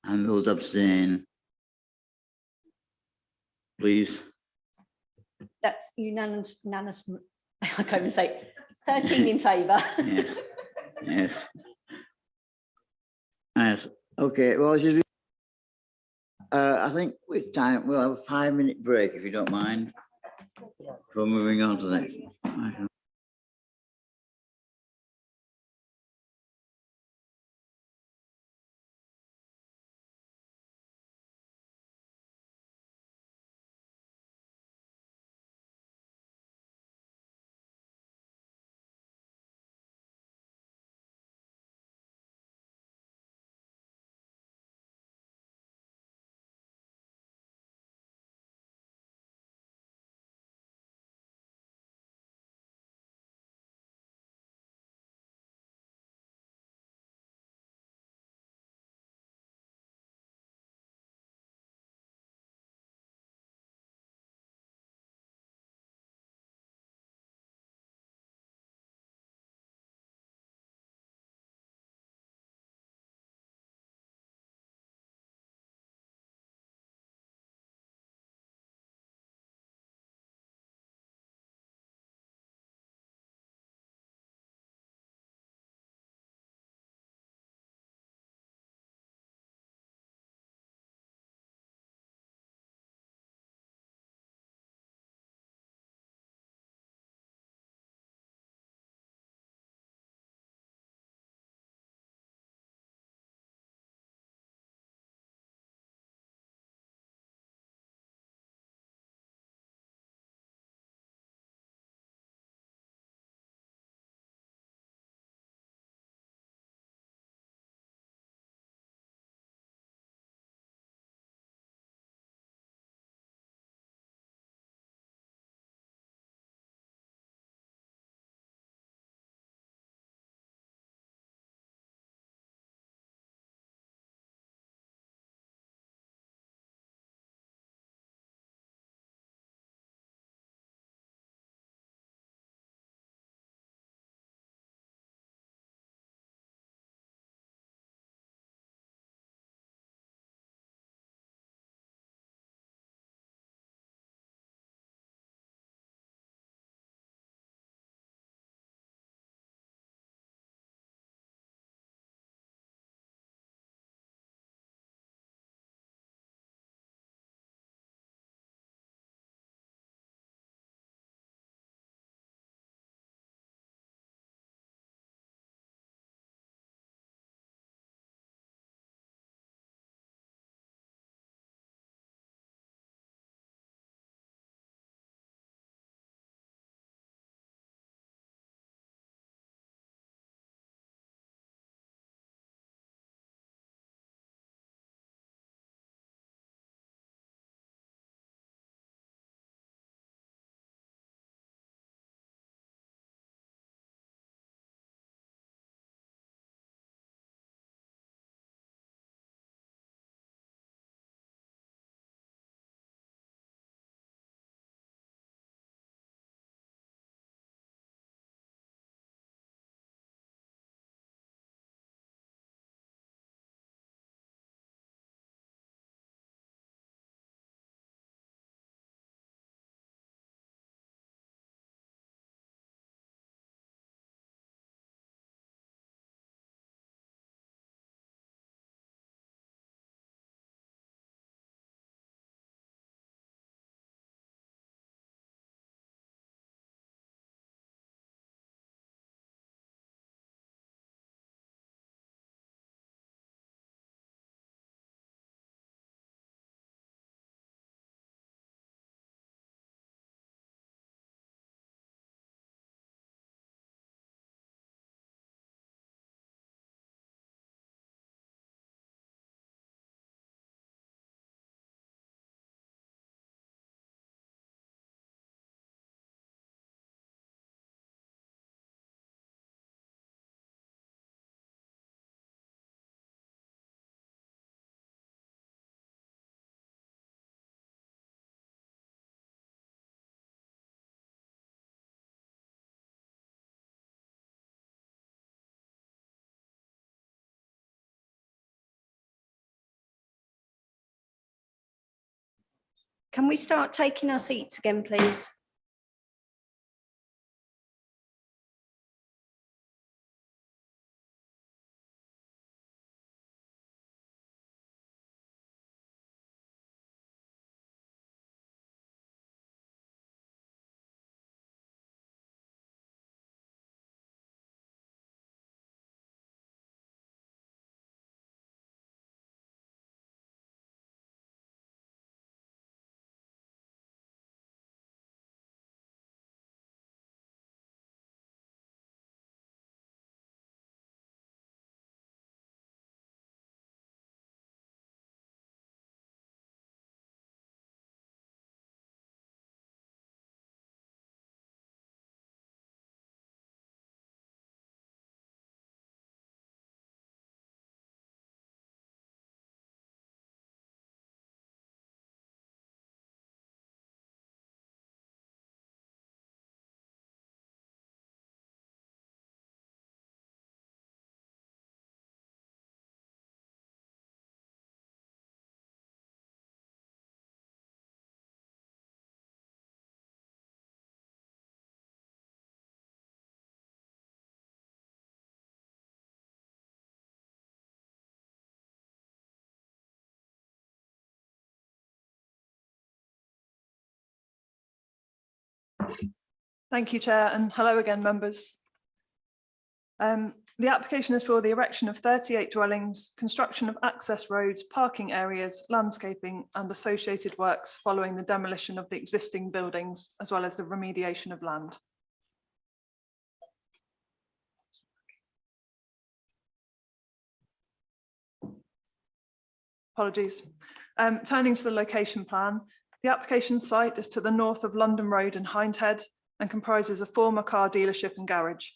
And those abstain? Please. That's unanimous, I can't even say, 13 in favour. Yes. Yes. Yes. Okay, well, I think with time, we'll have a 5-minute break if you don't mind. Before moving on to the next. Can we start taking our seats again, please? Thank you, Chair, and hello again, members. The application is for the erection of 38 dwellings, construction of access roads, parking areas, landscaping and associated works following the demolition of the existing buildings, as well as the remediation of land. Apologies. Turning to the location plan, the application site is to the north of London Road in Hindhead and comprises a former car dealership and garage.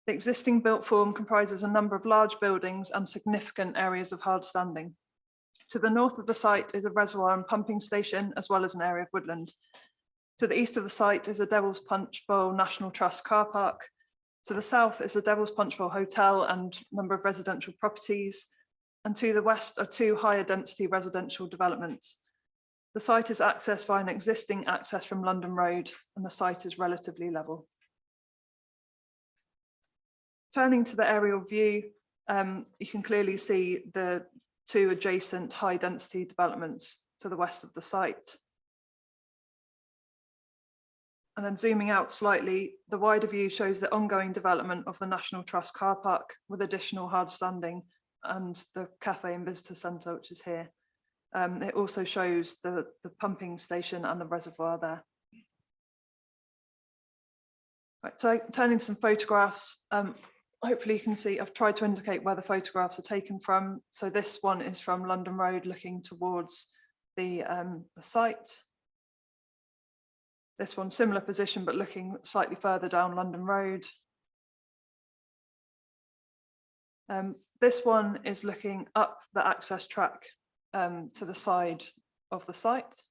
The existing built form comprises a number of large buildings and significant areas of hard standing. To the north of the site is a reservoir and pumping station, as well as an area of woodland. To the east of the site is a Devil's Punch Bowl National Trust car park. To the south is the Devil's Punch Bowl Hotel and a number of residential properties. And to the west are two higher density residential developments. The site is accessed by an existing access from London Road, and the site is relatively level. Turning to the aerial view, you can clearly see the two adjacent high density developments to the west of the site. And then zooming out slightly, the wider view shows the ongoing development of the National Trust car park with additional hard standing and the cafe and visitor centre, which is here. It also shows the pumping station and the reservoir there. Right, so turning to some photographs, hopefully you can see I've tried to indicate where the photographs are taken from. So this one is from London Road looking towards the site. This one similar position but looking slightly further down London Road. This one is looking up the access track to the side of the site.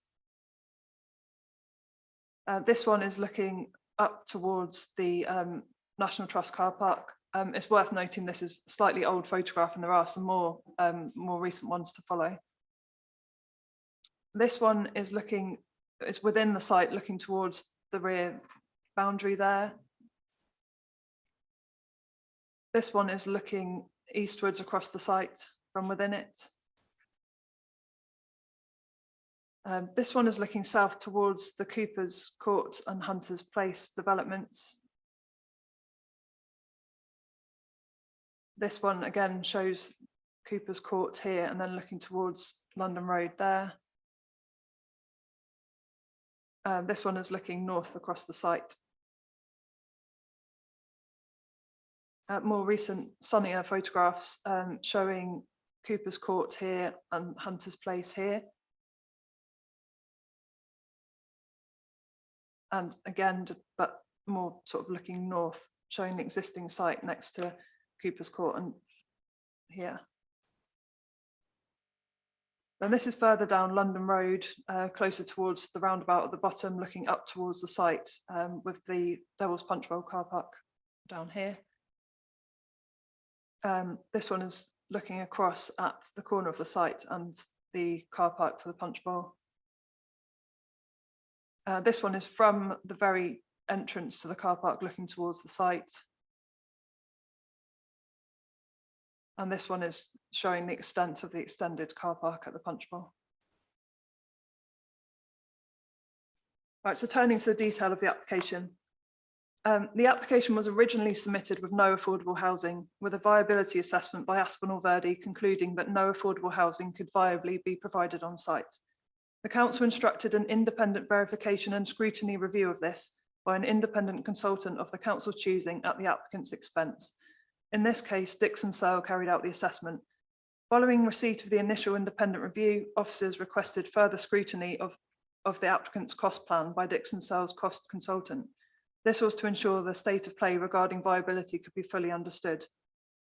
This one is looking up towards the National Trust car park. It's worth noting this is a slightly old photograph and there are some more recent ones to follow. This one is looking, it's within the site looking towards the rear boundary there. This one is looking eastwards across the site from within it. This one is looking south towards the Cooper's Court and Hunter's Place developments. This one again shows Cooper's Court here and then looking towards London Road there. This one is looking north across the site. More recent sunnier photographs showing Cooper's Court here and Hunter's Place here. And again, but more sort of looking north, showing the existing site next to Cooper's Court and here. And this is further down London Road, closer towards the roundabout at the bottom, looking up towards the site with the Devil's Punch Bowl car park down here. This one is looking across at the corner of the site and the car park for the Punch Bowl. This one is from the very entrance to the car park looking towards the site. And this one is showing the extent of the extended car park at the Punch Bowl. Right, so turning to the detail of the application. The application was originally submitted with no affordable housing, with a viability assessment by Aspinall Verde concluding that no affordable housing could viably be provided on site. The council instructed an independent verification and scrutiny review of this by an independent consultant of the council's choosing at the applicant's expense. In this case, Dixon Searle carried out the assessment. Following receipt of the initial independent review, officers requested further scrutiny of the applicant's cost plan by Dixon Searle's cost consultant. This was to ensure the state of play regarding viability could be fully understood.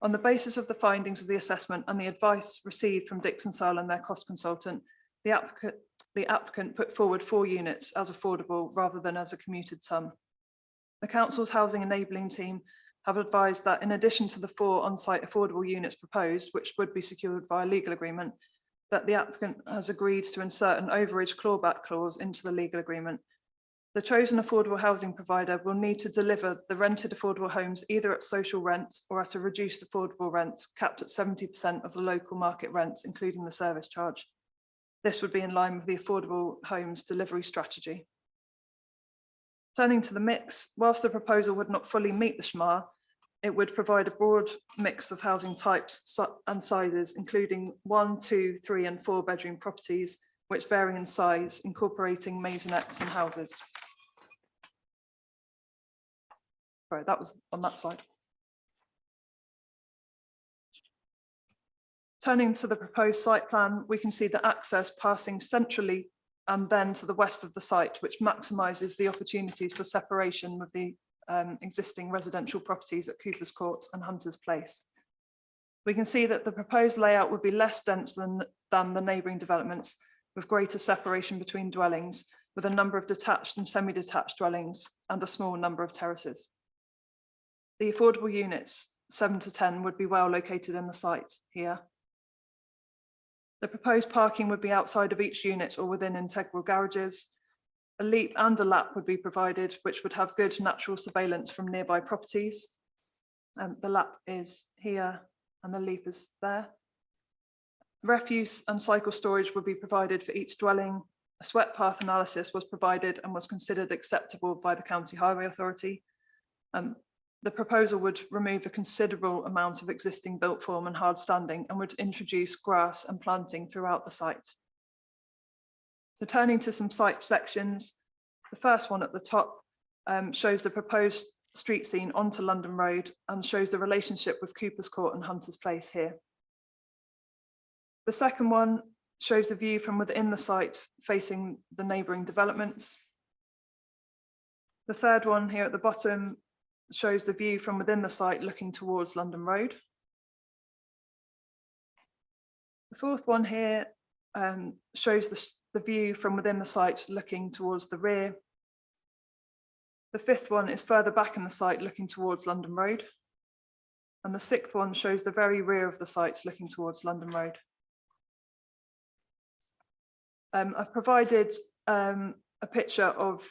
On the basis of the findings of the assessment and the advice received from Dixon Searle and their cost consultant, the applicant put forward 4 units as affordable rather than as a commuted sum. The council's housing enabling team have advised that in addition to the 4 on-site affordable units proposed, which would be secured via legal agreement, that the applicant has agreed to insert an overage clawback clause into the legal agreement. The chosen affordable housing provider will need to deliver the rented affordable homes either at social rent or at a reduced affordable rent capped at 70% of the local market rents, including the service charge. This would be in line with the affordable homes delivery strategy. Turning to the mix, whilst the proposal would not fully meet the SMAR, it would provide a broad mix of housing types and sizes, including 1, 2, 3 and 4 bedroom properties, which vary in size, incorporating maisonettes and houses. Right, that was on that side. Turning to the proposed site plan, we can see the access passing centrally and then to the west of the site, which maximises the opportunities for separation with the existing residential properties at Cooper's Court and Hunters Place. We can see that the proposed layout would be less dense than the neighbouring developments, with greater separation between dwellings, with a number of detached and semi-detached dwellings and a small number of terraces. The affordable units, 7 to 10, would be well located in the site here. The proposed parking would be outside of each unit or within integral garages. A leap and a lap would be provided, which would have good natural surveillance from nearby properties. The lap is here and the leap is there. Refuse and cycle storage would be provided for each dwelling. A sweat path analysis was provided and was considered acceptable by the County Highway Authority. The proposal would remove a considerable amount of existing built form and hard standing and would introduce grass and planting throughout the site. So turning to some site sections, the first one at the top shows the proposed street scene onto London Road and shows the relationship with Cooper's Court and Hunters Place here. The second one shows the view from within the site facing the neighbouring developments. The third one here at the bottom shows the view from within the site looking towards London Road. The fourth one here shows the view from within the site looking towards the rear. The fifth one is further back in the site looking towards London Road. And the sixth one shows the very rear of the site looking towards London Road. I've provided a picture of,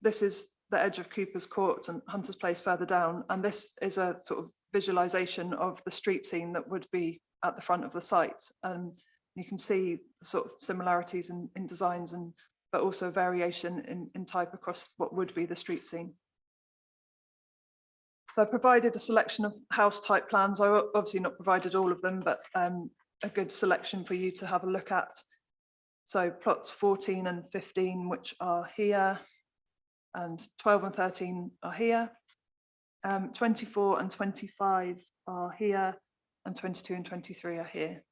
this is the edge of Cooper's Court and Hunters Place further down, and this is a sort of visualization of the street scene that would be at the front of the site. And you can see the sort of similarities in designs, but also variation in type across what would be the street scene. So I provided a selection of house type plans. I obviously not provided all of them, but a good selection for you to have a look at. So plots 14 and 15, which are here, and 12 and 13 are here. 24 and 25 are here, and 22 and 23 are here.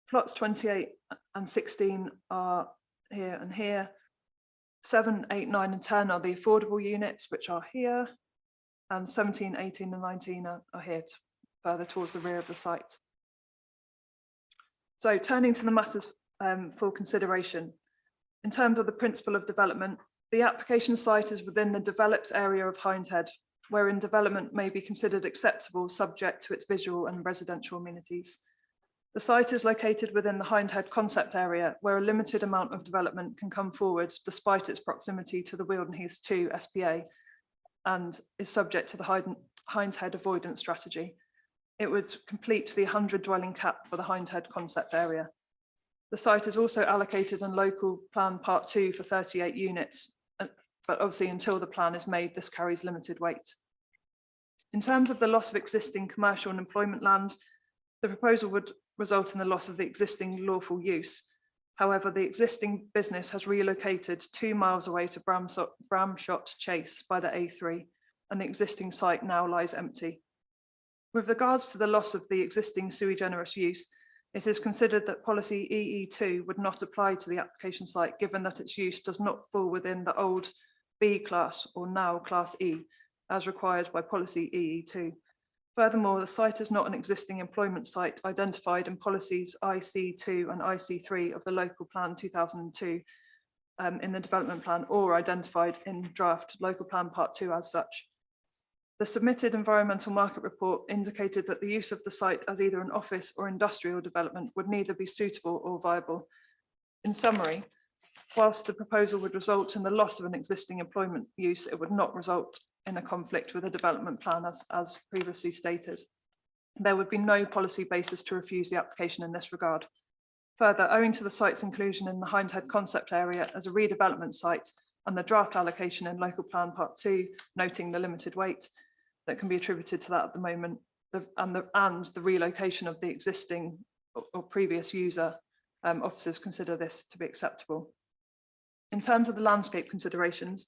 Plots 28 and 16 are here and here. 7, 8, 9 and 10 are the affordable units, which are here, and 17, 18 and 19 are here further towards the rear of the site. So turning to the matters for consideration. In terms of the principle of development, the application site is within the developed area of Hindhead, wherein development may be considered acceptable subject to its visual and residential amenities. The site is located within the Hindhead concept area, where a limited amount of development can come forward despite its proximity to the Wealden Heath 2 SPA and is subject to the Hindhead avoidance strategy. It would complete the 100 dwelling cap for the Hindhead concept area. The site is also allocated in local plan part 2 for 38 units, but obviously until the plan is made, this carries limited weight. In terms of the loss of existing commercial and employment land, the proposal would result in the loss of the existing lawful use. However, the existing business has relocated 2 miles away to Bramshot Chase by the A3, and the existing site now lies empty. With regards to the loss of the existing sui generis use, it is considered that policy EE2 would not apply to the application site, given that its use does not fall within the old B class or now class E, as required by policy EE2. Furthermore, the site is not an existing employment site identified in policies IC2 and IC3 of the local plan 2002 in the development plan, or identified in draft local plan part 2 as such. The submitted environmental market report indicated that the use of the site as either an office or industrial development would neither be suitable or viable. In summary, whilst the proposal would result in the loss of an existing employment use, it would not result in a conflict with a development plan as previously stated. There would be no policy basis to refuse the application in this regard. Further, owing to the site's inclusion in the Hindhead concept area as a redevelopment site and the draft allocation in local plan part 2, noting the limited weight that can be attributed to that at the moment, and the relocation of the existing or previous user, officers consider this to be acceptable. In terms of the landscape considerations,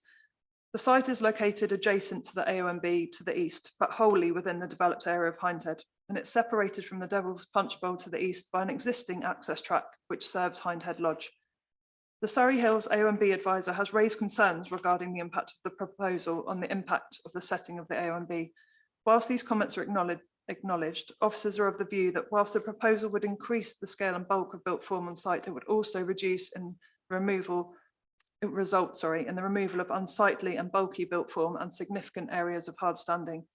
the site is located adjacent to the AONB to the east, but wholly within the developed area of Hindhead, and it's separated from the Devil's Punch Bowl to the east by an existing access track which serves Hindhead Lodge. The Surrey Hills AONB advisor has raised concerns regarding the impact of the proposal on the impact of the setting of the AONB. Whilst these comments are acknowledged, officers are of the view that whilst the proposal would increase the scale and bulk of built form on site, it would also reduce in result in the removal of unsightly and bulky built form and significant areas of hard standing.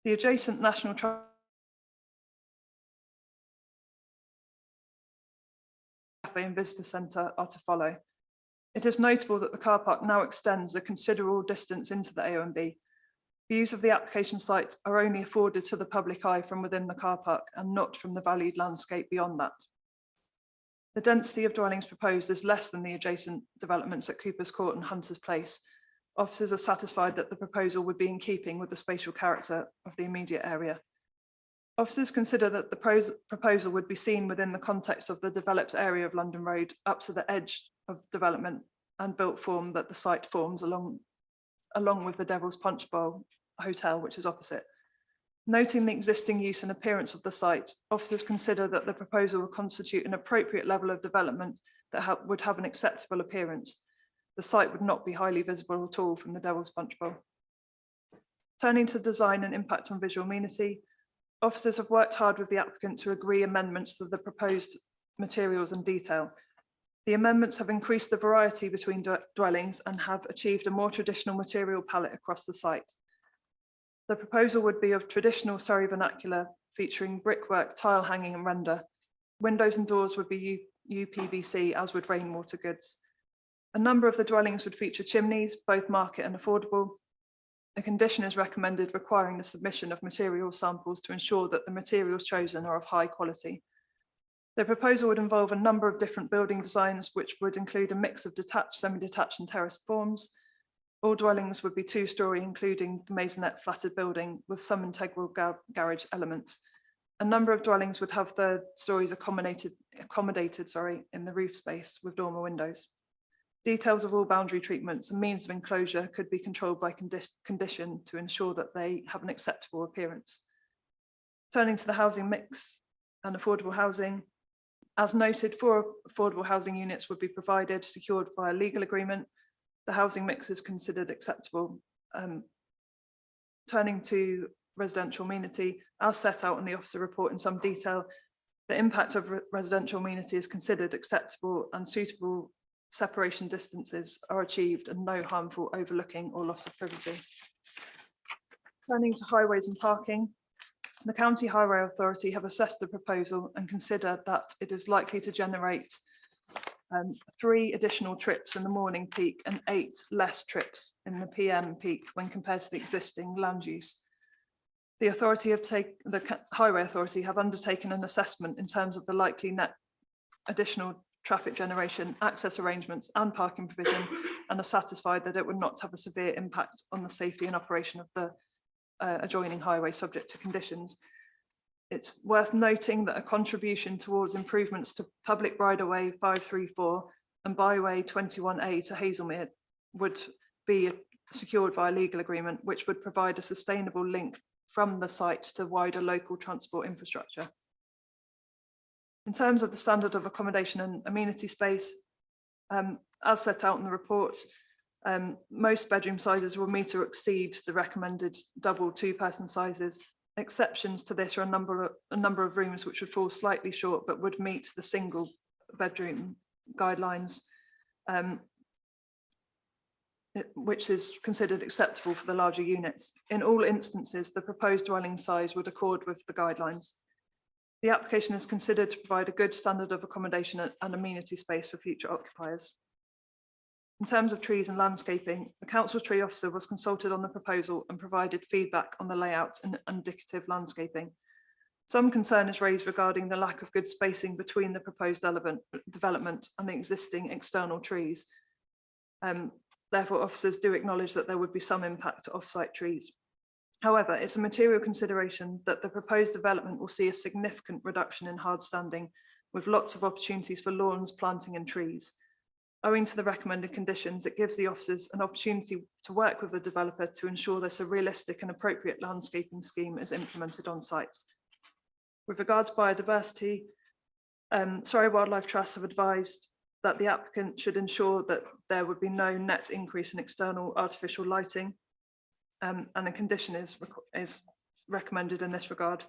The adjacent National Cafe and Visitor Centre are to follow. It is notable that the car park now extends a considerable distance into the AONB. Views of the application site are only afforded to the public eye from within the car park and not from the valued landscape beyond that. The density of dwellings proposed is less than the adjacent developments at Cooper's Court and Hunters Place. Officers are satisfied that the proposal would be in keeping with the spatial character of the immediate area. Officers consider that the proposal would be seen within the context of the developed area of London Road up to the edge of development and built form that the site forms along with the Devil's Punch Bowl Hotel, which is opposite. Noting the existing use and appearance of the site, officers consider that the proposal will constitute an appropriate level of development that would have an acceptable appearance. The site would not be highly visible at all from the Devil's Punch Bowl. Turning to design and impact on visual amenity, officers have worked hard with the applicant to agree amendments to the proposed materials and detail. The amendments have increased the variety between dwellings and have achieved a more traditional material palette across the site. The proposal would be of traditional Surrey vernacular, featuring brickwork, tile hanging and render. Windows and doors would be UPVC, as would rainwater goods. A number of the dwellings would feature chimneys, both market and affordable. A condition is recommended requiring the submission of material samples to ensure that the materials chosen are of high quality. The proposal would involve a number of different building designs, which would include a mix of detached, semi-detached and terraced forms. All dwellings would be 2-storey, including the maisonette flatted building with some integral garage elements. A number of dwellings would have third stories accommodated in the roof space with dormer windows. Details of all boundary treatments and means of enclosure could be controlled by condition to ensure that they have an acceptable appearance. Turning to the housing mix and affordable housing, as noted, 4 affordable housing units would be provided, secured by a legal agreement. The housing mix is considered acceptable. Turning to residential amenity, as set out in the officer report in some detail, the impact of residential amenity is considered acceptable and suitable separation distances are achieved and no harmful overlooking or loss of privacy. Turning to highways and parking, The County Highway Authority have assessed the proposal and consider that it is likely to generate 3 additional trips in the morning peak and 8 less trips in the PM peak when compared to the existing land use. The Highway Authority have undertaken an assessment in terms of the likely net additional traffic generation, access arrangements and parking provision, and are satisfied that it would not have a severe impact on the safety and operation of the adjoining highway subject to conditions. It's worth noting that a contribution towards improvements to public right-of-way 534 and byway 21A to Hazelmere would be secured via legal agreement, which would provide a sustainable link from the site to wider local transport infrastructure. In terms of the standard of accommodation and amenity space, as set out in the report, most bedroom sizes will meet or exceed the recommended double 2-person sizes. Exceptions to this are a number of rooms which would fall slightly short but would meet the single bedroom guidelines, which is considered acceptable for the larger units. In all instances, the proposed dwelling size would accord with the guidelines. The application is considered to provide a good standard of accommodation and amenity space for future occupiers. In terms of trees and landscaping, the council's tree officer was consulted on the proposal and provided feedback on the layout and indicative landscaping. Some concern is raised regarding the lack of good spacing between the proposed development and the existing external trees. Therefore, officers do acknowledge that there would be some impact to off-site trees. However, it's a material consideration that the proposed development will see a significant reduction in hard standing, with lots of opportunities for lawns, planting and trees. Owing to the recommended conditions, it gives the officers an opportunity to work with the developer to ensure that a realistic and appropriate landscaping scheme is implemented on site. With regards to biodiversity, Surrey Wildlife Trust have advised that the applicant should ensure that there would be no net increase in external artificial lighting, and a condition is recommended in this regard.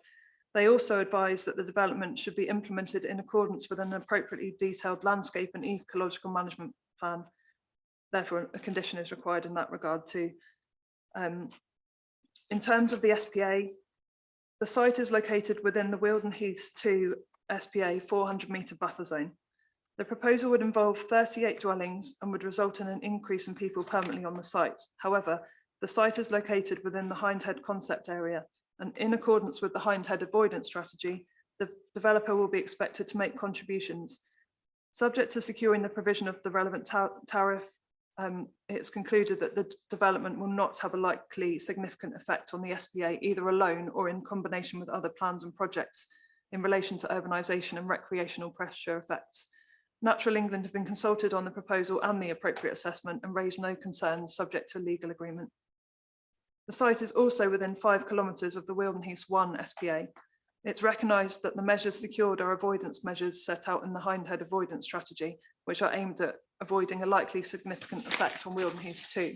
They also advise that the development should be implemented in accordance with an appropriately detailed landscape and ecological management plan. Therefore, a condition is required in that regard too. In terms of the SPA, the site is located within the Wealden Heaths 2 SPA 400-metre buffer zone. The proposal would involve 38 dwellings and would result in an increase in people permanently on the site. However, the site is located within the Hindhead concept area, and in accordance with the Hindhead avoidance strategy, the developer will be expected to make contributions. Subject to securing the provision of the relevant tariff, it's concluded that the development will not have a likely significant effect on the SPA, either alone or in combination with other plans and projects in relation to urbanisation and recreational pressure effects. Natural England have been consulted on the proposal and the appropriate assessment and raised no concerns subject to legal agreement. The site is also within 5 kilometres of the Wealden Heaths 1 SPA. It's recognised that the measures secured are avoidance measures set out in the Hindhead avoidance strategy, which are aimed at avoiding a likely significant effect on Wealden Heaths 2.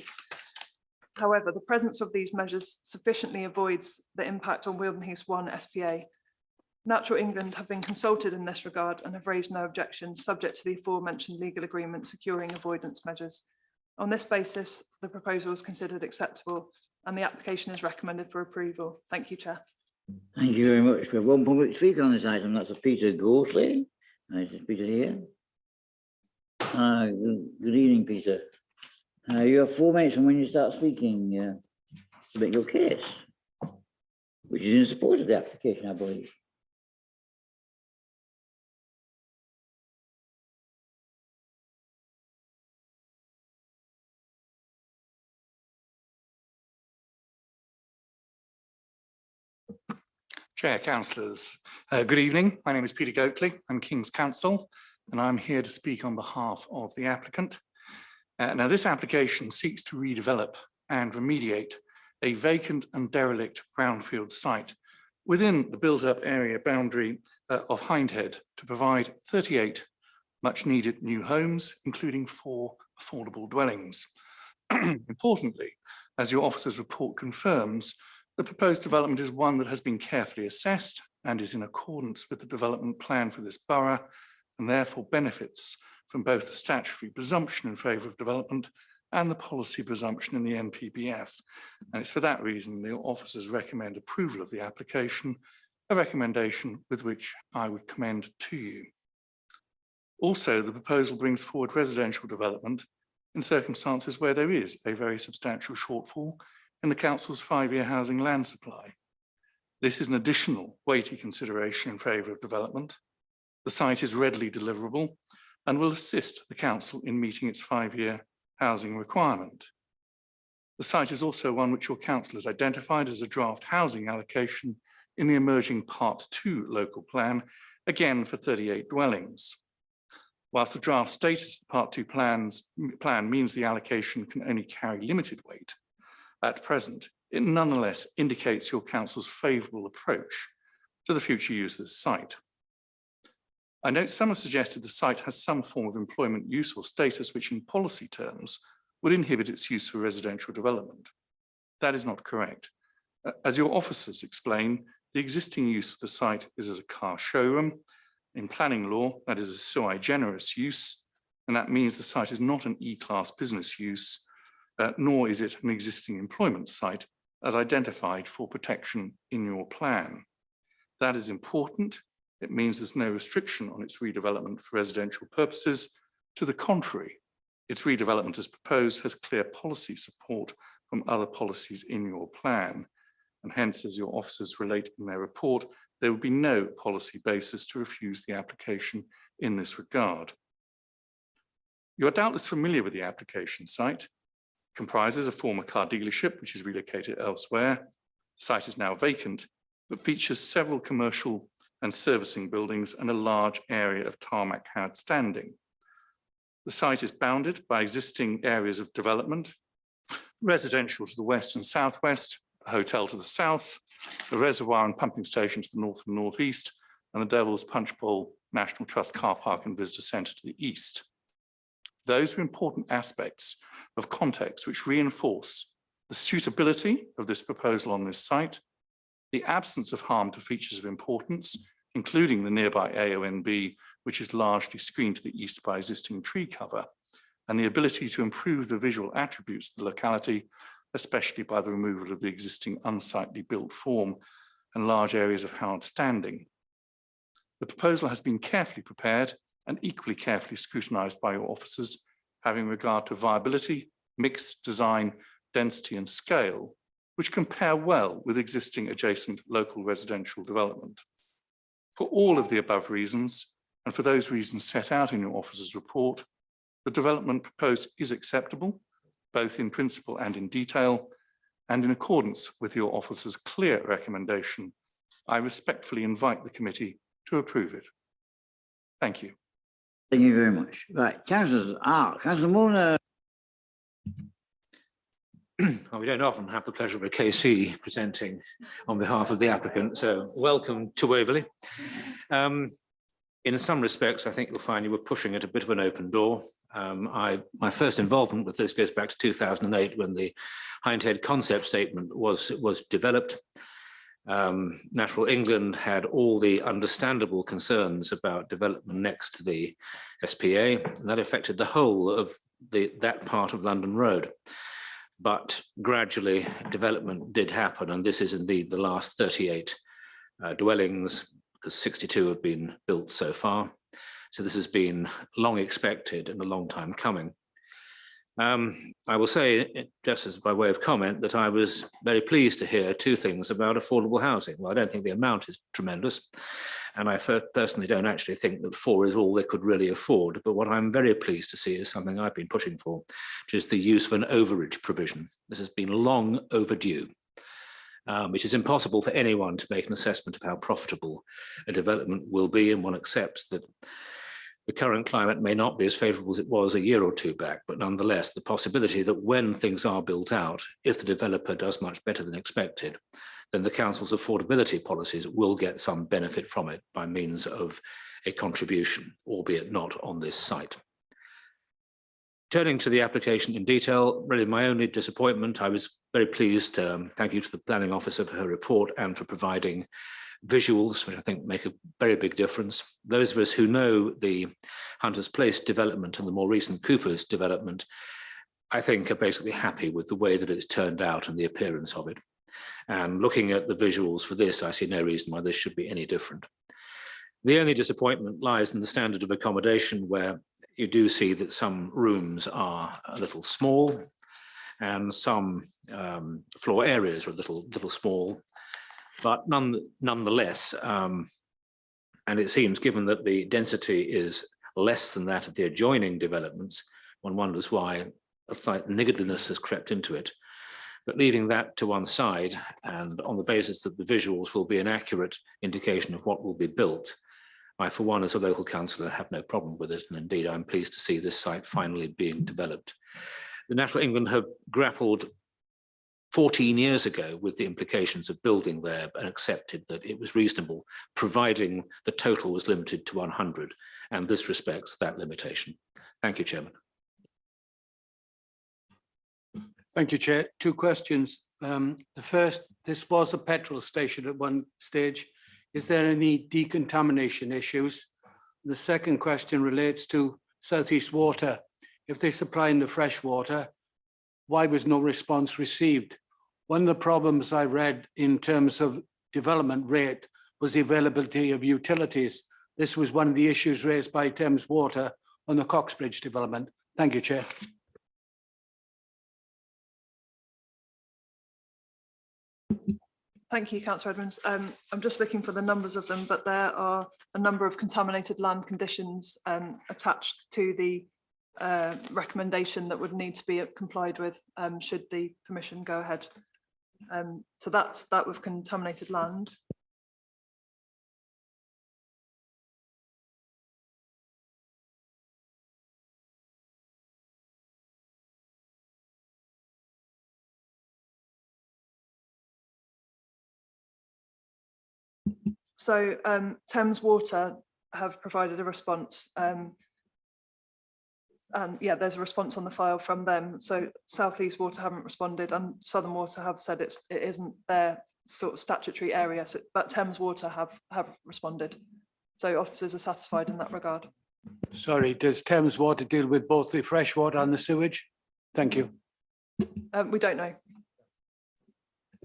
However, the presence of these measures sufficiently avoids the impact on Wealden Heaths 1 SPA. Natural England have been consulted in this regard and have raised no objections subject to the aforementioned legal agreement securing avoidance measures. On this basis, the proposal is considered acceptable and the application is recommended for approval. Thank you, Chair. Thank you very much. We have one public speaker on this item. That's Peter Gorsley. Nice to Peter here. Good evening, Peter. You have 4 minutes from when you start speaking to make your case, which is in support of the application, I believe. Chair, councillors, good evening. My name is Peter Goatley. I'm King's Counsel, and I'm here to speak on behalf of the applicant. Now, this application seeks to redevelop and remediate a vacant and derelict brownfield site within the built-up area boundary of Hindhead to provide 38 much-needed new homes, including 4 affordable dwellings. Importantly, as your officer's report confirms, the proposed development is one that has been carefully assessed and is in accordance with the development plan for this borough and therefore benefits from both the statutory presumption in favour of development and the policy presumption in the NPPF. And it's for that reason the officers recommend approval of the application, a recommendation with which I would commend to you. Also, the proposal brings forward residential development in circumstances where there is a very substantial shortfall in the council's 5-year housing land supply. This is an additional weighty consideration in favour of development. The site is readily deliverable and will assist the council in meeting its 5-year housing requirement. The site is also one which your council has identified as a draft housing allocation in the emerging Part 2 local plan, again for 38 dwellings. Whilst the draft status of Part 2 plan means the allocation can only carry limited weight at present, it nonetheless indicates your council's favourable approach to the future use of this site. I note some have suggested the site has some form of employment use or status which in policy terms would inhibit its use for residential development. That is not correct. As your officers explain, the existing use of the site is as a car showroom. In planning law, that is a sui generis use, and that means the site is not an E-class business use, nor is it an existing employment site as identified for protection in your plan. That is important. It means there's no restriction on its redevelopment for residential purposes. To the contrary, its redevelopment as proposed has clear policy support from other policies in your plan. And hence, as your officers relate in their report, there would be no policy basis to refuse the application in this regard. You are doubtless familiar with the application site. It comprises a former car dealership, which is relocated elsewhere. The site is now vacant, but features several commercial and servicing buildings and a large area of tarmac hard standing. The site is bounded by existing areas of development, residential to the west and southwest, a hotel to the south, a reservoir and pumping station to the north and northeast, and the Devil's Punch Bowl National Trust car park and visitor centre to the east. Those are important aspects of context which reinforce the suitability of this proposal on this site, the absence of harm to features of importance, including the nearby AONB, which is largely screened to the east by existing tree cover, and the ability to improve the visual attributes of the locality, especially by the removal of the existing unsightly built form and large areas of hard standing. The proposal has been carefully prepared and equally carefully scrutinised by your officers, having regard to viability, mix, design, density and scale, which compare well with existing adjacent local residential development. For all of the above reasons, and for those reasons set out in your officer's report, the development proposed is acceptable, both in principle and in detail, and in accordance with your officer's clear recommendation, I respectfully invite the committee to approve it. Thank you. Thank you very much. Right, councillors, Councillor Moore. Well, we don't often have the pleasure of a KC presenting on behalf of the applicant, so welcome to Waverley. In some respects, I think you'll find you were pushing at a bit of an open door. My first involvement with this goes back to 2008 when the Hindhead concept statement was developed. Natural England had all the understandable concerns about development next to the SPA, and that affected the whole of that part of London Road. But gradually development did happen, and this is indeed the last 38 dwellings, because 62 have been built so far. So this has been long expected and a long time coming. I will say, just as by way of comment, that I was very pleased to hear two things about affordable housing. Well, I don't think the amount is tremendous, and I personally don't actually think that 4 is all they could really afford. But what I'm very pleased to see is something I've been pushing for, which is the use of an overage provision. This has been long overdue. It is impossible for anyone to make an assessment of how profitable a development will be, and one accepts that the current climate may not be as favourable as it was a year or two back, but nonetheless, the possibility that when things are built out, if the developer does much better than expected, then the council's affordability policies will get some benefit from it by means of a contribution, albeit not on this site. Turning to the application in detail, really my only disappointment, I was very pleased, thank you to the planning officer for her report and for providing visuals, which I think make a very big difference. Those of us who know the Hunters Place development and the more recent Cooper's development I think, are basically happy with the way that it's turned out and the appearance of it. And looking at the visuals for this, I see no reason why this should be any different. The only disappointment lies in the standard of accommodation, where you do see that some rooms are a little small and some floor areas are a little small, but nonetheless, and it seems, given that the density is less than that of the adjoining developments, one wonders why a slight niggardliness has crept into it. But leaving that to one side, and on the basis that the visuals will be an accurate indication of what will be built, I, for one, as a local councillor, have no problem with it. And indeed, I'm pleased to see this site finally being developed. The Natural England have grappled 14 years ago with the implications of building there and accepted that it was reasonable, providing the total was limited to 100. And this respects that limitation. Thank you, Chairman. Thank you, Chair. Two questions. The first, this was a petrol station at one stage. Is there any decontamination issues? The second question relates to South East Water. If they're supplying the fresh water, why was no response received? One of the problems I read in terms of development rate was the availability of utilities. This was one of the issues raised by Thames Water on the Coxbridge development. Thank you, Chair. Thank you, Councillor Edmonds. I'm just looking for the numbers of them, but there are a number of contaminated land conditions attached to the recommendation that would need to be complied with should the permission go ahead. So that's that with contaminated land. So Thames Water have provided a response. Yeah, there's a response on the file from them. So South East Water haven't responded, and Southern Water have said it isn't their sort of statutory area. So, but Thames Water have responded. So officers are satisfied in that regard. Sorry, does Thames Water deal with both the fresh water and the sewage? Thank you. We don't know.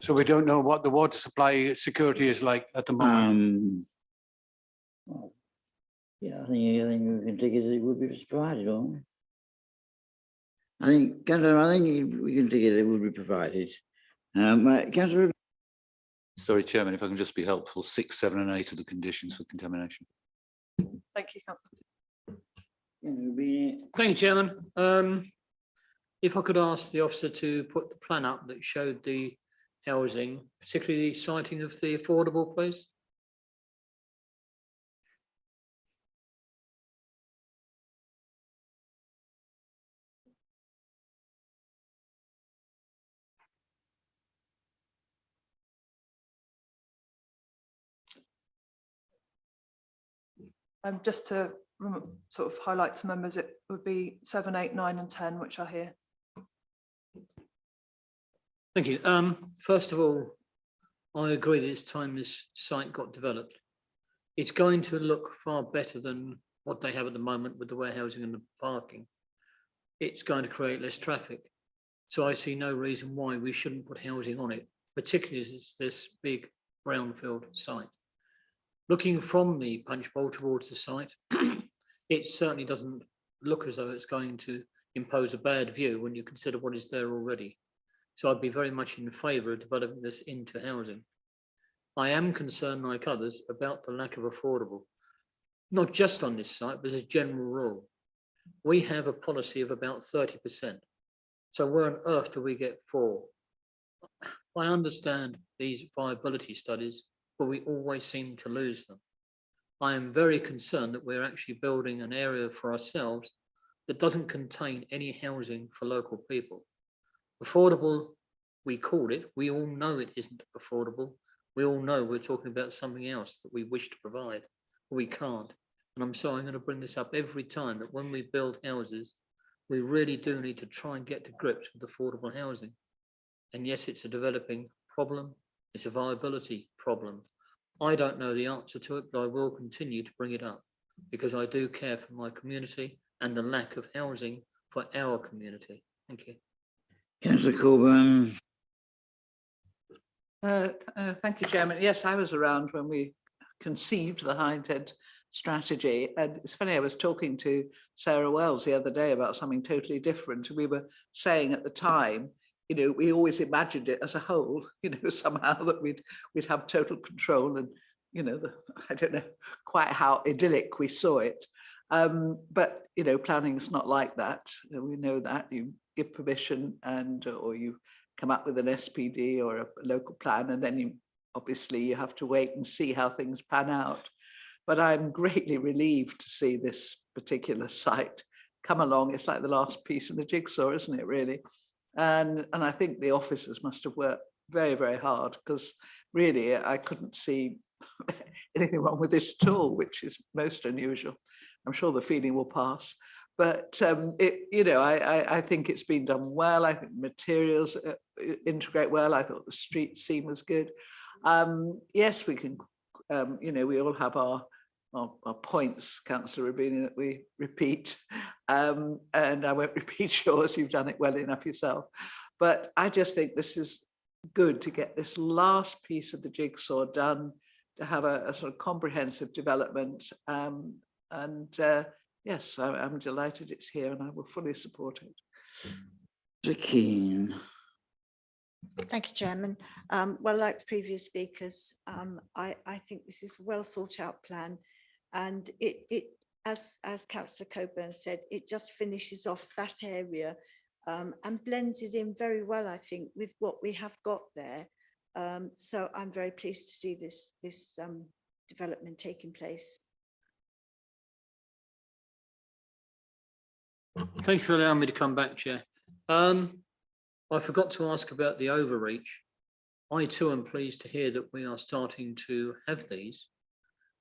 So we don't know what the water supply security is like at the moment. Well, yeah, I think we can take it that it would be provided, won't we? I think, Councillor, I think we can take it that it would be provided. Right, Councillor. Sorry, Chairman, if I can just be helpful, 6, 7 and 8 are the conditions for contamination. Thank you, Councillor. Thank you, Chairman. If I could ask the officer to put the plan up that showed the housing, particularly the siting of the affordable, please. Just to sort of highlight to members, it would be 7, 8, 9 and 10, which are here. Thank you. First of all, I agree that it's time this site got developed. It's going to look far better than what they have at the moment with the warehousing and the parking. It's going to create less traffic. So I see no reason why we shouldn't put housing on it, particularly as it's this big brownfield site. Looking from the punch bowl towards the site, it certainly doesn't look as though it's going to impose a bad view when you consider what is there already. So I'd be very much in favour of developing this into housing. I am concerned, like others, about the lack of affordable, not just on this site, but as a general rule. We have a policy of about 30%. So where on earth do we get 4? I understand these viability studies, but we always seem to lose them. I am very concerned that we're actually building an area for ourselves that doesn't contain any housing for local people. Affordable, we call it. We all know it isn't affordable. We all know we're talking about something else that we wish to provide, but we can't. And I'm sorry, I'm going to bring this up every time, that when we build houses, we really do need to try and get to grips with affordable housing. And yes, it's a developing problem. It's a viability problem. I don't know the answer to it, but I will continue to bring it up because I do care for my community and the lack of housing for our community. Thank you. Councillor Coburn. Thank you, Chairman. Yes, I was around when we conceived the Hindhead strategy. And it's funny, I was talking to Sarah Wells the other day about something totally different. We were saying at the time, you know, we always imagined it as a whole, you know, somehow that we'd have total control and, you know, I don't know quite how idyllic we saw it. But, you know, planning is not like that. We know that you give permission and or you come up with an SPD or a local plan, and then you obviously you have to wait and see how things pan out. But I'm greatly relieved to see this particular site come along. It's like the last piece of the jigsaw, isn't it, really? And I think the officers must have worked very, very hard, because really I couldn't see anything wrong with this at all, which is most unusual. I'm sure the feeling will pass. But you know, I think it's been done well. I think the materials integrate well. I thought the street scene was good. Yes, we can, you know, we all have our points, Councillor Rubini, that we repeat. And I won't repeat yours, you've done it well enough yourself. But I just think this is good to get this last piece of the jigsaw done, to have a sort of comprehensive development. Yes, I'm delighted it's here and I will fully support it. Keane. Thank you, Chairman. Well, like the previous speakers, I think this is a well thought out plan, and it as Councillor Coburn said, it just finishes off that area and blends it in very well, I think, with what we have got there. So I'm very pleased to see this development taking place. Thanks for allowing me to come back, Chair. I forgot to ask about the overreach. I too am pleased to hear that we are starting to have these,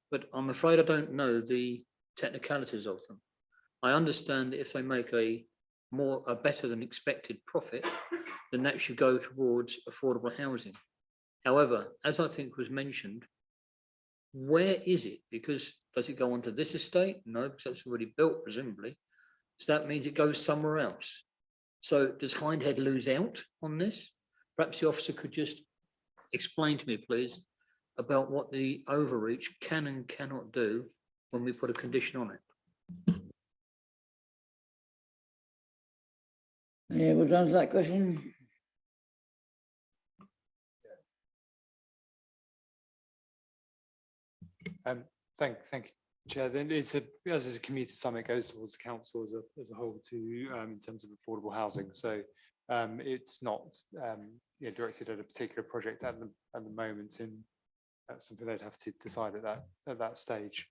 but I'm afraid I don't know the technicalities of them. I understand that if they make a better than expected profit, then that should go towards affordable housing. However, as I think was mentioned, where is it? Because does it go onto this estate? No, because that's already built, presumably. So that means it goes somewhere else. So does Hindhead lose out on this? Perhaps the officer could just explain to me, please, about what the overreach can and cannot do when we put a condition on it. Yeah, we'll answer that question. Thank you, Chair. Then it's as a community summit goes towards the council as a whole to in terms of affordable housing. So it's not directed at a particular project at the moment. In that's something they'd have to decide at that stage.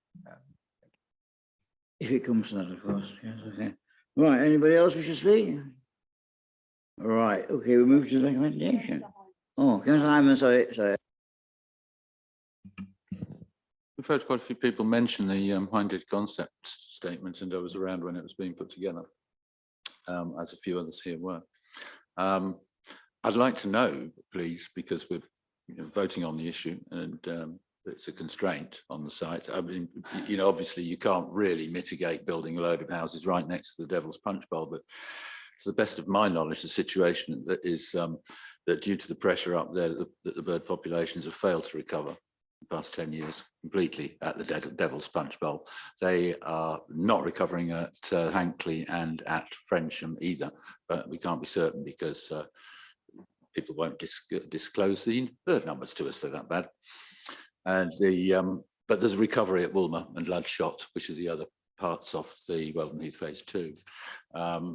If it comes to that, of course. Yes, okay. Right. Anybody else wish to speak? Right. Okay. We move to the recommendation. Oh, Councillor Hyman, sorry. We've heard quite a few people mention the Hindhead concept statement, and I was around when it was being put together, as a few others here were. I'd like to know, please, because we're voting on the issue and it's a constraint on the site. I mean, obviously you can't really mitigate building a load of houses right next to the Devil's Punch Bowl, but to the best of my knowledge, the situation that is that due to the pressure up there, that the bird populations have failed to recover the past 10 years completely at the Devil's Punch Bowl. They are not recovering at Hankley and at Frensham either, but we can't be certain because people won't disclose the bird numbers to us. They're that bad. And but there's a recovery at Woolmer and Ludshot, which are the other parts of the Weldon Heath Phase 2. I've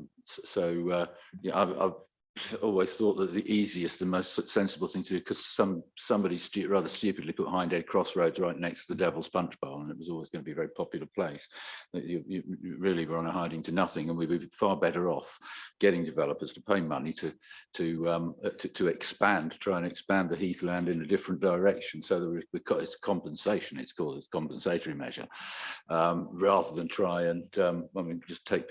always thought that the easiest and most sensible thing to do, because somebody rather stupidly put Hindhead Crossroads right next to the Devil's Punch Bowl, and it was always going to be a very popular place. You really were on a hiding to nothing, and we'd be far better off getting developers to pay money to expand, try and expand the heathland in a different direction. So that it's compensation. It's called a compensatory measure, rather than try and just take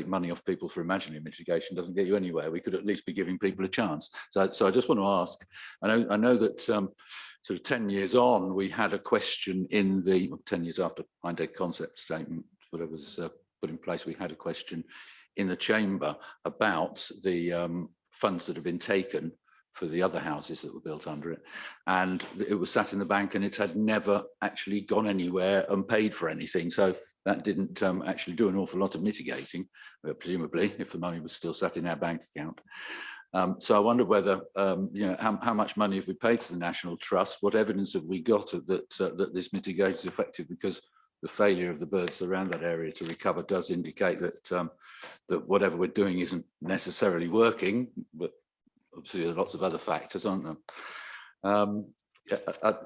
money off people for imaginary mitigation. Doesn't get you anywhere. We could at least be giving people a chance. So I just want to ask, I know that sort of 10 years on, we had a question in the 10 years after Hindhead concept statement, whatever was put in place, we had a question in the chamber about the funds that have been taken for the other houses that were built under it. And it was sat in the bank and it had never actually gone anywhere and paid for anything. So that didn't actually do an awful lot of mitigating, presumably, if the money was still sat in our bank account. So I wonder whether, how much money have we paid to the National Trust? What evidence have we got that this mitigates effective? Because the failure of the birds around that area to recover does indicate that that whatever we're doing isn't necessarily working, but obviously there are lots of other factors, aren't there?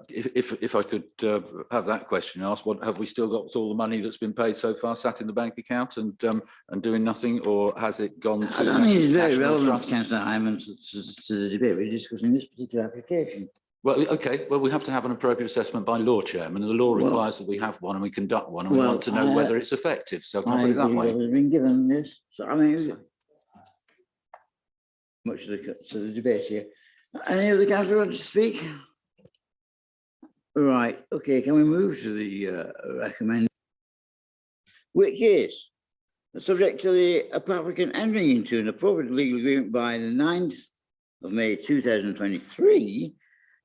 If I could have that question asked, what have we still got all the money that's been paid so far sat in the bank account and doing nothing, or has it gone to? I don't think it's very National relevant, Trust? Councillor Hyman, to the debate we're discussing this particular application. Well, okay, well, we have to have an appropriate assessment by law, Chairman, and the law Well- requires that we have one and we conduct one, and we Well, want to know whether it's effective, so can I I put it that agree way? what has been given this, so I mean, much to the debate here. Any other councillor want to speak? Right, okay, can we move to the recommend, which is subject to the applicant entering into an appropriate legal agreement by the 9th of May 2023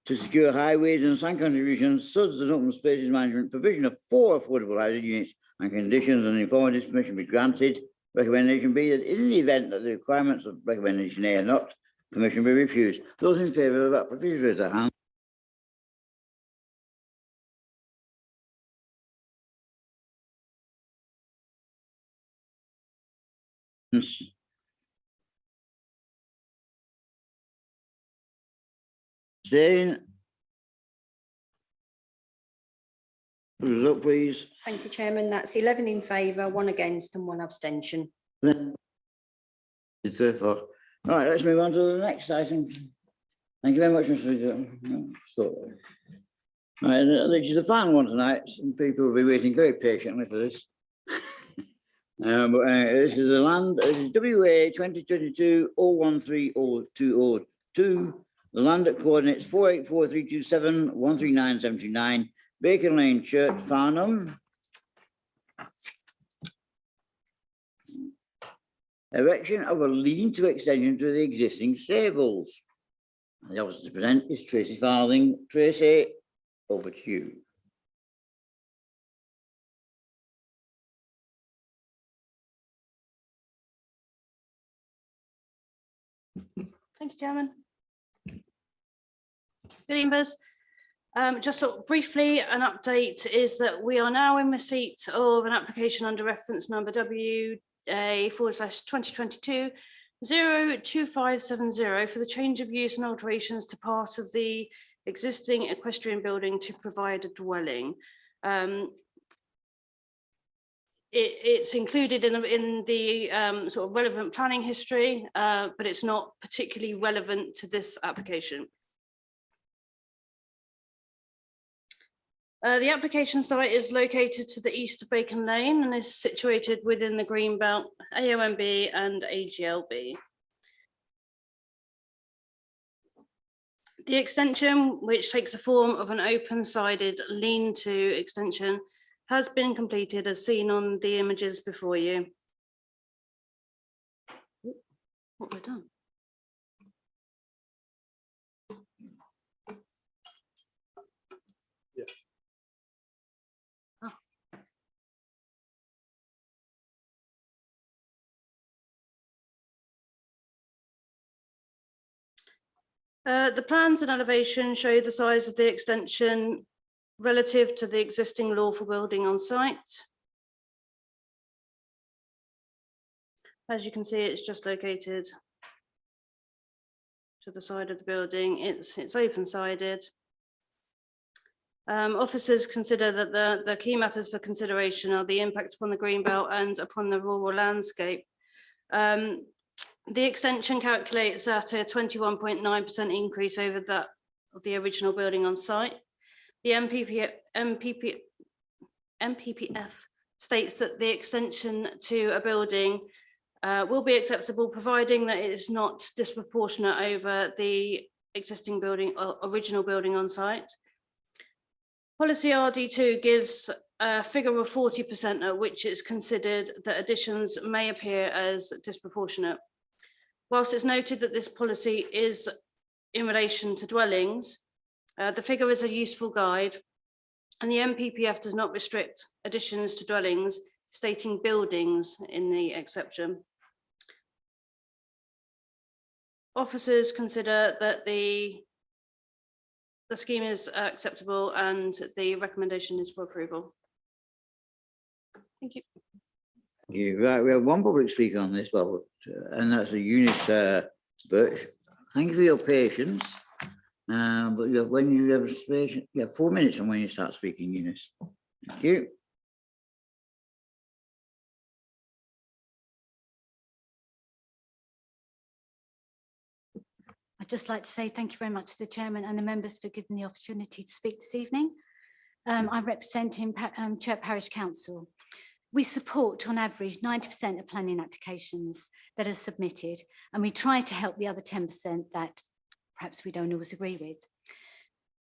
to secure highways and sign contributions, SUDS and open spaces management provision of 4 affordable housing units and conditions, and inform this permission be granted. Recommendation B that in the event that the requirements of recommendation A are not, permission be refused. Those in favour of that, please raise their hand. Jane. Result, please. Thank you, Chairman. That's 11 in favour, 1 against and 1 abstention. Therefore, all right, let's move on to the next item. Thank you very much, Mr. All right, this is the final one tonight. Some people will be waiting very patiently for this. This is this is WA 2022-013-0202. The land at coordinates 484-327, 139-79, Bacon Lane Church, Farnham. Erection of a lean-to extension to the existing stables. The officer to present is Tracy Farthing. Tracy, over to you. Thank you, Chairman. Good evening, members. Just sort of briefly, an update is that we are now in receipt of an application under reference number WA/2022-02570 for the change of use and alterations to part of the existing equestrian building to provide a dwelling. It's included in the sort of relevant planning history, but it's not particularly relevant to this application. The application site is located to the east of Bacon Lane and is situated within the Greenbelt, AONB and AGLB. The extension, which takes the form of an open-sided lean-to extension, has been completed as seen on the images before you. What have I done? The plans and elevation show the size of the extension relative to the existing lawful building on site. As you can see, it's just located to the side of the building. It's open-sided. Officers consider that the key matters for consideration are the impact upon the greenbelt and upon the rural landscape. The extension calculates at a 21.9% increase over that of the original building on site. The MPPF states that the extension to a building will be acceptable, providing that it is not disproportionate over the existing building or original building on site. Policy RD2 gives a figure of 40% at which it's considered that additions may appear as disproportionate. Whilst it's noted that this policy is in relation to dwellings, the figure is a useful guide, and the NPPF does not restrict additions to dwellings, stating buildings in the exception. Officers consider that the scheme is acceptable and the recommendation is for approval. Thank you. Right, we have one public speaker on this, and that's Eunice Birch. Thank you for your patience. But when you have patience, you have 4 minutes from when you start speaking, Eunice. Thank you. I'd just like to say thank you very much to the chairman and the members for giving the opportunity to speak this evening. I'm representing Chirk Parish Council. We support on average 90% of planning applications that are submitted, and we try to help the other 10% that perhaps we don't always agree with.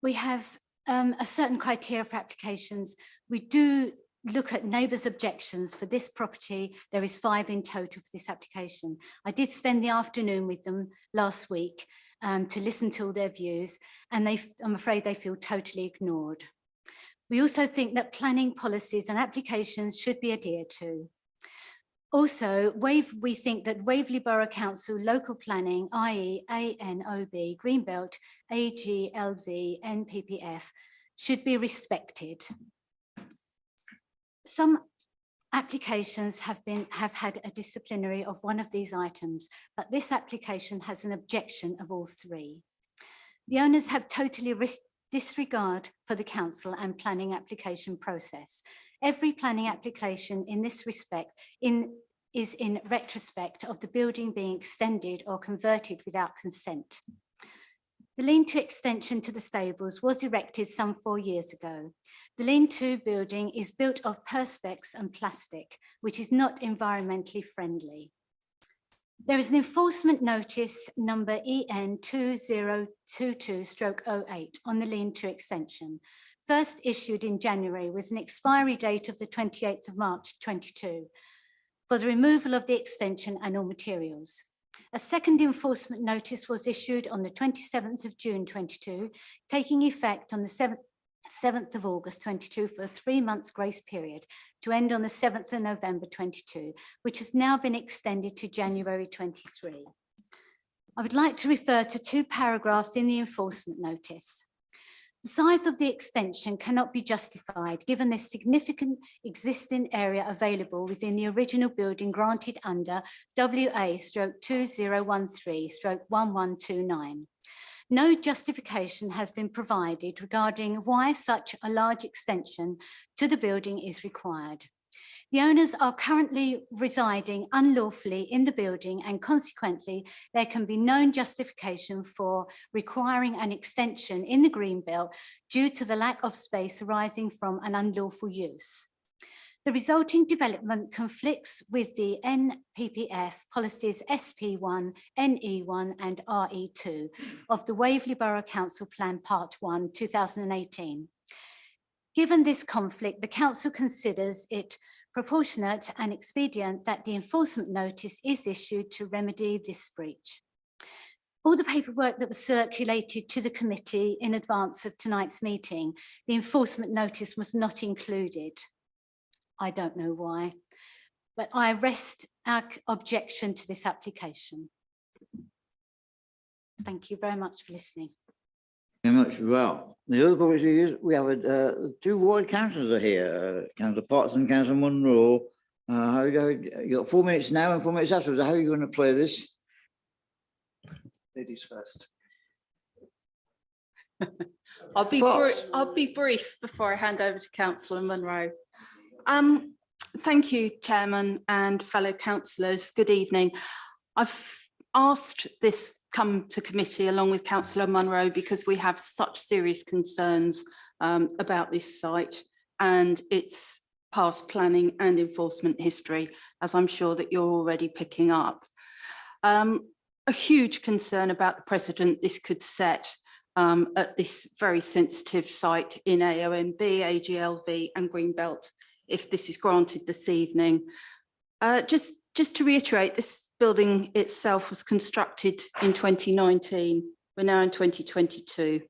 We have a certain criteria for applications. We do look at neighbours' objections. For this property, there is 5 in total for this application. I did spend the afternoon with them last week to listen to all their views, and I'm afraid they feel totally ignored. We also think that planning policies and applications should be adhered to. Also, we think that Waverley Borough Council local planning, i.e. ANOB, Greenbelt, AGLV, NPPF, should be respected. Some applications have had a disciplinary of one of these items, but this application has an objection of all 3. The owners have totally disregard for the council and planning application process. Every planning application in this respect is in retrospect of the building being extended or converted without consent. The lean-to extension to the stables was erected some 4 years ago. The lean-to building is built of perspex and plastic, which is not environmentally friendly. There is an enforcement notice number EN 2022/08 on the lean-to extension, first issued in January with an expiry date of the 28th of March 22 for the removal of the extension and all materials. A second enforcement notice was issued on the 27th of June 22, taking effect on the 7th of August 22 for a 3 months grace period to end on the 7th of November 22, which has now been extended to January 23. I would like to refer to 2 paragraphs in the enforcement notice. The size of the extension cannot be justified given the significant existing area available within the original building granted under WA/2013/1129. No justification has been provided regarding why such a large extension to the building is required. The owners are currently residing unlawfully in the building, and consequently, there can be no justification for requiring an extension in the Greenbelt due to the lack of space arising from an unlawful use. The resulting development conflicts with the NPPF policies SP1, NE1 and RE2 of the Waverley Borough Council Plan Part 1, 2018. Given this conflict, the council considers it proportionate and expedient that the enforcement notice is issued to remedy this breach. All the paperwork that was circulated to the committee in advance of tonight's meeting, the enforcement notice was not included. I don't know why, but I rest our objection to this application. Thank you very much for listening. Very much. Well, the other public speakers, we have 2 ward councillors are here, Councillor Potts and Councillor Munro. You got 4 minutes now and 4 minutes afterwards. How are you going to play this? Ladies first. I'll be brief before I hand over to Councillor Munro. Thank you, Chairman and fellow councillors. Good evening. I've asked this come to committee along with Councillor Munro because we have such serious concerns about this site and its past planning and enforcement history, as I'm sure that you're already picking up. A huge concern about the precedent this could set at this very sensitive site in AONB, AGLV and Greenbelt, if this is granted this evening. Just to reiterate, this building itself was constructed in 2019. We're now in 2022.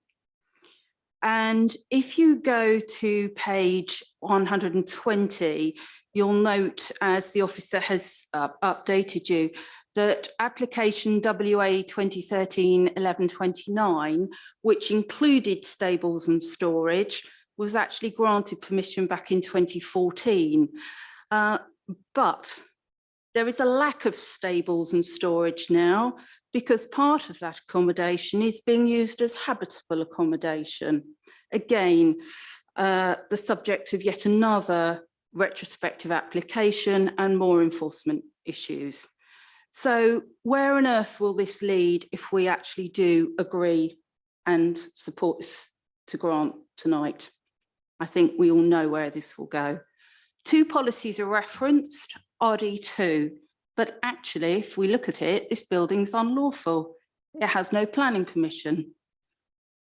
And if you go to page 120, you'll note, as the officer has updated you, that application WA 2013-1129, which included stables and storage, was actually granted permission back in 2014. But there is a lack of stables and storage now, because part of that accommodation is being used as habitable accommodation. Again, the subject of yet another retrospective application and more enforcement issues. So where on earth will this lead if we actually do agree and support this to grant tonight? I think we all know where this will go. Two policies are referenced, RD2, but actually, if we look at it, this building's unlawful. It has no planning permission.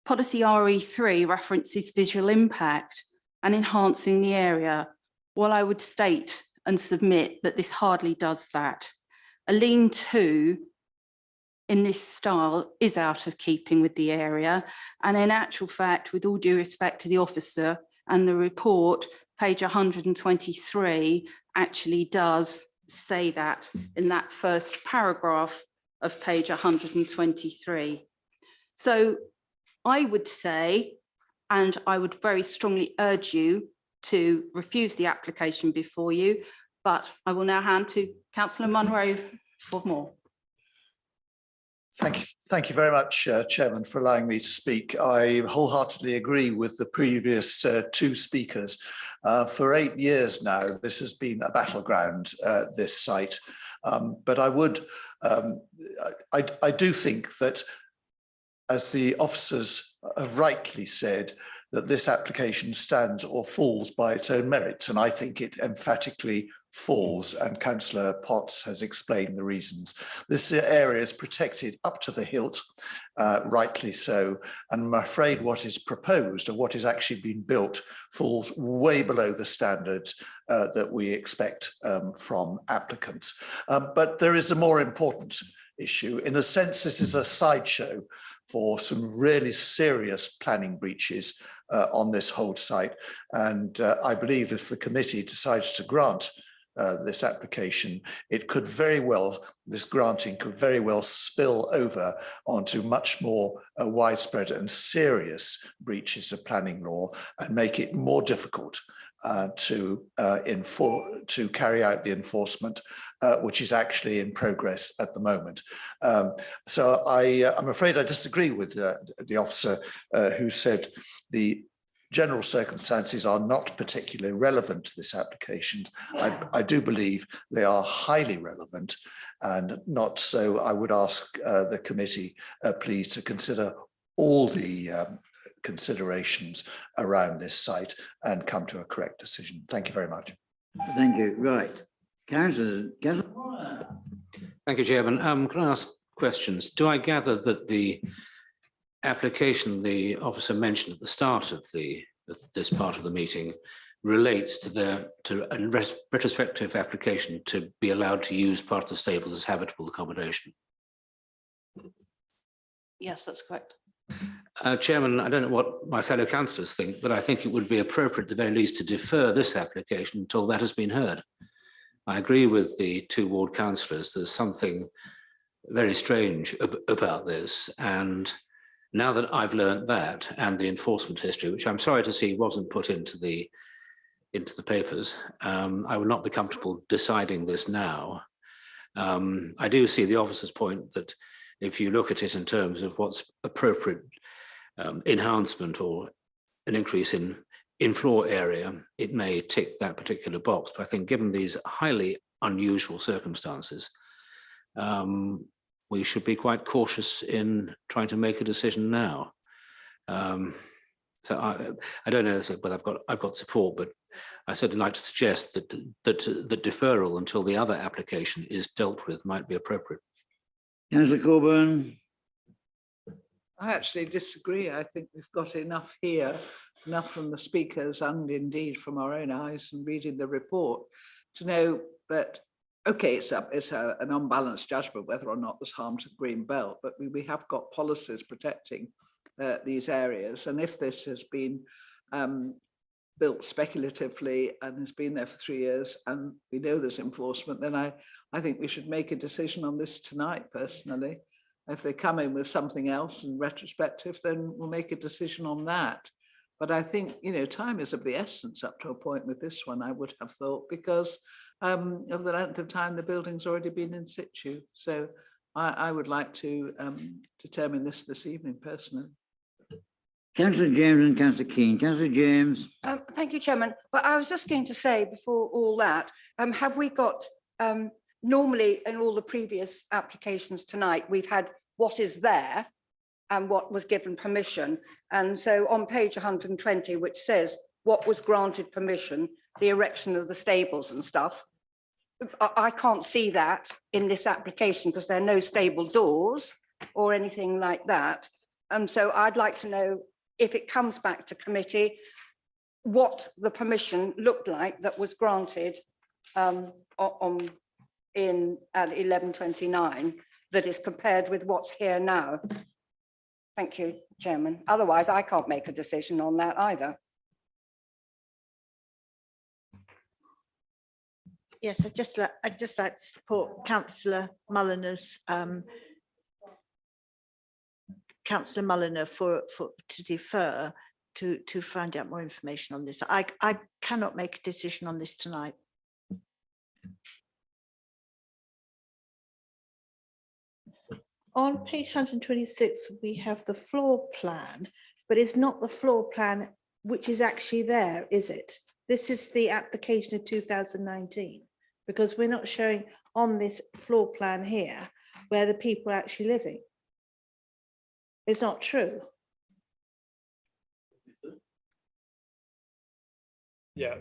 Policy RE3 references visual impact and enhancing the area. Well, I would state and submit that this hardly does that. A lean-to in this style is out of keeping with the area. And in actual fact, with all due respect to the officer and the report, page 123 actually does say that in that first paragraph of page 123. So I would say, and I would very strongly urge you to refuse the application before you, but I will now hand to Councillor Munro for more. Thank you very much, Chairman, for allowing me to speak. I wholeheartedly agree with the previous two speakers. For 8 years now, this has been a battleground, this site. But I do think that, as the officers have rightly said, that this application stands or falls by its own merits. And I think it emphatically falls, and Councillor Potts has explained the reasons. This area is protected up to the hilt, rightly so, and I'm afraid what is proposed or what is actually being built falls way below the standards that we expect from applicants. But there is a more important issue. In a sense, this is a sideshow for some really serious planning breaches on this whole site. And I believe if the committee decides to grant this application, this granting could very well spill over onto much more widespread and serious breaches of planning law and make it more difficult to carry out the enforcement, which is actually in progress at the moment. So I'm afraid I disagree with the officer who said the general circumstances are not particularly relevant to this application. I do believe they are highly relevant, and not so. I would ask the committee please to consider all the considerations around this site and come to a correct decision. Thank you very much. Thank you. Right. Councillor. Thank you, Chairman. Can I ask questions? Do I gather that the application the officer mentioned at the start of this part of the meeting relates to a retrospective application to be allowed to use part of the stables as habitable accommodation? Yes, that's correct. Chairman, I don't know what my fellow councillors think, but I think it would be appropriate at the very least to defer this application until that has been heard. I agree with the two ward councillors. There's something very strange about this, and now that I've learned that and the enforcement history, which I'm sorry to see wasn't put into the papers, I would not be comfortable deciding this now. I do see the officer's point that if you look at it in terms of what's appropriate enhancement or an increase in floor area, it may tick that particular box. But I think given these highly unusual circumstances, we should be quite cautious in trying to make a decision now. So I don't know whether I've got support, but I certainly like to suggest that the deferral until the other application is dealt with might be appropriate. Councillor Coburn. I actually disagree. I think we've got enough here, enough from the speakers and indeed from our own eyes and reading the report to know that, okay, it's an unbalanced judgment whether or not there's harm to the green belt, but we have got policies protecting these areas. And if this has been built speculatively and has been there for 3 years and we know there's enforcement, then I think we should make a decision on this tonight, personally. If they come in with something else in retrospective, then we'll make a decision on that. But I think, you know, time is of the essence up to a point with this one, I would have thought, because of the length of time the building's already been in situ. So I would like to determine this evening, personally. Councillor James and Councillor Keane. Councillor James. Thank you, Chairman. But I was just going to say before all that, have we got, normally in all the previous applications tonight, we've had what is there and what was given permission. And so on page 120, which says what was granted permission, the erection of the stables and stuff, I can't see that in this application because there are no stable doors or anything like that. So I'd like to know, if it comes back to committee, what the permission looked like that was granted at 11:29 that is compared with what's here now. Thank you, Chairman. Otherwise, I can't make a decision on that either. Yes, I'd just like to support Councillor Mulliner's Councillor Mulliner to defer to find out more information on this. I cannot make a decision on this tonight. On page 126, we have the floor plan, but it's not the floor plan which is actually there, is it? This is the application of 2019, because we're not showing on this floor plan here where the people are actually living. It's not true. Yeah,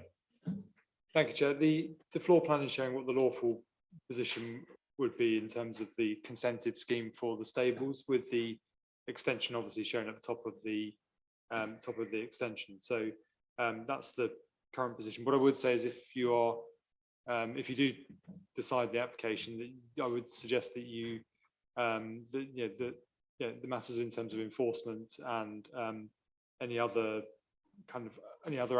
thank you, Chair. The floor plan is showing what the lawful position would be in terms of the consented scheme for the stables, with the extension obviously shown at the top of the extension. So that's the current position. What I would say is, if you do decide the application, I would suggest that you the matters in terms of enforcement and any other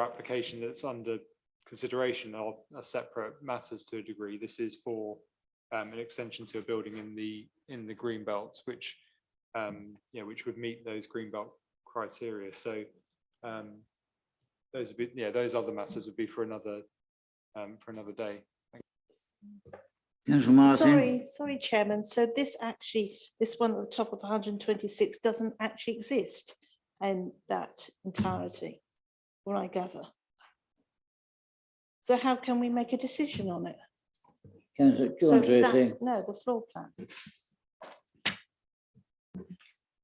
application that's under consideration are separate matters to a degree. This is for an extension to a building in the green belts, which would meet those green belt criteria. So those other matters would be for another day. Sorry, Chairman. So this one at the top of 126 doesn't actually exist in that entirety, what I gather. So how can we make a decision on it? Councillor, do you want to say? No, the floor plan.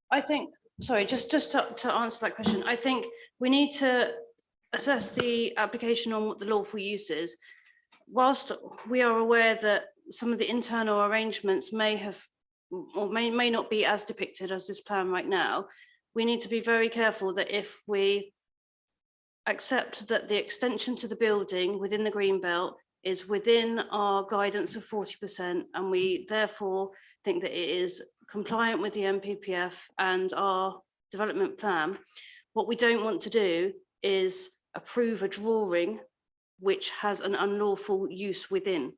I think, sorry, just to answer that question, I think we need to assess the application on what the lawful use is. Whilst we are aware that some of the internal arrangements may have or may not be as depicted as this plan right now, we need to be very careful that if we accept that the extension to the building within the green belt is within our guidance of 40%, and we therefore think that it is compliant with the NPPF and our development plan, what we don't want to do is approve a drawing which has an unlawful use within.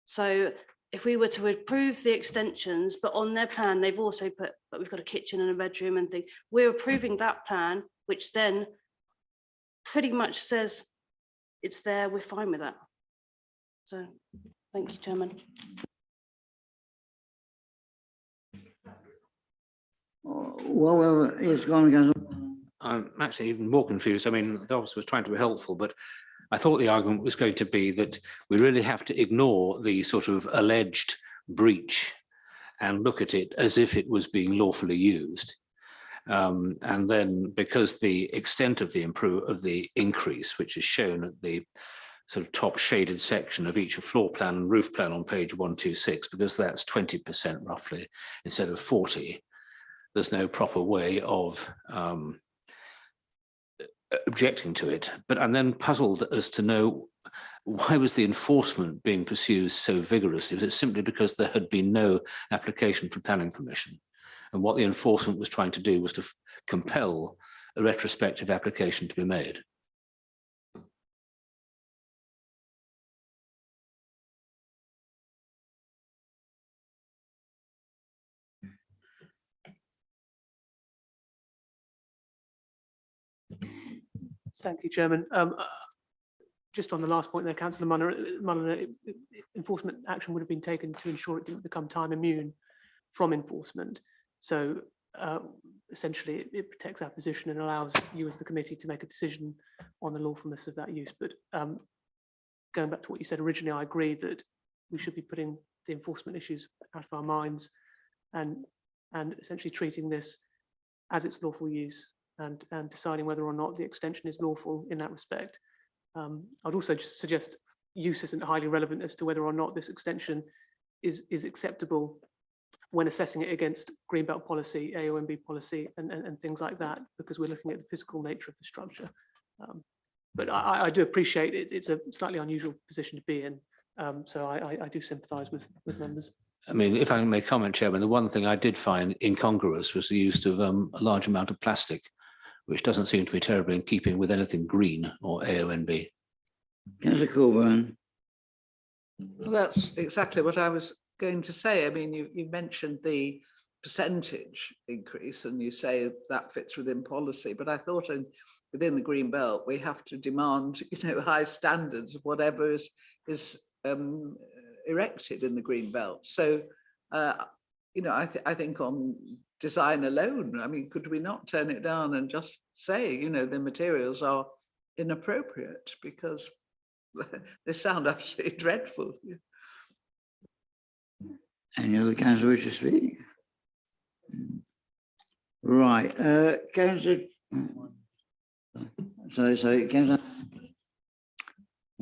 So if we were to approve the extensions, but on their plan, they've also put, but we've got a kitchen and a bedroom and things, we're approving that plan, which then pretty much says it's there, we're fine with that. So, thank you, Chairman. Well, it's gone, Councillor. I'm actually even more confused. I mean, the officer was trying to be helpful, but I thought the argument was going to be that we really have to ignore the sort of alleged breach and look at it as if it was being lawfully used. And then, because the extent of the increase, which is shown at the sort of top shaded section of each floor plan and roof plan on page 126, because that's 20% roughly instead of 40, there's no proper way of objecting to it. But I'm then puzzled as to know, why was the enforcement being pursued so vigorously? Was it simply because there had been no application for planning permission? And what the enforcement was trying to do was to compel a retrospective application to be made. Thank you, Chairman. Just on the last point there, Councillor Mulliner, enforcement action would have been taken to ensure it didn't become time immune from enforcement. So essentially, it protects our position and allows you as the committee to make a decision on the lawfulness of that use. But going back to what you said originally, I agree that we should be putting the enforcement issues out of our minds and essentially treating this as its lawful use and deciding whether or not the extension is lawful in that respect. I'd also just suggest use isn't highly relevant as to whether or not this extension is acceptable when assessing it against Greenbelt policy, AONB policy, and things like that, because we're looking at the physical nature of the structure. But I do appreciate it. It's a slightly unusual position to be in. So I do sympathise with members. I mean, if I can make a comment, Chairman, the one thing I did find incongruous was the use of a large amount of plastic, which doesn't seem to be terribly in keeping with anything green or AONB. Councillor Coburn. Well, that's exactly what I was going to say. I mean, you mentioned the percentage increase and you say that fits within policy, but I thought within the Green Belt, we have to demand, high standards of whatever is erected in the Green Belt. So, I think on design alone, I mean, could we not turn it down and just say, the materials are inappropriate because they sound absolutely dreadful. Any other councillor wish to speak? Right, councillor. Sorry, councillor.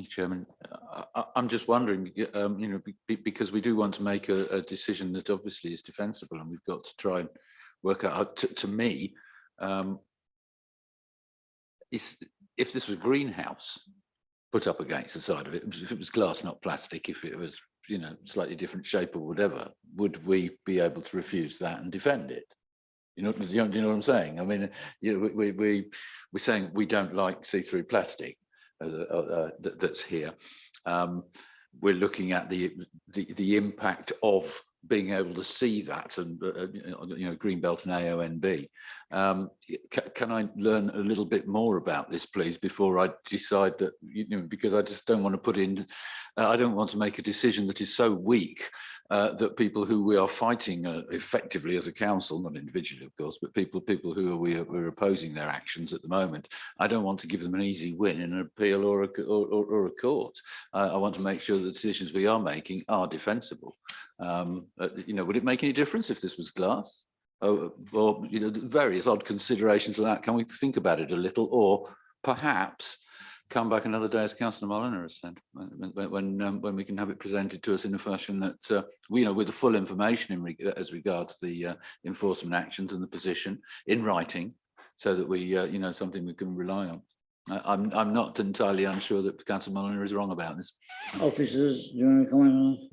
Chairman, I'm just wondering, because we do want to make a decision that obviously is defensible, and we've got to try and work out. To me, if this was greenhouse put up against the side of it, if it was glass, not plastic, if it was slightly different shape or whatever, would we be able to refuse that and defend it? Do you know what I'm saying? I mean, we're saying we don't like see-through plastic that's here. We're looking at the impact of being able to see that, and Greenbelt and AONB. Can I learn a little bit more about this, please, before I decide that? Because I just don't want to put in. I don't want to make a decision that is so weak that people who we are fighting effectively as a council, not individually, of course, but people who we're opposing their actions at the moment. I don't want to give them an easy win in an appeal or a court. I want to make sure the decisions we are making are defensible. Would it make any difference if this was glass? Or various odd considerations of that. Can we think about it a little, or perhaps come back another day, as Councillor Mulliner has said, when we can have it presented to us in a fashion that with the full information as regards the enforcement actions and the position in writing, so that we something we can rely on. I'm not entirely unsure that Councillor Mulliner is wrong about this. Officers, do you want to comment on that?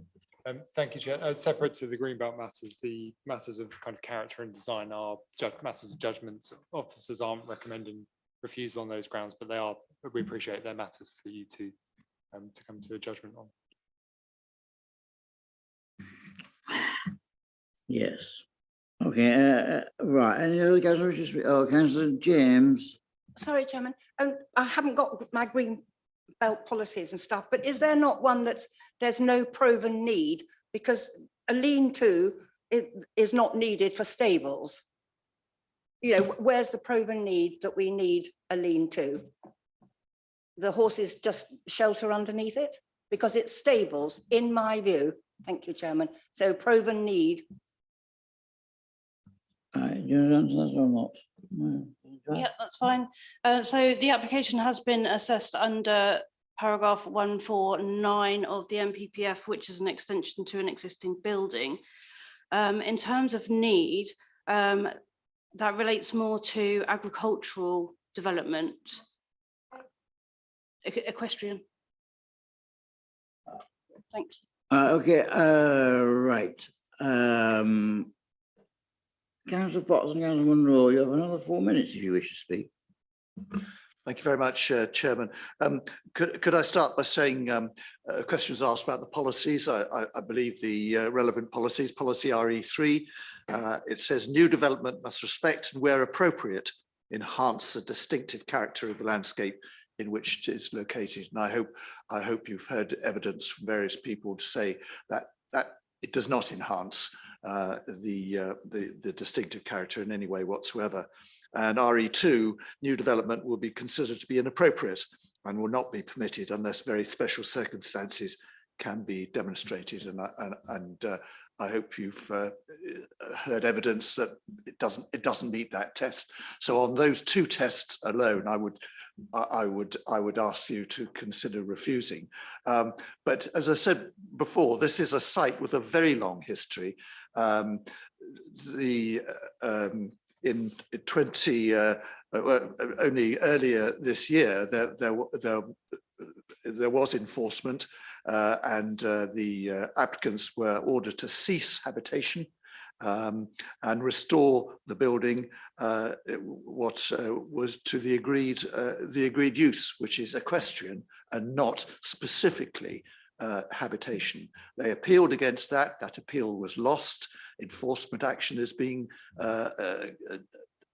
Thank you, Chair. Separate to the Greenbelt matters, the matters of kind of character and design are matters of judgment. Officers aren't recommending refusal on those grounds, but we appreciate their matters for you to come to a judgment on. Yes. Okay. Right. Any other councillor wish to speak? Oh, Councillor James. Sorry, Chairman. I haven't got my Green Belt policies and stuff, but is there not one that there's no proven need, because a lean-to is not needed for stables? Where's the proven need that we need a lean-to? The horses just shelter underneath it because it's stables, in my view. Thank you, Chairman. So proven need. Do you want to answer that or not? No. Yeah, that's fine. So the application has been assessed under paragraph 149 of the MPPF, which is an extension to an existing building. In terms of need, that relates more to agricultural development. Equestrian. Thank you. Okay, right. Councillor Potts and Councillor Munro, you have another 4 minutes if you wish to speak. Thank you very much, Chairman. Could I start by saying a question was asked about the policies. I believe the relevant policies, policy RE3, it says new development must respect and where appropriate, enhance the distinctive character of the landscape in which it is located. And I hope you've heard evidence from various people to say that it does not enhance the distinctive character in any way whatsoever. And RE2, new development will be considered to be inappropriate and will not be permitted unless very special circumstances can be demonstrated. And I hope you've heard evidence that it doesn't meet that test. So on those two tests alone, I would ask you to consider refusing. But as I said before, this is a site with a very long history. In only earlier this year, there was enforcement, and the applicants were ordered to cease habitation and restore the building what was to the agreed use, which is equestrian and not specifically habitation. They appealed against that. That appeal was lost. Enforcement action is being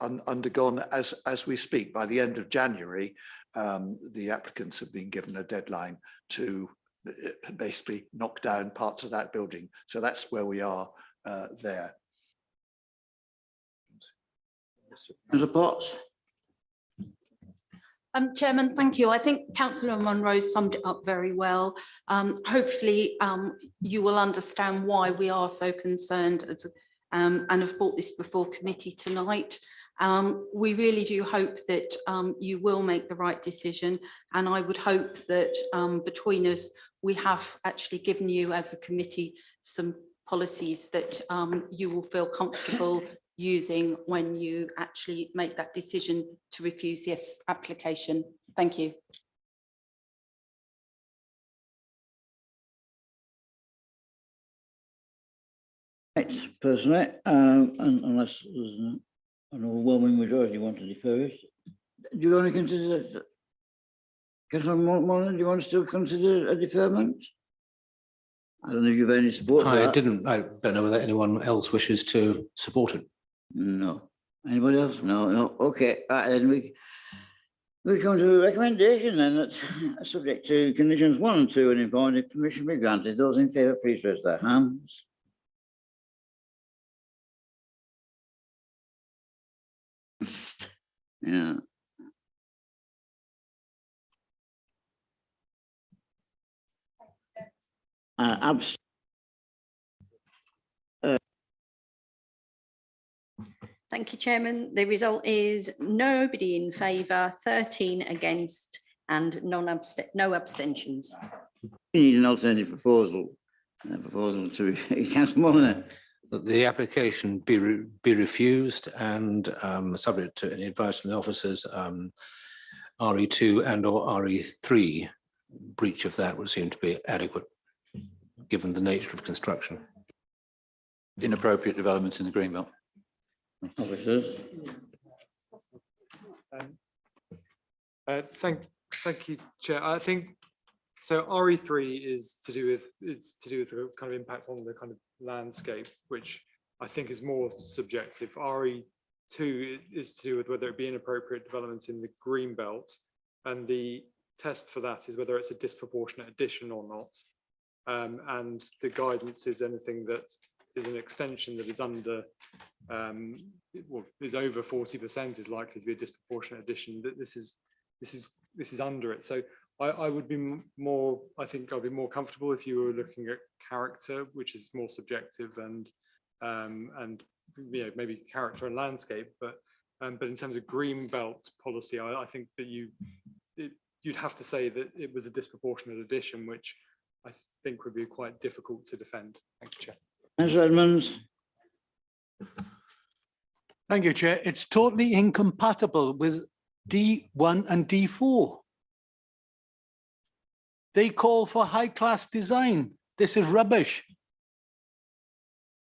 undergone as we speak. By the end of January, the applicants have been given a deadline to basically knock down parts of that building. So that's where we are there. Councillor Potts. Chairman, thank you. I think Councillor Munro summed it up very well. Hopefully you will understand why we are so concerned and have brought this before committee tonight. We really do hope that you will make the right decision, and I would hope that between us we have actually given you as a committee some policies that you will feel comfortable using when you actually make that decision to refuse this application. Thank you. Right, personally, unless there's an overwhelming majority want to defer it. Do you want to consider that? Councillor Moran, do you want to still consider a deferment? I don't know if you've any support for that. I don't know whether anyone else wishes to support it. No. Anybody else? No. Okay. Right, then we come to a recommendation then that's subject to conditions 1 and 2 and informed if permission be granted. Those in favour, please raise their hands. Yeah. Thank you, Chairman. The result is nobody in favour, 13 against and no abstentions. We need an alternative proposal. Proposal to Councillor Mulliner. That the application be refused and subject to any advice from the officers, RE2 and or RE3 breach of that would seem to be adequate given the nature of construction. Inappropriate developments in the Greenbelt. Officers. Thank you, Chair. I think so. RE3 is to do with the kind of impact on the kind of landscape, which I think is more subjective. RE2 is to do with whether it be inappropriate development in the Greenbelt, and the test for that is whether it's a disproportionate addition or not. And the guidance is anything that is an extension that is under is over 40% is likely to be a disproportionate addition. That this is under it. So I would be more. I think I'd be more comfortable if you were looking at character, which is more subjective, and you know, maybe character and landscape. But in terms of Greenbelt policy, I think that you'd have to say that it was a disproportionate addition, which I think would be quite difficult to defend. Thank you, Chair. Councillor Edmonds. Thank you, Chair. It's totally incompatible with D1 and D4. They call for high-class design. This is rubbish.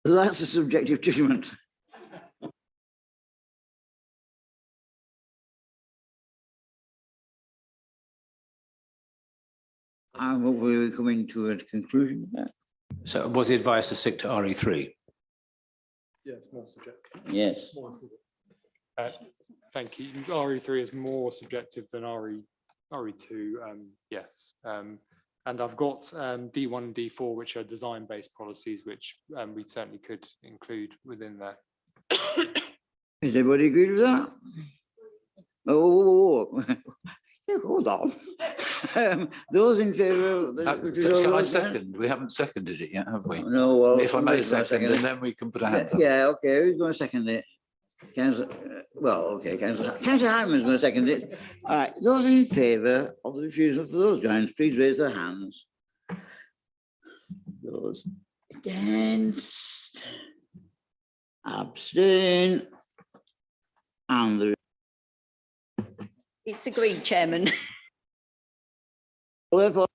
That's a subjective judgment. And what will we coming to a conclusion of that? So was the advice to stick to RE3? Yeah, it's more subjective. Yes. Thank you. RE3 is more subjective than RE2, yes. And I've got D1 and D4, which are design-based policies, which we certainly could include within there. Is everybody agree with that? Oh, yeah, hold on. Those in favour. Shall I second? We haven't seconded it yet, have we? No, well. If I may somebody's gonna second, it. and then we can put a hand up. Yeah, okay, who's going to second it? Councillor, well, okay, Councillor Hyman's going to second it. All right, those in favour of the refusal for those grounds, please raise their hands. Those against, abstain, and the It's agreed, Chairman. therefore